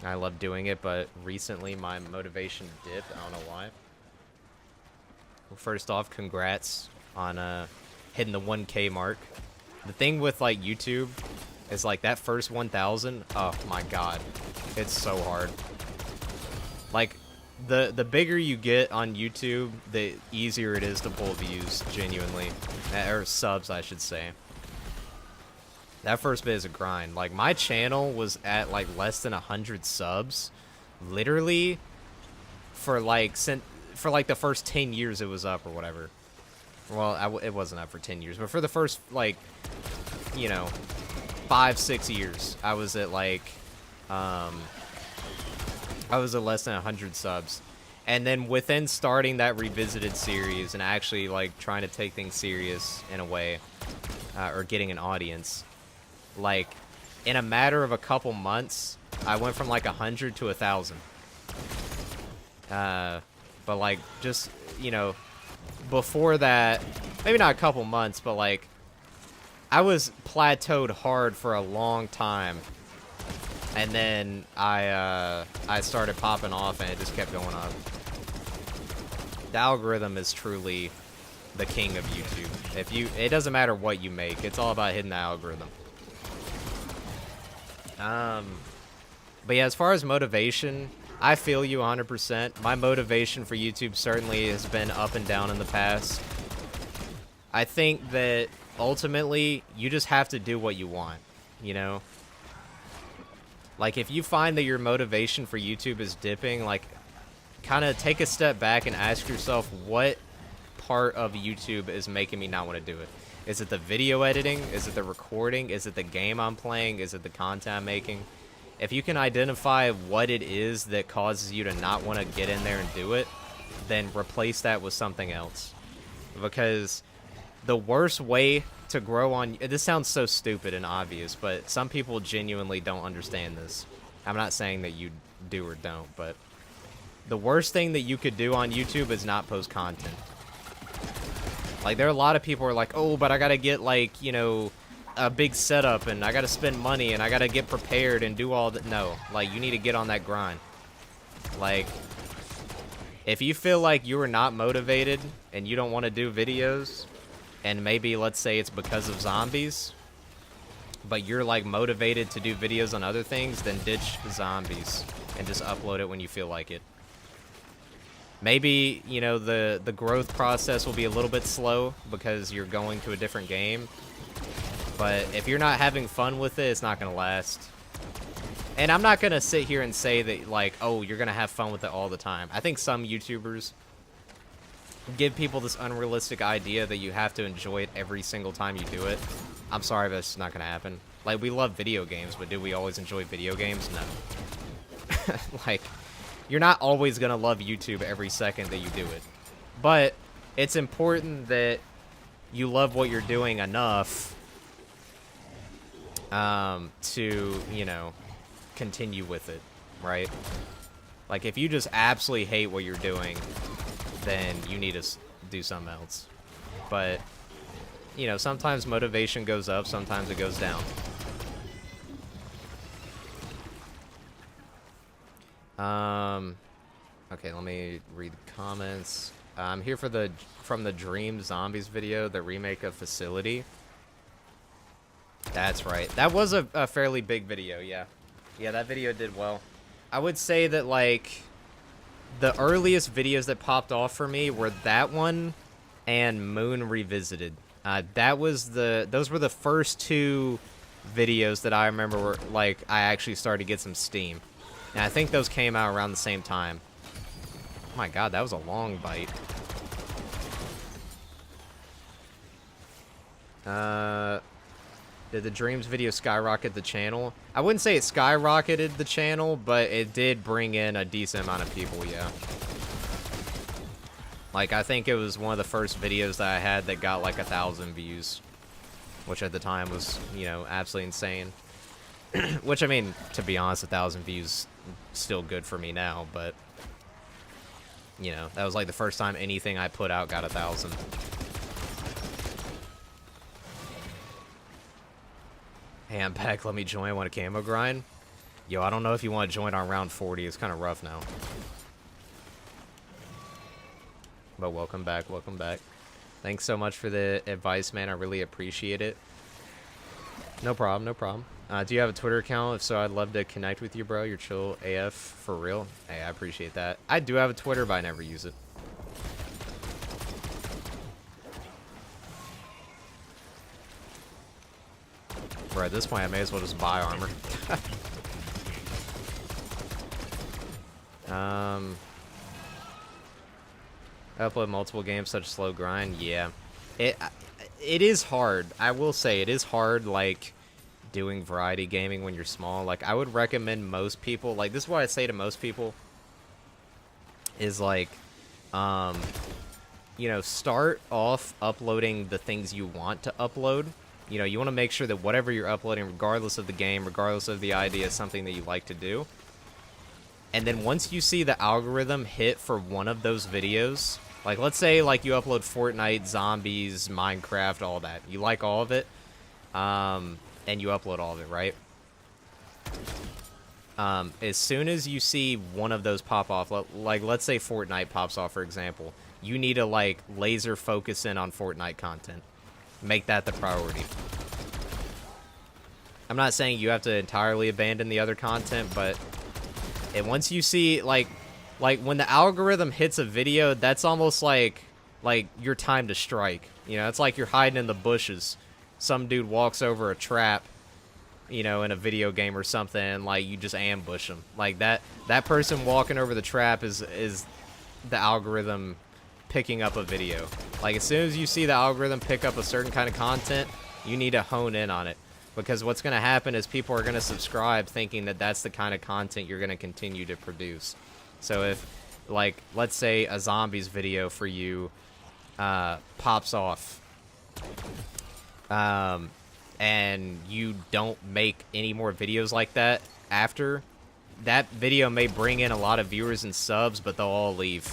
I love doing it, but recently my motivation dipped. I don't know why. Well, first off, congrats on hitting the 1k mark. The thing with like YouTube is like that first 1,000. Oh my god, it's so hard. Like the bigger you get on YouTube, the easier it is to pull views. Genuinely, or subs, I should say. That first bit is a grind. Like my channel was at like less than 100 subs, literally, for like the first 10 years it was up or whatever. Well, it wasn't up for 10 years, but for the first, like, you know, 5-6 years, I was at like, I was at less than 100 subs. And then within starting that revisited series and actually like trying to take things serious in a way, or getting an audience, like in a matter of a couple months, I went from like 100 to 1,000. But like, just, you know, before that, maybe not a couple months, but like, I was plateaued hard for a long time. And then I started popping off and it just kept going up. The algorithm is truly the king of YouTube. It doesn't matter what you make, it's all about hitting the algorithm. But yeah, as far as motivation, I feel you 100%. My motivation for YouTube certainly has been up and down in the past. I think that ultimately, you just have to do what you want, you know? Like, if you find that your motivation for YouTube is dipping, like, kind of take a step back and ask yourself, what part of YouTube is making me not want to do it? Is it the video editing? Is it the recording? Is it the game I'm playing? Is it the content I'm making? If you can identify what it is that causes you to not want to get in there and do it, then replace that with something else. Because the worst way to grow on... This sounds so stupid and obvious, but some people genuinely don't understand this. I'm not saying that you do or don't, but the worst thing that you could do on YouTube is not post content. Like, there are a lot of people who are like, oh, but I gotta get, like, you know, a big setup, and I gotta spend money, and I gotta get prepared and do all that. No, like, you need to get on that grind. Like, if you feel like you are not motivated and you don't want to do videos, and maybe, let's say it's because of zombies, but you're, like, motivated to do videos on other things, then ditch zombies and just upload it when you feel like it. Maybe, you know, the growth process will be a little bit slow because you're going to a different game. But if you're not having fun with it, it's not going to last. And I'm not going to sit here and say that, like, oh, you're going to have fun with it all the time. I think some YouTubers give people this unrealistic idea that you have to enjoy it every single time you do it. I'm sorry, but it's not going to happen. Like, we love video games, but do we always enjoy video games? No. Like... You're not always going to love YouTube every second that you do it. But it's important that you love what you're doing enough to, you know, continue with it, right? Like, if you just absolutely hate what you're doing, then you need to do something else. But, you know, sometimes motivation goes up, sometimes it goes down. Okay, let me read the comments. I'm here for from the Dream Zombies video, the remake of Facility. That's right. That was a fairly big video, yeah. Yeah, that video did well. I would say that, like, the earliest videos that popped off for me were that one and Moon Revisited. Those were the first two videos that I remember were, like, I actually started to get some steam. And I think those came out around the same time. Oh my god, that was a long bite. Did the Dreams video skyrocket the channel? I wouldn't say it skyrocketed the channel, but it did bring in a decent amount of people, yeah. Like, I think it was one of the first videos that I had that got like 1,000 views. Which at the time was, you know, absolutely insane. Which, I mean, to be honest, 1,000 views still good for me now, but you know, that was like the first time anything I put out got 1,000. Hey, I'm back. Let me join. Want a camo grind? Yo, I don't know if you want to join on round 40. It's kind of rough now. But welcome back. Welcome back. Thanks so much for the advice, man. I really appreciate it. No problem. No problem. Do you have a Twitter account? If so, I'd love to connect with you, bro. You're chill AF for real. Hey, I appreciate that. I do have a Twitter, but I never use it. Bro, at this point, I may as well just buy armor. Upload multiple games, such a slow grind. Yeah, it is hard. I will say it is hard. Like, doing variety gaming when you're small. Like, I would recommend most people, like, this is what I say to most people, is like, you know, start off uploading the things you want to upload. You know, you want to make sure that whatever you're uploading, regardless of the game, regardless of the idea, is something that you like to do. And then once you see the algorithm hit for one of those videos, like, let's say, like, you upload Fortnite, zombies, Minecraft, all that. You like all of it, and you upload all of it, right? As soon as you see one of those pop off, like, let's say Fortnite pops off, for example, you need to, like, laser focus in on Fortnite content. Make that the priority. I'm not saying you have to entirely abandon the other content, but once you see, like when the algorithm hits a video, that's almost like your time to strike. You know, it's like you're hiding in the bushes. Some dude walks over a trap, you know, in a video game or something, and, like, you just ambush him. Like, that person walking over the trap is the algorithm picking up a video. Like, as soon as you see the algorithm pick up a certain kind of content, you need to hone in on it. Because what's going to happen is people are going to subscribe thinking that that's the kind of content you're going to continue to produce. So if, like, let's say a zombies video for you pops off, and you don't make any more videos like that after, that video may bring in a lot of viewers and subs, but they'll all leave.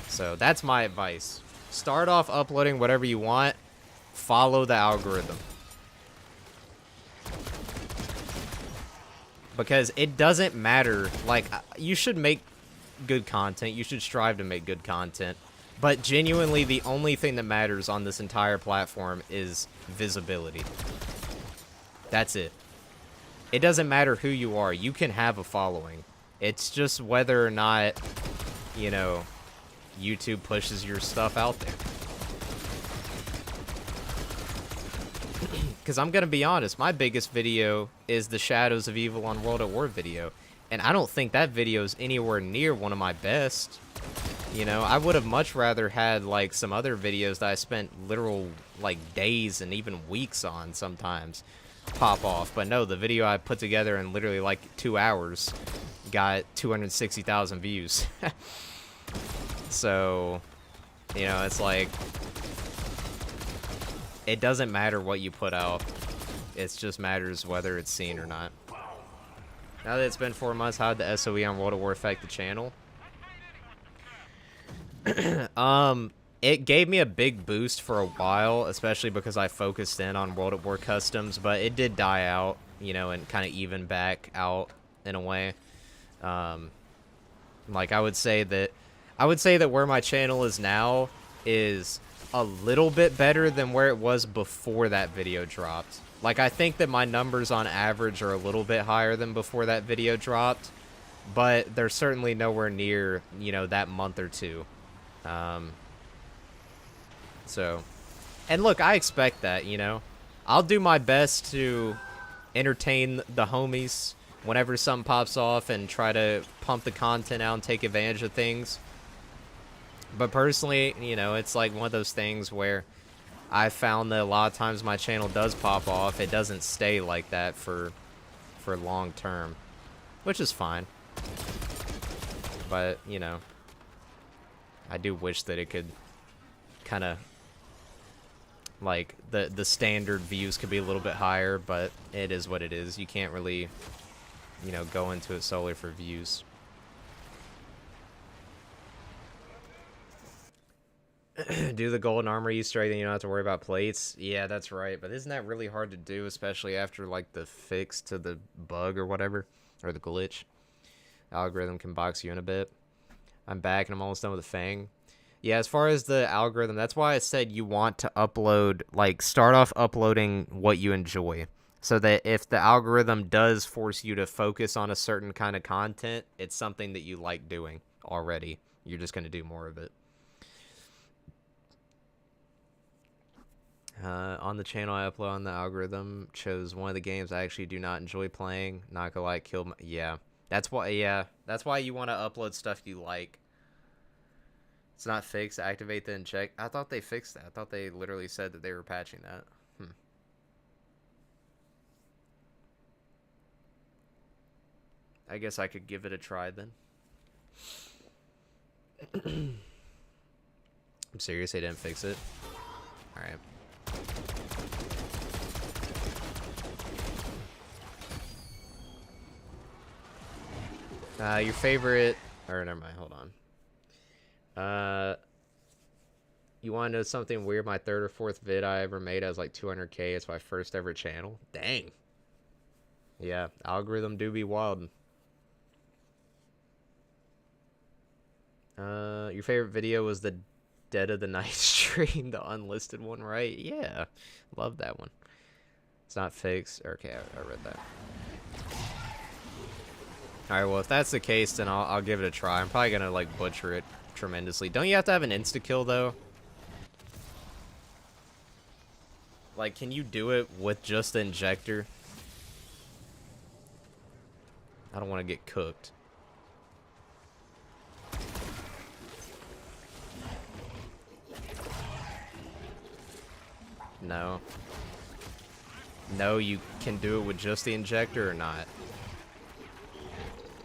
So that's my advice. Start off uploading whatever you want. Follow the algorithm. Because it doesn't matter. Like, you should make good content. You should strive to make good content. But genuinely, the only thing that matters on this entire platform is visibility. That's it. It doesn't matter who you are. You can have a following. It's just whether or not, you know, YouTube pushes your stuff out there. Because I'm going to be honest, my biggest video is the Shadows of Evil on World at War video. And I don't think that video is anywhere near one of my best. You know, I would have much rather had, like, some other videos that I spent literal, like, days and even weeks on sometimes pop off. But no, the video I put together in literally, like, 2 hours got 260,000 views. So, you know, it's like, it doesn't matter what you put out. It just matters whether it's seen or not. Now that it's been 4 months, how did the SOE on World at War affect the channel? It gave me a big boost for a while, especially because I focused in on World at War customs, but it did die out, you know, and kind of even back out in a way. Like, I would say that where my channel is now is a little bit better than where it was before that video dropped. Like, I think that my numbers on average are a little bit higher than before that video dropped, but they're certainly nowhere near, you know, that month or two. So, and look, I expect that, you know. I'll do my best to entertain the homies whenever something pops off and try to pump the content out and take advantage of things. But personally, you know, it's like one of those things where I found that a lot of times my channel does pop off. It doesn't stay like that for long term, which is fine. But, you know, I do wish that it could kind of, like, the standard views could be a little bit higher, but it is what it is. You can't really, you know, go into it solely for views. Do the golden armor Easter egg, then you don't have to worry about plates. Yeah, that's right. But isn't that really hard to do, especially after, like, the fix to the bug or whatever? Or the glitch. Algorithm can box you in a bit. I'm back and I'm almost done with the Fang. Yeah, as far as the algorithm, that's why I said you want to upload, like, start off uploading what you enjoy. So that if the algorithm does force you to focus on a certain kind of content, it's something that you like doing already. You're just going to do more of it. On the channel I upload on the algorithm chose one of the games I actually do not enjoy playing. Not gonna like kill my, yeah. That's why you want to upload stuff you like. It's not fixed. Activate then check. I thought they fixed that. I thought they literally said that they were patching that. I guess I could give it a try then. I'm serious, they didn't fix it. Alright. Your favorite, or never mind, hold on. You want to know something weird? My third or fourth vid I ever made has like 200K. It's my first ever channel. Dang. Yeah, algorithm do be wild. Your favorite video was the Dead of the Night stream, the unlisted one, right? Yeah, love that one. It's not fixed. Okay, I read that. Alright, well, if that's the case, then I'll give it a try. I'm probably gonna, like, butcher it tremendously. Don't you have to have an insta-kill, though? Like, can you do it with just the injector? I don't want to get cooked. No. No, you can do it with just the injector or not.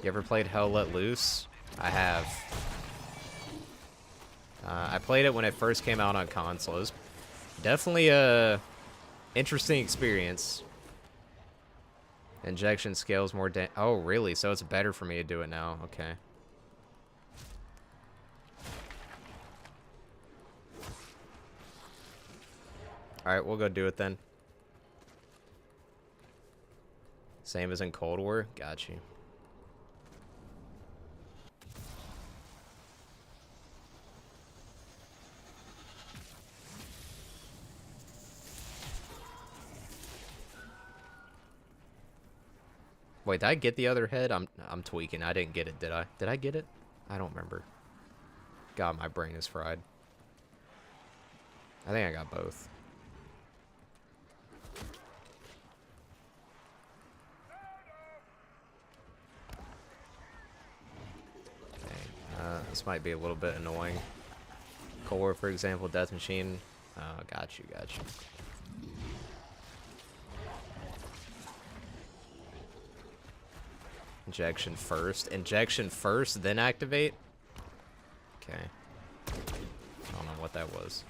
You ever played Hell Let Loose? I have. I played it when it first came out on console. It was Definitely a interesting experience. Injection scales more oh, really? So it's better for me to do it now. Okay. Alright, we'll go do it then. Same as in Cold War? Got you. Wait, did I get the other head? I'm tweaking. I didn't get it, did I? Did I get it? I don't remember. God, my brain is fried. I think I got both. Okay. This might be a little bit annoying. Core, for example, Death Machine. Oh, got you, got you. Injection first, then activate? Okay. I don't know what that was.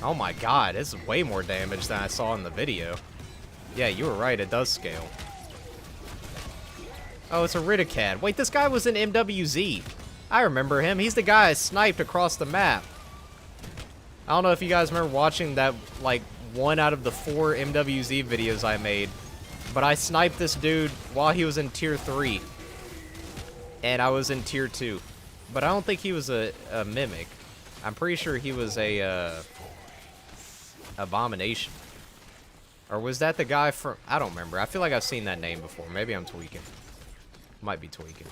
Oh my god, this is way more damage than I saw in the video. Yeah, you were right, it does scale. Oh, it's a Ridicad. Wait, this guy was in MWZ. I remember him. He's the guy I sniped across the map. I don't know if you guys remember watching that, like, 1 out of the 4 MWZ videos I made. But I sniped this dude while he was in Tier 3. And I was in Tier 2. But I don't think he was a Mimic. I'm pretty sure he was a, Abomination. Or was that the guy from... I don't remember. I feel like I've seen that name before. Maybe I'm tweaking. Might be tweaking.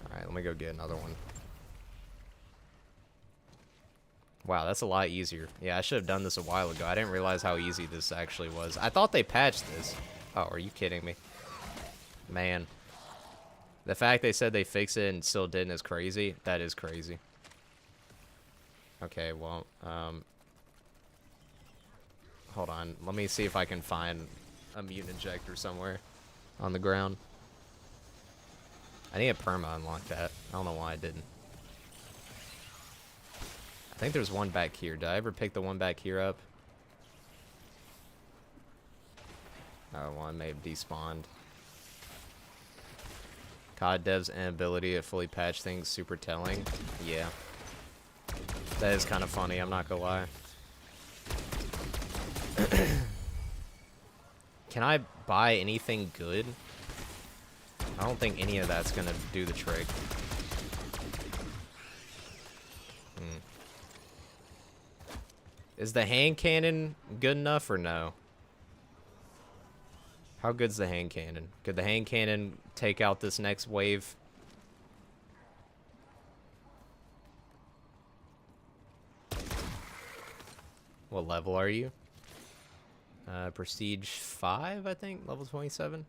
Alright, let me go get another one. Wow, that's a lot easier. Yeah, I should have done this a while ago. I didn't realize how easy this actually was. I thought they patched this. Oh, are you kidding me? Man. The fact they said they fixed it and still didn't is crazy. That is crazy. Okay, well, hold on. Let me see if I can find a mutant injector somewhere on the ground. I need a perma unlock that. I don't know why I didn't. I think there's one back here. Did I ever pick the one back here up? Oh, one may have despawned. COD devs' inability to fully patch things super telling. Yeah. That is kind of funny, I'm not gonna lie. Can I buy anything good? I don't think any of that's gonna do the trick. Is the hand cannon good enough or no? How good's the hand cannon? Could the hand cannon take out this next wave? What level are you? Prestige 5, I think? Level 27?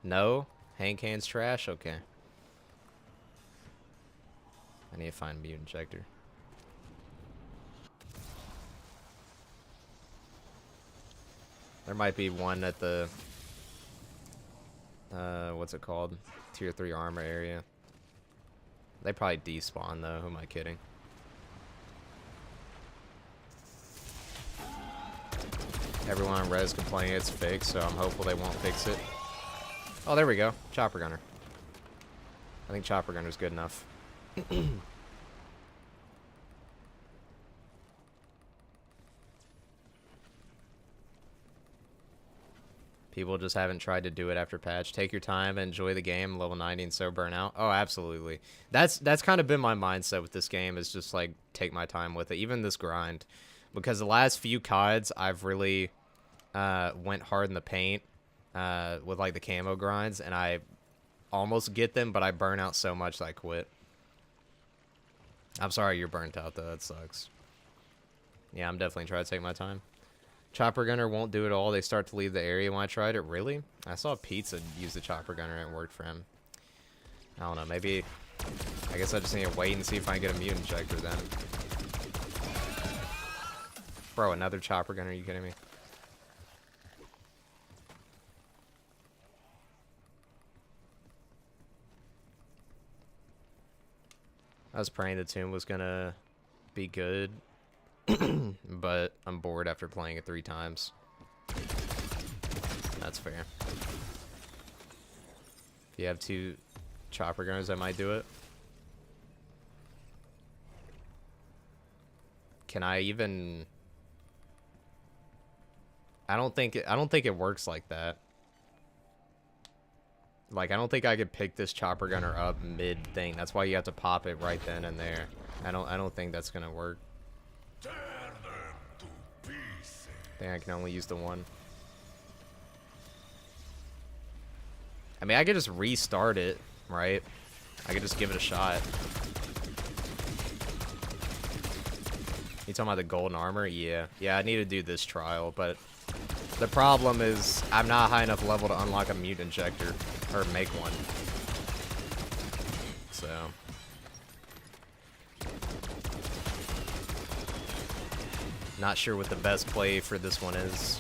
No? Hand cannon's trash? Okay. I need to find a mutant injector. There might be one at the... what's it called? Tier 3 armor area. They probably despawn though, who am I kidding? Everyone on Res complaining it's fixed, so I'm hopeful they won't fix it. Oh, there we go. Chopper Gunner. I think Chopper Gunner's good enough. People just haven't tried to do it after patch. Take your time, enjoy the game, level 90 and so burn out. Oh, absolutely. That's kind of been my mindset with this game, is just like take my time with it. Even this grind. Because the last few CODs, I've really went hard in the paint with like the camo grinds, and I almost get them, but I burn out so much that I quit. I'm sorry you're burnt out though, that sucks. Yeah, I'm definitely trying to take my time. Chopper Gunner won't do it all. They start to leave the area when I tried it. Really? I saw Pizza use the Chopper Gunner and it worked for him. I don't know, maybe... I guess I just need to wait and see if I can get a mutant injector then. Bro, another chopper gun, are you kidding me? I was praying the tomb was gonna be good, but I'm bored after playing it 3 times. That's fair. If you have 2 chopper guns, I might do it. Can I even... I don't think it works like that. Like, I don't think I could pick this chopper gunner up mid thing. That's why you have to pop it right then and there. I don't think that's gonna work. I think I can only use the one. I mean, I could just restart it, right? I could just give it a shot. You talking about the golden armor? Yeah. Yeah, I need to do this trial, but the problem is I'm not high enough level to unlock a mute injector, or make one. So. Not sure what the best play for this one is.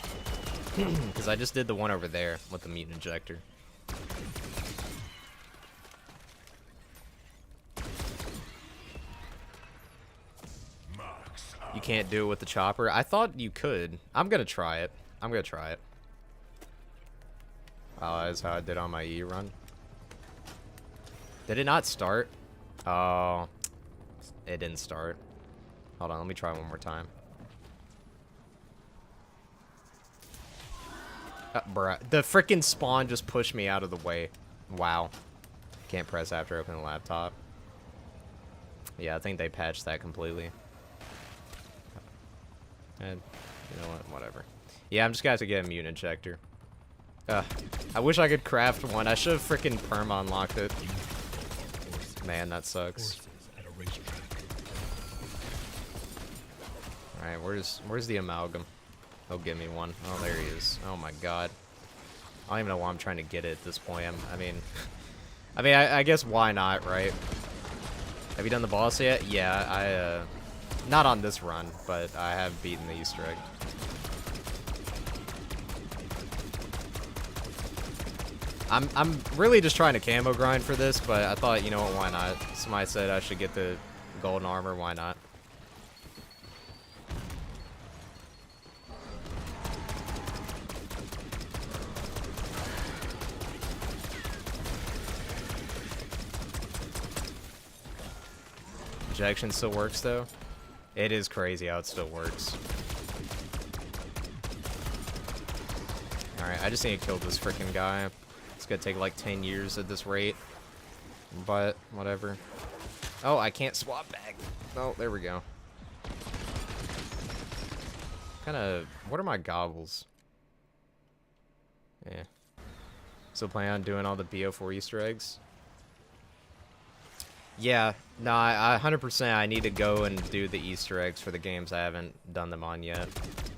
Because I just did the one over there with the mute injector. You can't do it with the chopper? I thought you could. I'm gonna try it. I'm gonna try it. Oh, that's how I did on my E run. Did it not start? Oh, it didn't start. Hold on, let me try one more time. Bruh, the freaking spawn just pushed me out of the way. Wow. Can't press after opening the laptop. Yeah, I think they patched that completely. And you know what? Whatever. Yeah, I'm just gonna have to get a mute injector. I wish I could craft one. I should have freaking perma unlocked it. Man, that sucks. Alright, where's the amalgam? Oh, give me one. Oh, there he is. Oh my god. I don't even know why I'm trying to get it at this point. I mean, I guess why not, right? Have you done the boss yet? Yeah, not on this run, but I have beaten the Easter egg. I'm really just trying to camo grind for this, but I thought, you know what, why not? Somebody said I should get the golden armor, why not? Injection still works though. It is crazy how it still works. Alright, I just need to kill this freaking guy. It's gonna take like 10 years at this rate. But, whatever. Oh, I can't swap back. Oh, there we go. What are my goggles? Yeah. Still planning on doing all the BO4 Easter eggs? Yeah, no, I 100% I need to go and do the Easter eggs for the games I haven't done them on yet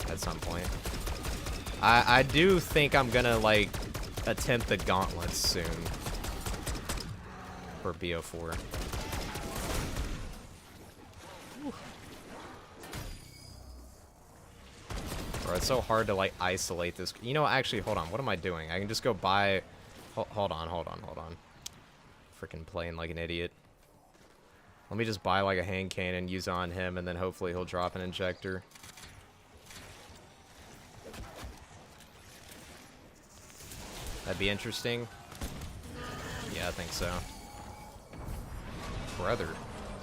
at some point. I do think I'm gonna, like, attempt the gauntlets soon for BO4. Bro, it's so hard to, like, isolate this. You know, actually, hold on. What am I doing? I can just go buy... Hold on. Freaking playing like an idiot. Let me just buy, like, a hand cannon, use it on him, and then hopefully he'll drop an injector. That'd be interesting. Yeah, I think so. Brother,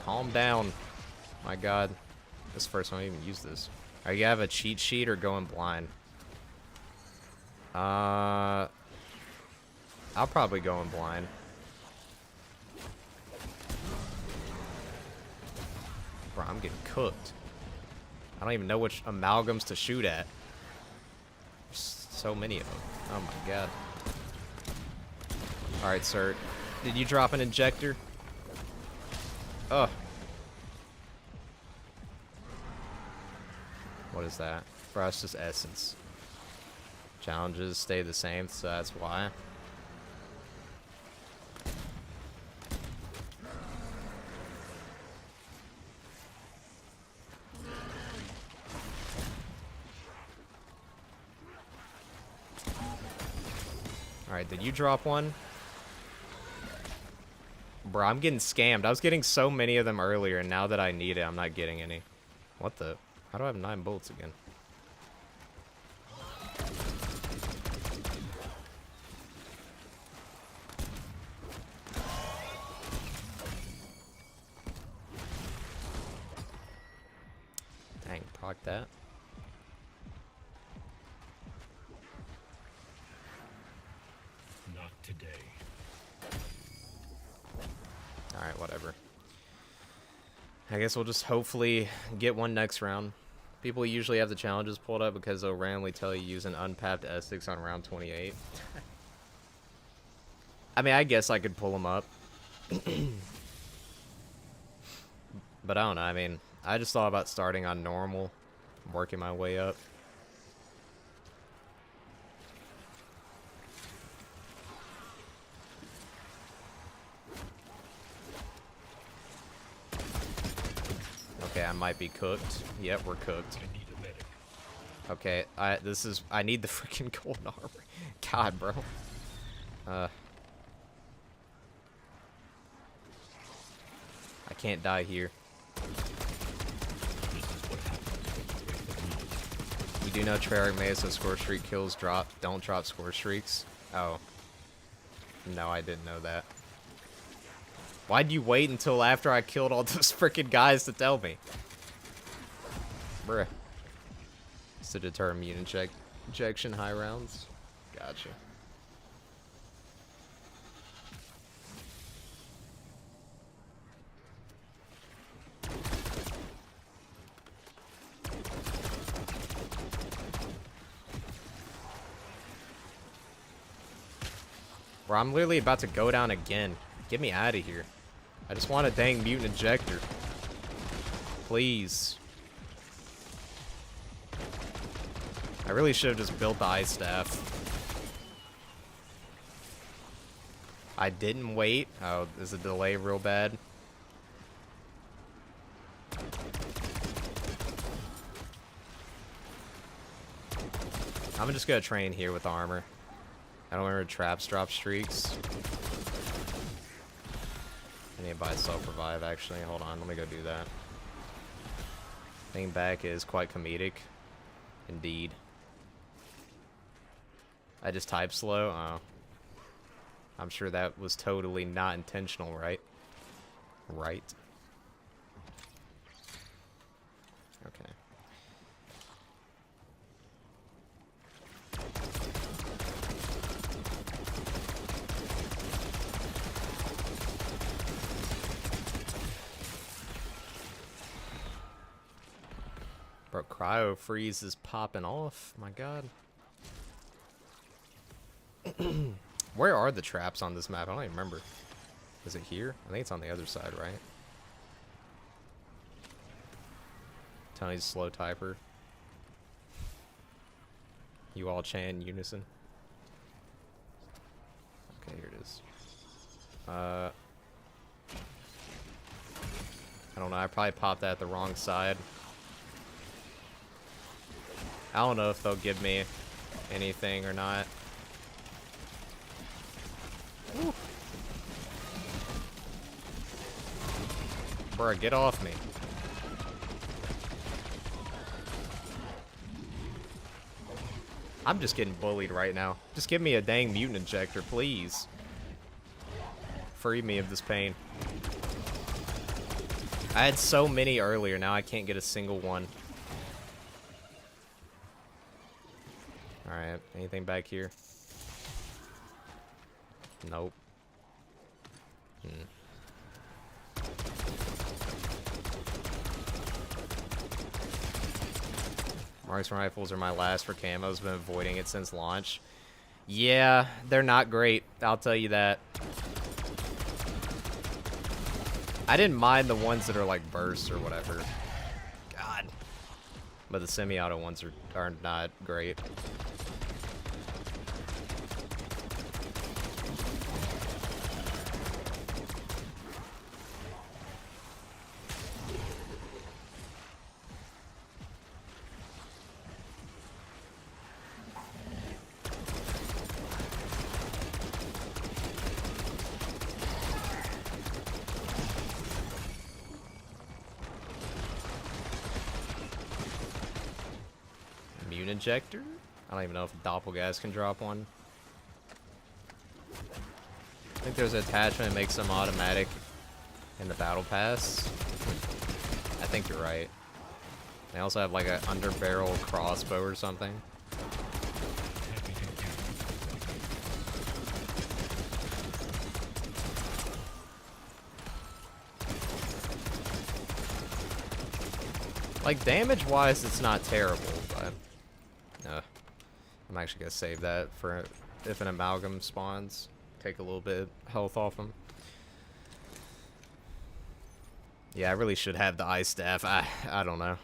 calm down. My god. This is the first time I even used this. Are you have a cheat sheet or going blind? I'll probably go in blind. Bro, I'm getting cooked. I don't even know which amalgams to shoot at. There's so many of them. Oh my god. Alright, sir. Did you drop an injector? Ugh. What is that? Bro, it's just essence. Challenges stay the same, so that's why. Alright, did you drop one? Bro, I'm getting scammed. I was getting so many of them earlier, and now that I need it, I'm not getting any. What the? How do I have 9 bullets again? Dang, proc that. Not today. Alright, whatever. I guess we'll just hopefully get one next round. People usually have the challenges pulled up because they'll randomly tell you use an unpapped S6 on round 28. I mean, I guess I could pull them up. But I don't know, I mean, I just thought about starting on normal, working my way up. Okay, I might be cooked. Yep, we're cooked. I need a medic. Okay, I need the freaking gold armor. God, bro. I can't die here. This is what happens. We do know Treyarch made so score streak kills don't drop score streaks. Oh. No, I didn't know that. Why'd you wait until after I killed all those freaking guys to tell me? Bruh. It's to deter immune injection high rounds. Gotcha. Bro, I'm literally about to go down again. Get me out of here. I just want a dang mutant ejector. Please. I really should have just built the ice staff. I didn't wait. Oh, is the delay real bad? I'm just gonna train here with armor. I don't remember traps drop streaks. I need to buy self-revive, actually. Hold on, let me go do that. Thing back is quite comedic. Indeed. I just typed slow? Oh. I'm sure that was totally not intentional, right? Right. Okay. Bro, cryo freeze is popping off. My god. Where are the traps on this map? I don't even remember. Is it here? I think it's on the other side, right? Tony's slow typer. You all chant in unison. Okay, here it is. I don't know. I probably popped that at the wrong side. I don't know if they'll give me anything or not. Woo. Bruh, get off me. I'm just getting bullied right now. Just give me a dang mutant injector, please. Free me of this pain. I had so many earlier, now I can't get a single one. Alright, anything back here? Nope. Marksman rifles are my last for camos. Been avoiding it since launch. Yeah, they're not great. I'll tell you that. I didn't mind the ones that are like bursts or whatever. God. But the semi-auto ones are not great. immune injector. I don't even know if Doppelgas can drop one. I think there's an attachment that makes them automatic in the battle pass. I think you're right. They also have like an underbarrel crossbow or something. Like, damage-wise, it's not terrible, but... I'm actually gonna save that for if an amalgam spawns. Take a little bit of health off him. Yeah, I really should have the ice staff. I don't know.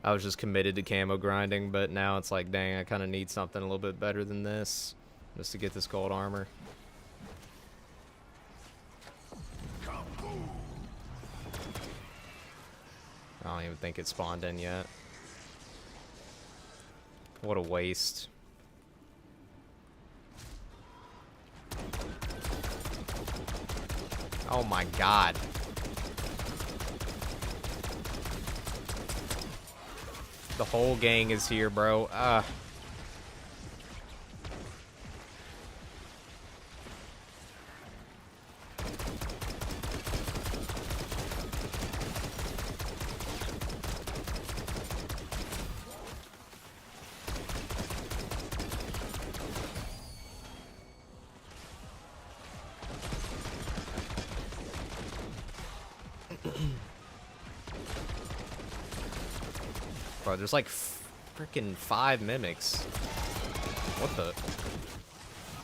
I was just committed to camo grinding, but now it's like, dang, I kind of need something a little bit better than this just to get this gold armor. I don't even think it spawned in yet. What a waste. Oh my god. The whole gang is here, bro. Bro, there's like freaking 5 mimics. What the?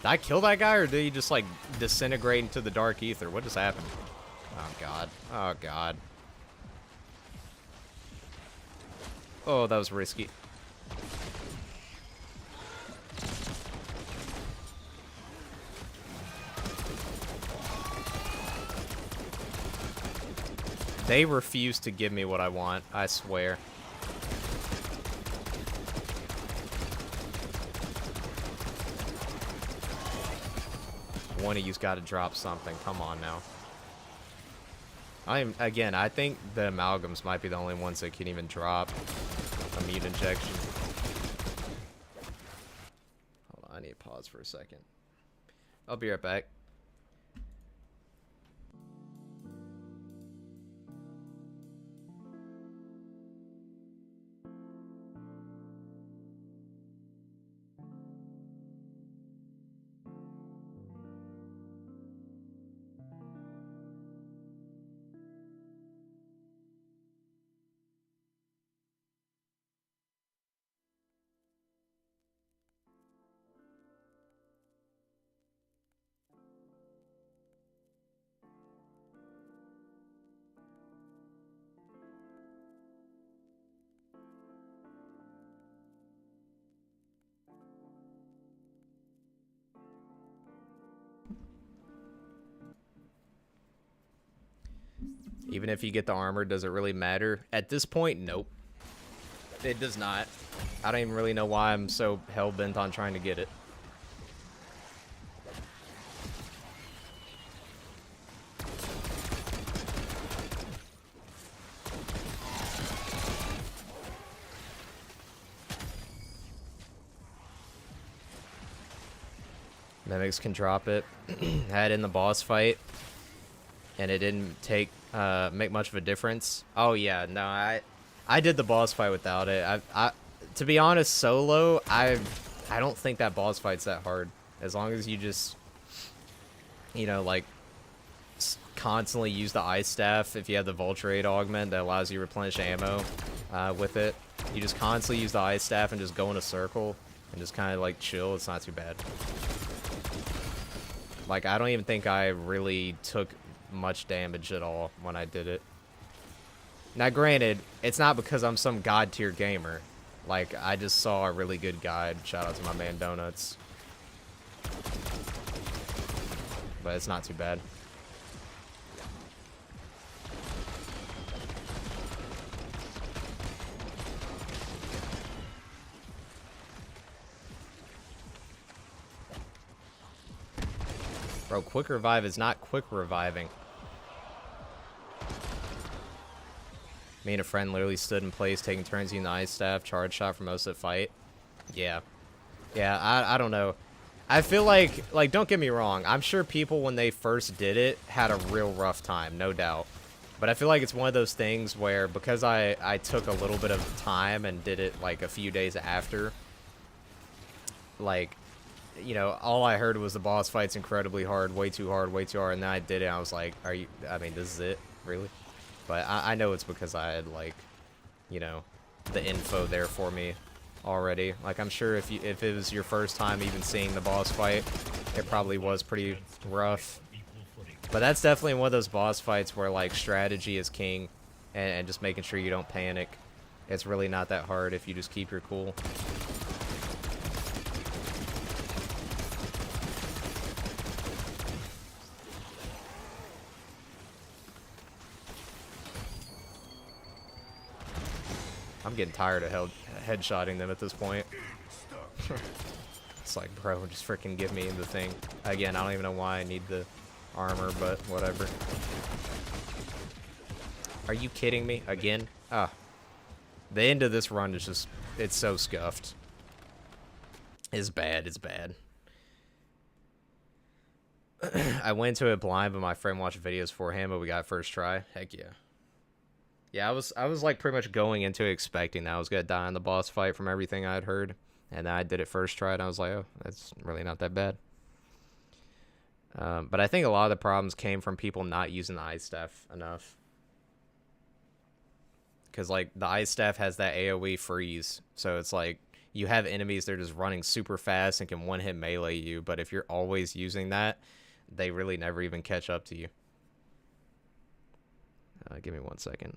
Did I kill that guy or did he just like disintegrate into the dark ether? What just happened? Oh god. Oh god. Oh, that was risky. They refuse to give me what I want, I swear. One of you's got to drop something. Come on now. Again, I think the amalgams might be the only ones that can even drop a mute injection. Hold on, I need to pause for a second. I'll be right back. Even if you get the armor, does it really matter? At this point, nope. It does not. I don't even really know why I'm so hell-bent on trying to get it. Mimics can drop it. Had in the boss fight, and it didn't make much of a difference. Oh yeah, no, I did the boss fight without it. To be honest, solo, I don't think that boss fight's that hard. As long as you just, you know, like constantly use the ice staff. If you have the Vulture Aid augment that allows you to replenish ammo with it, you just constantly use the ice staff and just go in a circle and just kind of like chill. It's not too bad. Like, I don't even think I really took much damage at all when I did it. Now, granted, it's not because I'm some god tier gamer. Like, I just saw a really good guide. Shout out to my man Donuts. But it's not too bad. Bro, quick revive is not quick reviving. Me and a friend literally stood in place, taking turns using the ice staff, charge shot for most of the fight. Yeah. Yeah, I don't know. I feel like, don't get me wrong, I'm sure people when they first did it had a real rough time, no doubt. But I feel like it's one of those things where, because I took a little bit of time and did it, like, a few days after, like, you know, all I heard was the boss fight's incredibly hard, way too hard, and then I did it, and I was like, I mean, this is it? Really? But I know it's because I had, like, you know, the info there for me already. Like, I'm sure if it was your first time even seeing the boss fight, it probably was pretty rough. But that's definitely one of those boss fights where, like, strategy is king, and just making sure you don't panic. It's really not that hard if you just keep your cool. I'm getting tired of headshotting them at this point. It's like, bro, just freaking give me the thing. Again, I don't even know why I need the armor, but whatever. Are you kidding me? Again? Ah. The end of this run is just, it's so scuffed. It's bad, it's bad. I went to it blind, but my friend watched videos for him, but we got first try. Heck yeah. Yeah, I was like pretty much going into it expecting that I was gonna die in the boss fight from everything I'd heard. And then I did it first try, and I was like, oh, that's really not that bad. But I think a lot of the problems came from people not using the ice staff enough. Because, like, the ice staff has that AoE freeze. So it's like, you have enemies, they're just running super fast and can one-hit melee you. But if you're always using that, they really never even catch up to you. Give me 1 second.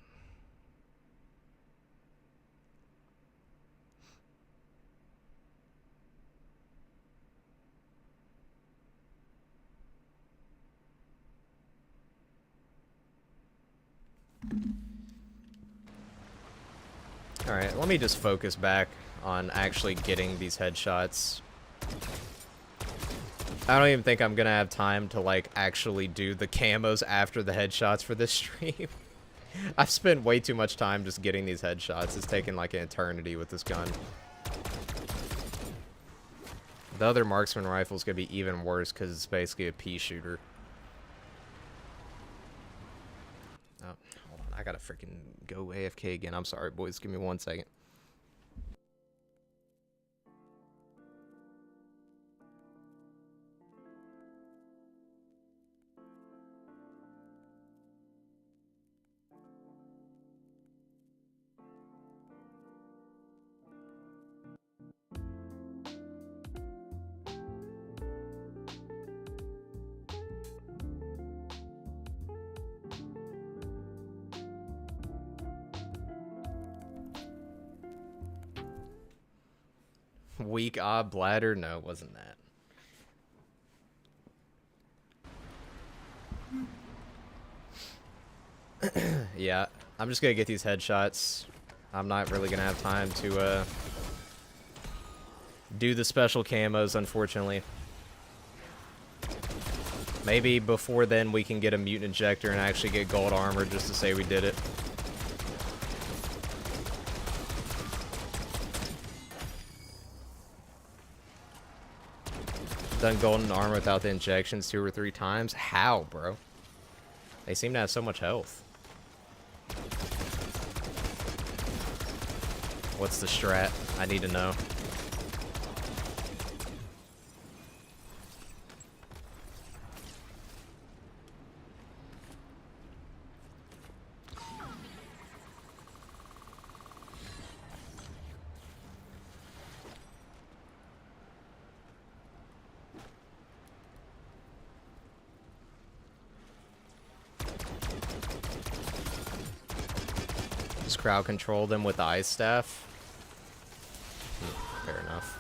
Alright, let me just focus back on actually getting these headshots. I don't even think I'm gonna have time to, like, actually do the camos after the headshots for this stream. I've spent way too much time just getting these headshots. It's taken, like, an eternity with this gun. The other marksman rifle is gonna be even worse because it's basically a pea shooter. Oh, hold on. I gotta freaking go AFK again. I'm sorry, boys. Give me 1 second. Weak bladder? No, it wasn't that. Yeah, I'm just gonna get these headshots. I'm not really gonna have time to do the special camos, unfortunately. Maybe before then we can get a mutant injector and actually get gold armor just to say we did it. Done golden armor without the injections 2 or 3 times? How, bro? They seem to have so much health. What's the strat? I need to know. Just crowd control them with the ice staff. Fair enough.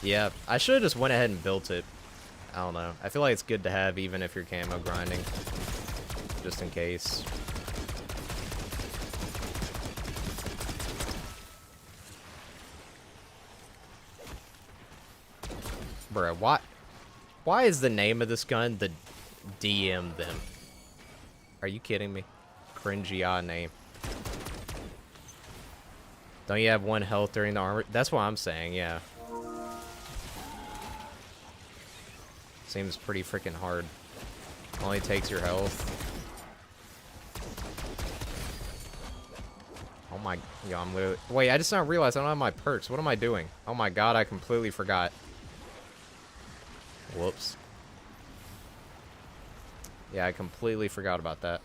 Yeah, I should have just went ahead and built it. I don't know. I feel like it's good to have even if you're camo grinding. Just in case. Bruh, why is the name of this gun the DM them? Are you kidding me? cringy odd name. Don't you have 1 health during the armor? That's what I'm saying, yeah. Seems pretty freaking hard. Only takes your health. Oh my, yo, I'm literally, wait, I just now realized I don't have my perks. What am I doing? Oh my god, I completely forgot. Whoops. Yeah, I completely forgot about that.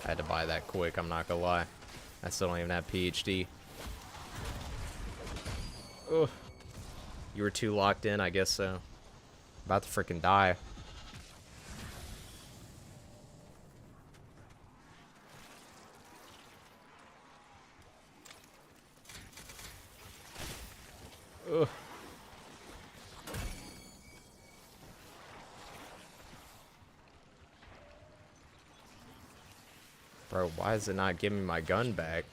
I had to buy that quick, I'm not gonna lie. I still don't even have PhD. Ugh. You were too locked in, I guess so. About to freaking die. Ugh. Bro, why is it not giving me my gun back?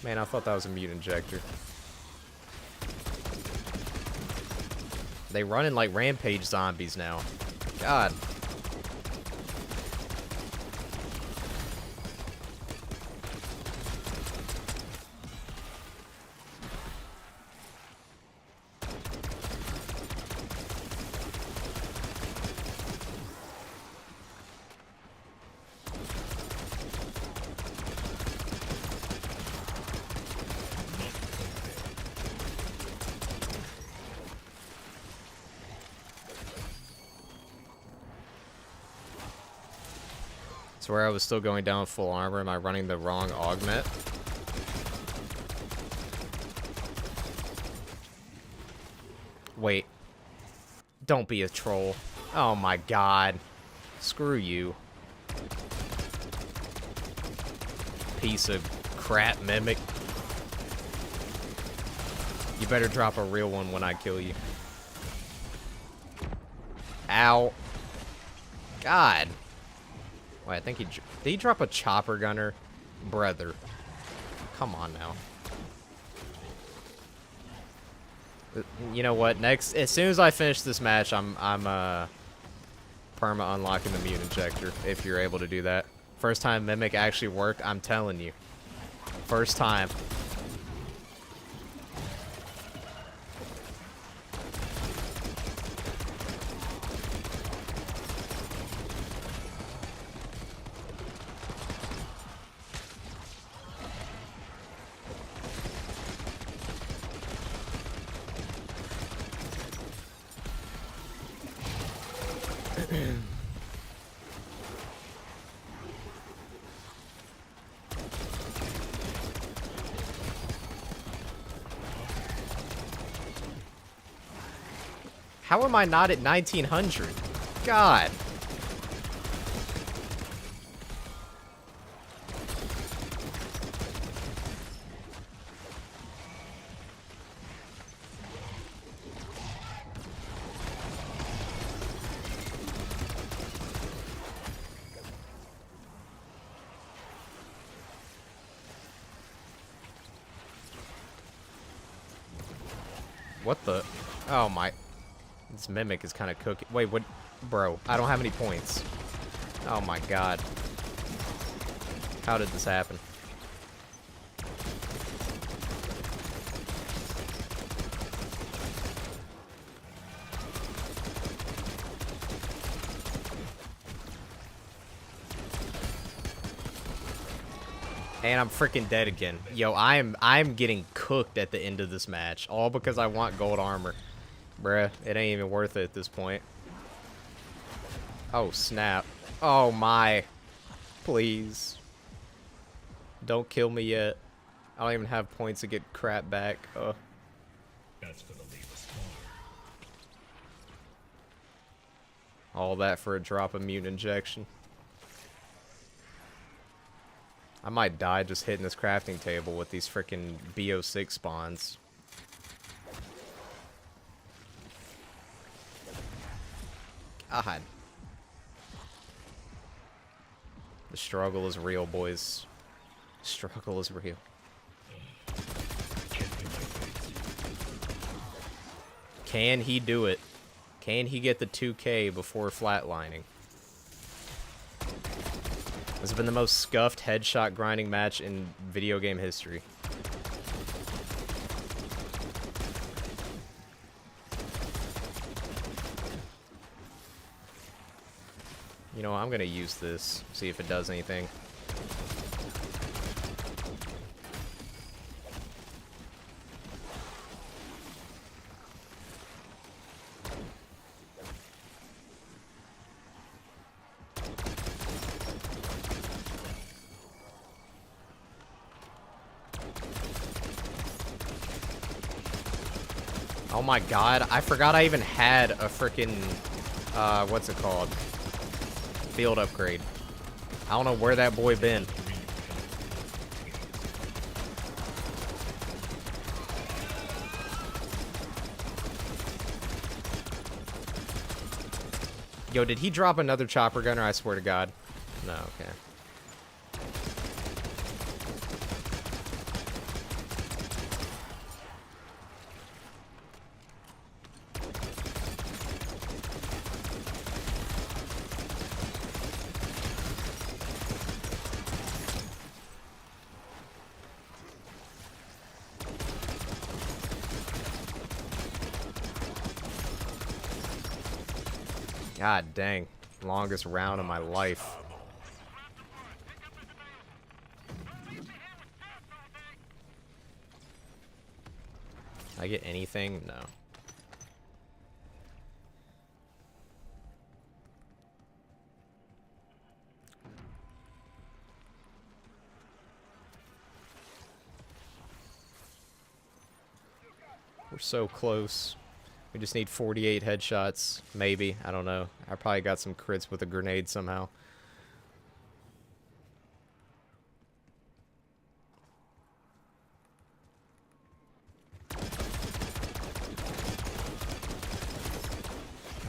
Man, I thought that was a mute injector. They running like rampage zombies now. God. Where I was still going down full armor. Am I running the wrong augment? Wait. Don't be a troll. Oh my god. Screw you. Piece of crap mimic. You better drop a real one when I kill you. Ow. God. Wait, I think did he drop a chopper gunner? Brother. Come on now. You know what? Next, as soon as I finish this match, I'm perma unlocking the mute injector, if you're able to do that. First time Mimic actually worked, I'm telling you. First time. How am I not at 1900? God. What the? Oh my. This Mimic is kind of cooking. Wait, what? Bro, I don't have any points. Oh my god. How did this happen? And I'm freaking dead again. Yo, I'm getting cooked at the end of this match. All because I want gold armor. Bruh, it ain't even worth it at this point. Oh, snap. Oh, my. Please. Don't kill me yet. I don't even have points to get crap back. That's gonna leave us All that for a drop of mute injection. I might die just hitting this crafting table with these freaking BO6 spawns. God. The struggle is real, boys. Struggle is real. Can he do it? Can he get the 2K before flatlining? This has been the most scuffed headshot grinding match in video game history. You know, I'm gonna use this, see if it does anything. Oh my god, I forgot I even had a frickin', what's it called? Field upgrade. I don't know where that boy been. Yo, did he drop another chopper gunner? I swear to God. No, okay. God dang. Longest round of my life. I get anything? No. We're so close. We just need 48 headshots, maybe. I don't know. I probably got some crits with a grenade somehow.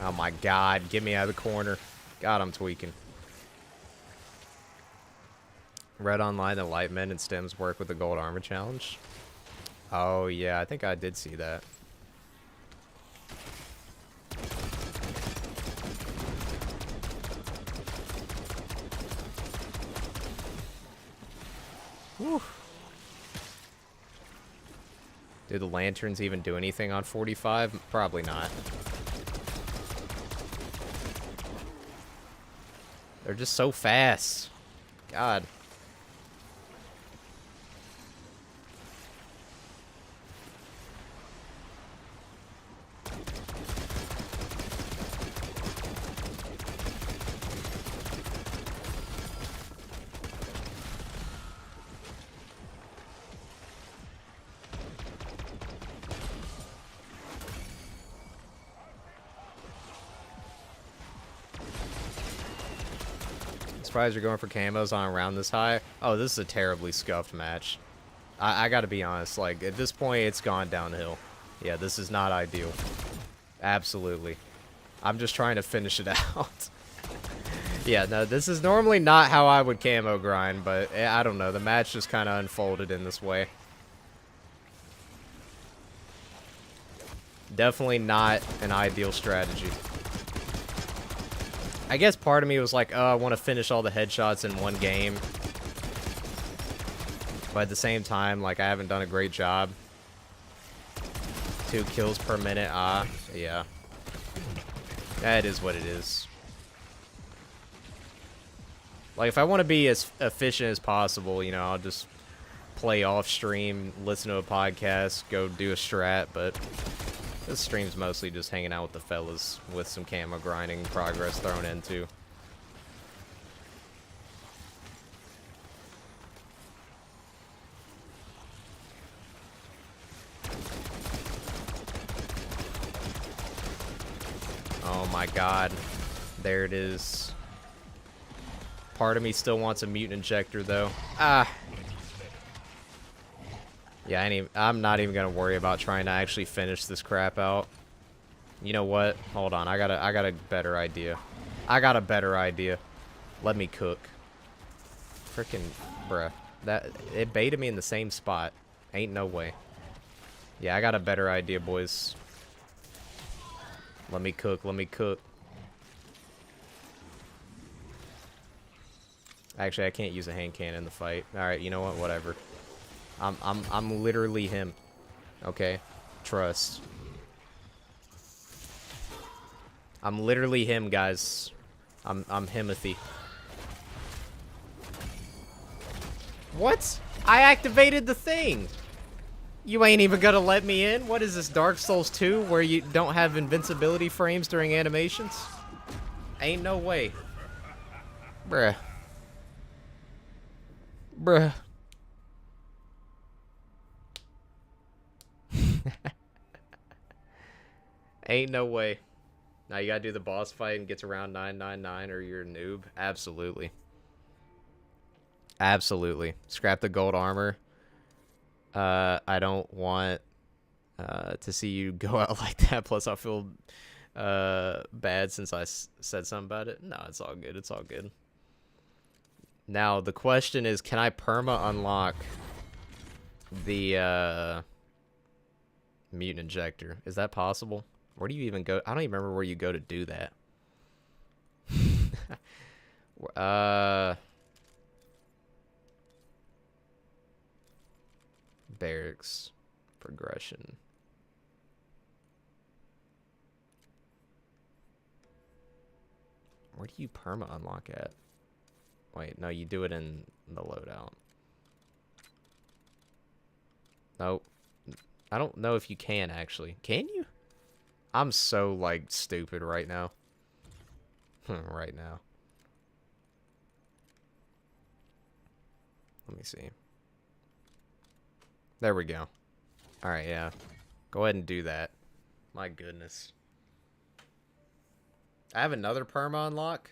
Oh my god, get me out of the corner. God, I'm tweaking. Read online that Lightmen and Stems work with the Gold Armor Challenge. Oh yeah, I think I did see that. Whew. Do the lanterns even do anything on 45? Probably not. They're just so fast. God. Surprised you're going for camos on a round this high. Oh, this is a terribly scuffed match. I gotta be honest, like, at this point, it's gone downhill. Yeah, this is not ideal. Absolutely. I'm just trying to finish it out. Yeah, no, this is normally not how I would camo grind, but I don't know. The match just kind of unfolded in this way. Definitely not an ideal strategy. I guess part of me was like, oh, I want to finish all the headshots in one game. But at the same time, like, I haven't done a great job. 2 kills per minute, yeah. That is what it is. Like, if I want to be as efficient as possible, you know, I'll just play off stream, listen to a podcast, go do a strat, but this stream's mostly just hanging out with the fellas with some camo grinding progress thrown into. Oh my god. There it is. Part of me still wants a mutant injector though. Yeah, I'm not even gonna worry about trying to actually finish this crap out. You know what? Hold on. I got a better idea. I got a better idea. Let me cook. Freaking bruh. It baited me in the same spot. Ain't no way. Yeah, I got a better idea, boys. Let me cook. Let me cook. Actually, I can't use a hand cannon in the fight. All right, you know what? Whatever. I'm literally him. Okay, trust. I'm literally him, guys. I'm Himothy. What? I activated the thing. You ain't even gonna let me in? What is this, Dark Souls 2, where you don't have invincibility frames during animations? Ain't no way. Bruh. Bruh. Ain't no way. Now you gotta do the boss fight and get to round 999 or you're a noob. Absolutely. Absolutely. Scrap the gold armor. I don't want to see you go out like that. Plus, I feel bad since I said something about it. No, it's all good. It's all good. Now, the question is, can I perma unlock the mutant injector? Is that possible? Where do you even go? I don't even remember where you go to do that. Barracks. Progression. Where do you perma unlock at? Wait, no, you do it in the loadout. Nope. I don't know if you can, actually. Can you? I'm so, like, stupid right now. Right now. Let me see. There we go. Alright, yeah. Go ahead and do that. My goodness. I have another perma unlock.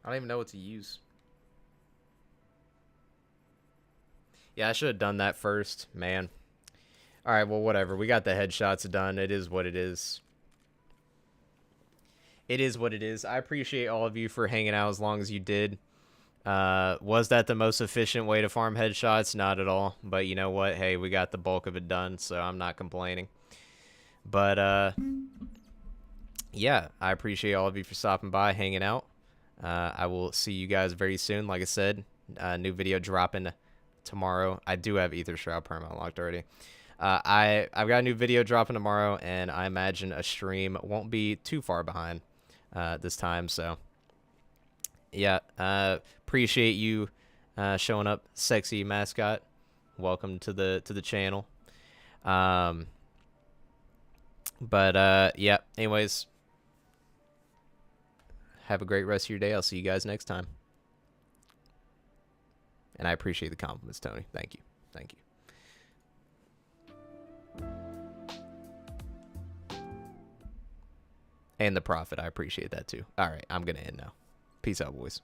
I don't even know what to use. Yeah, I should have done that first, man. Alright, well, whatever. We got the headshots done. It is what it is. It is what it is. I appreciate all of you for hanging out as long as you did. Was that the most efficient way to farm headshots? Not at all. But you know what? Hey, we got the bulk of it done, so I'm not complaining. But, yeah, I appreciate all of you for stopping by, hanging out. I will see you guys very soon. Like I said, new video dropping tomorrow. I do have Ether Shroud perma unlocked already. I've got a new video dropping tomorrow, and I imagine a stream won't be too far behind this time. So, yeah, appreciate you showing up, sexy mascot. Welcome to the channel. But yeah, anyways, have a great rest of your day. I'll see you guys next time. And I appreciate the compliments, Tony. Thank you. Thank you. And the profit. I appreciate that too. All right, I'm going to end now. Peace out, boys.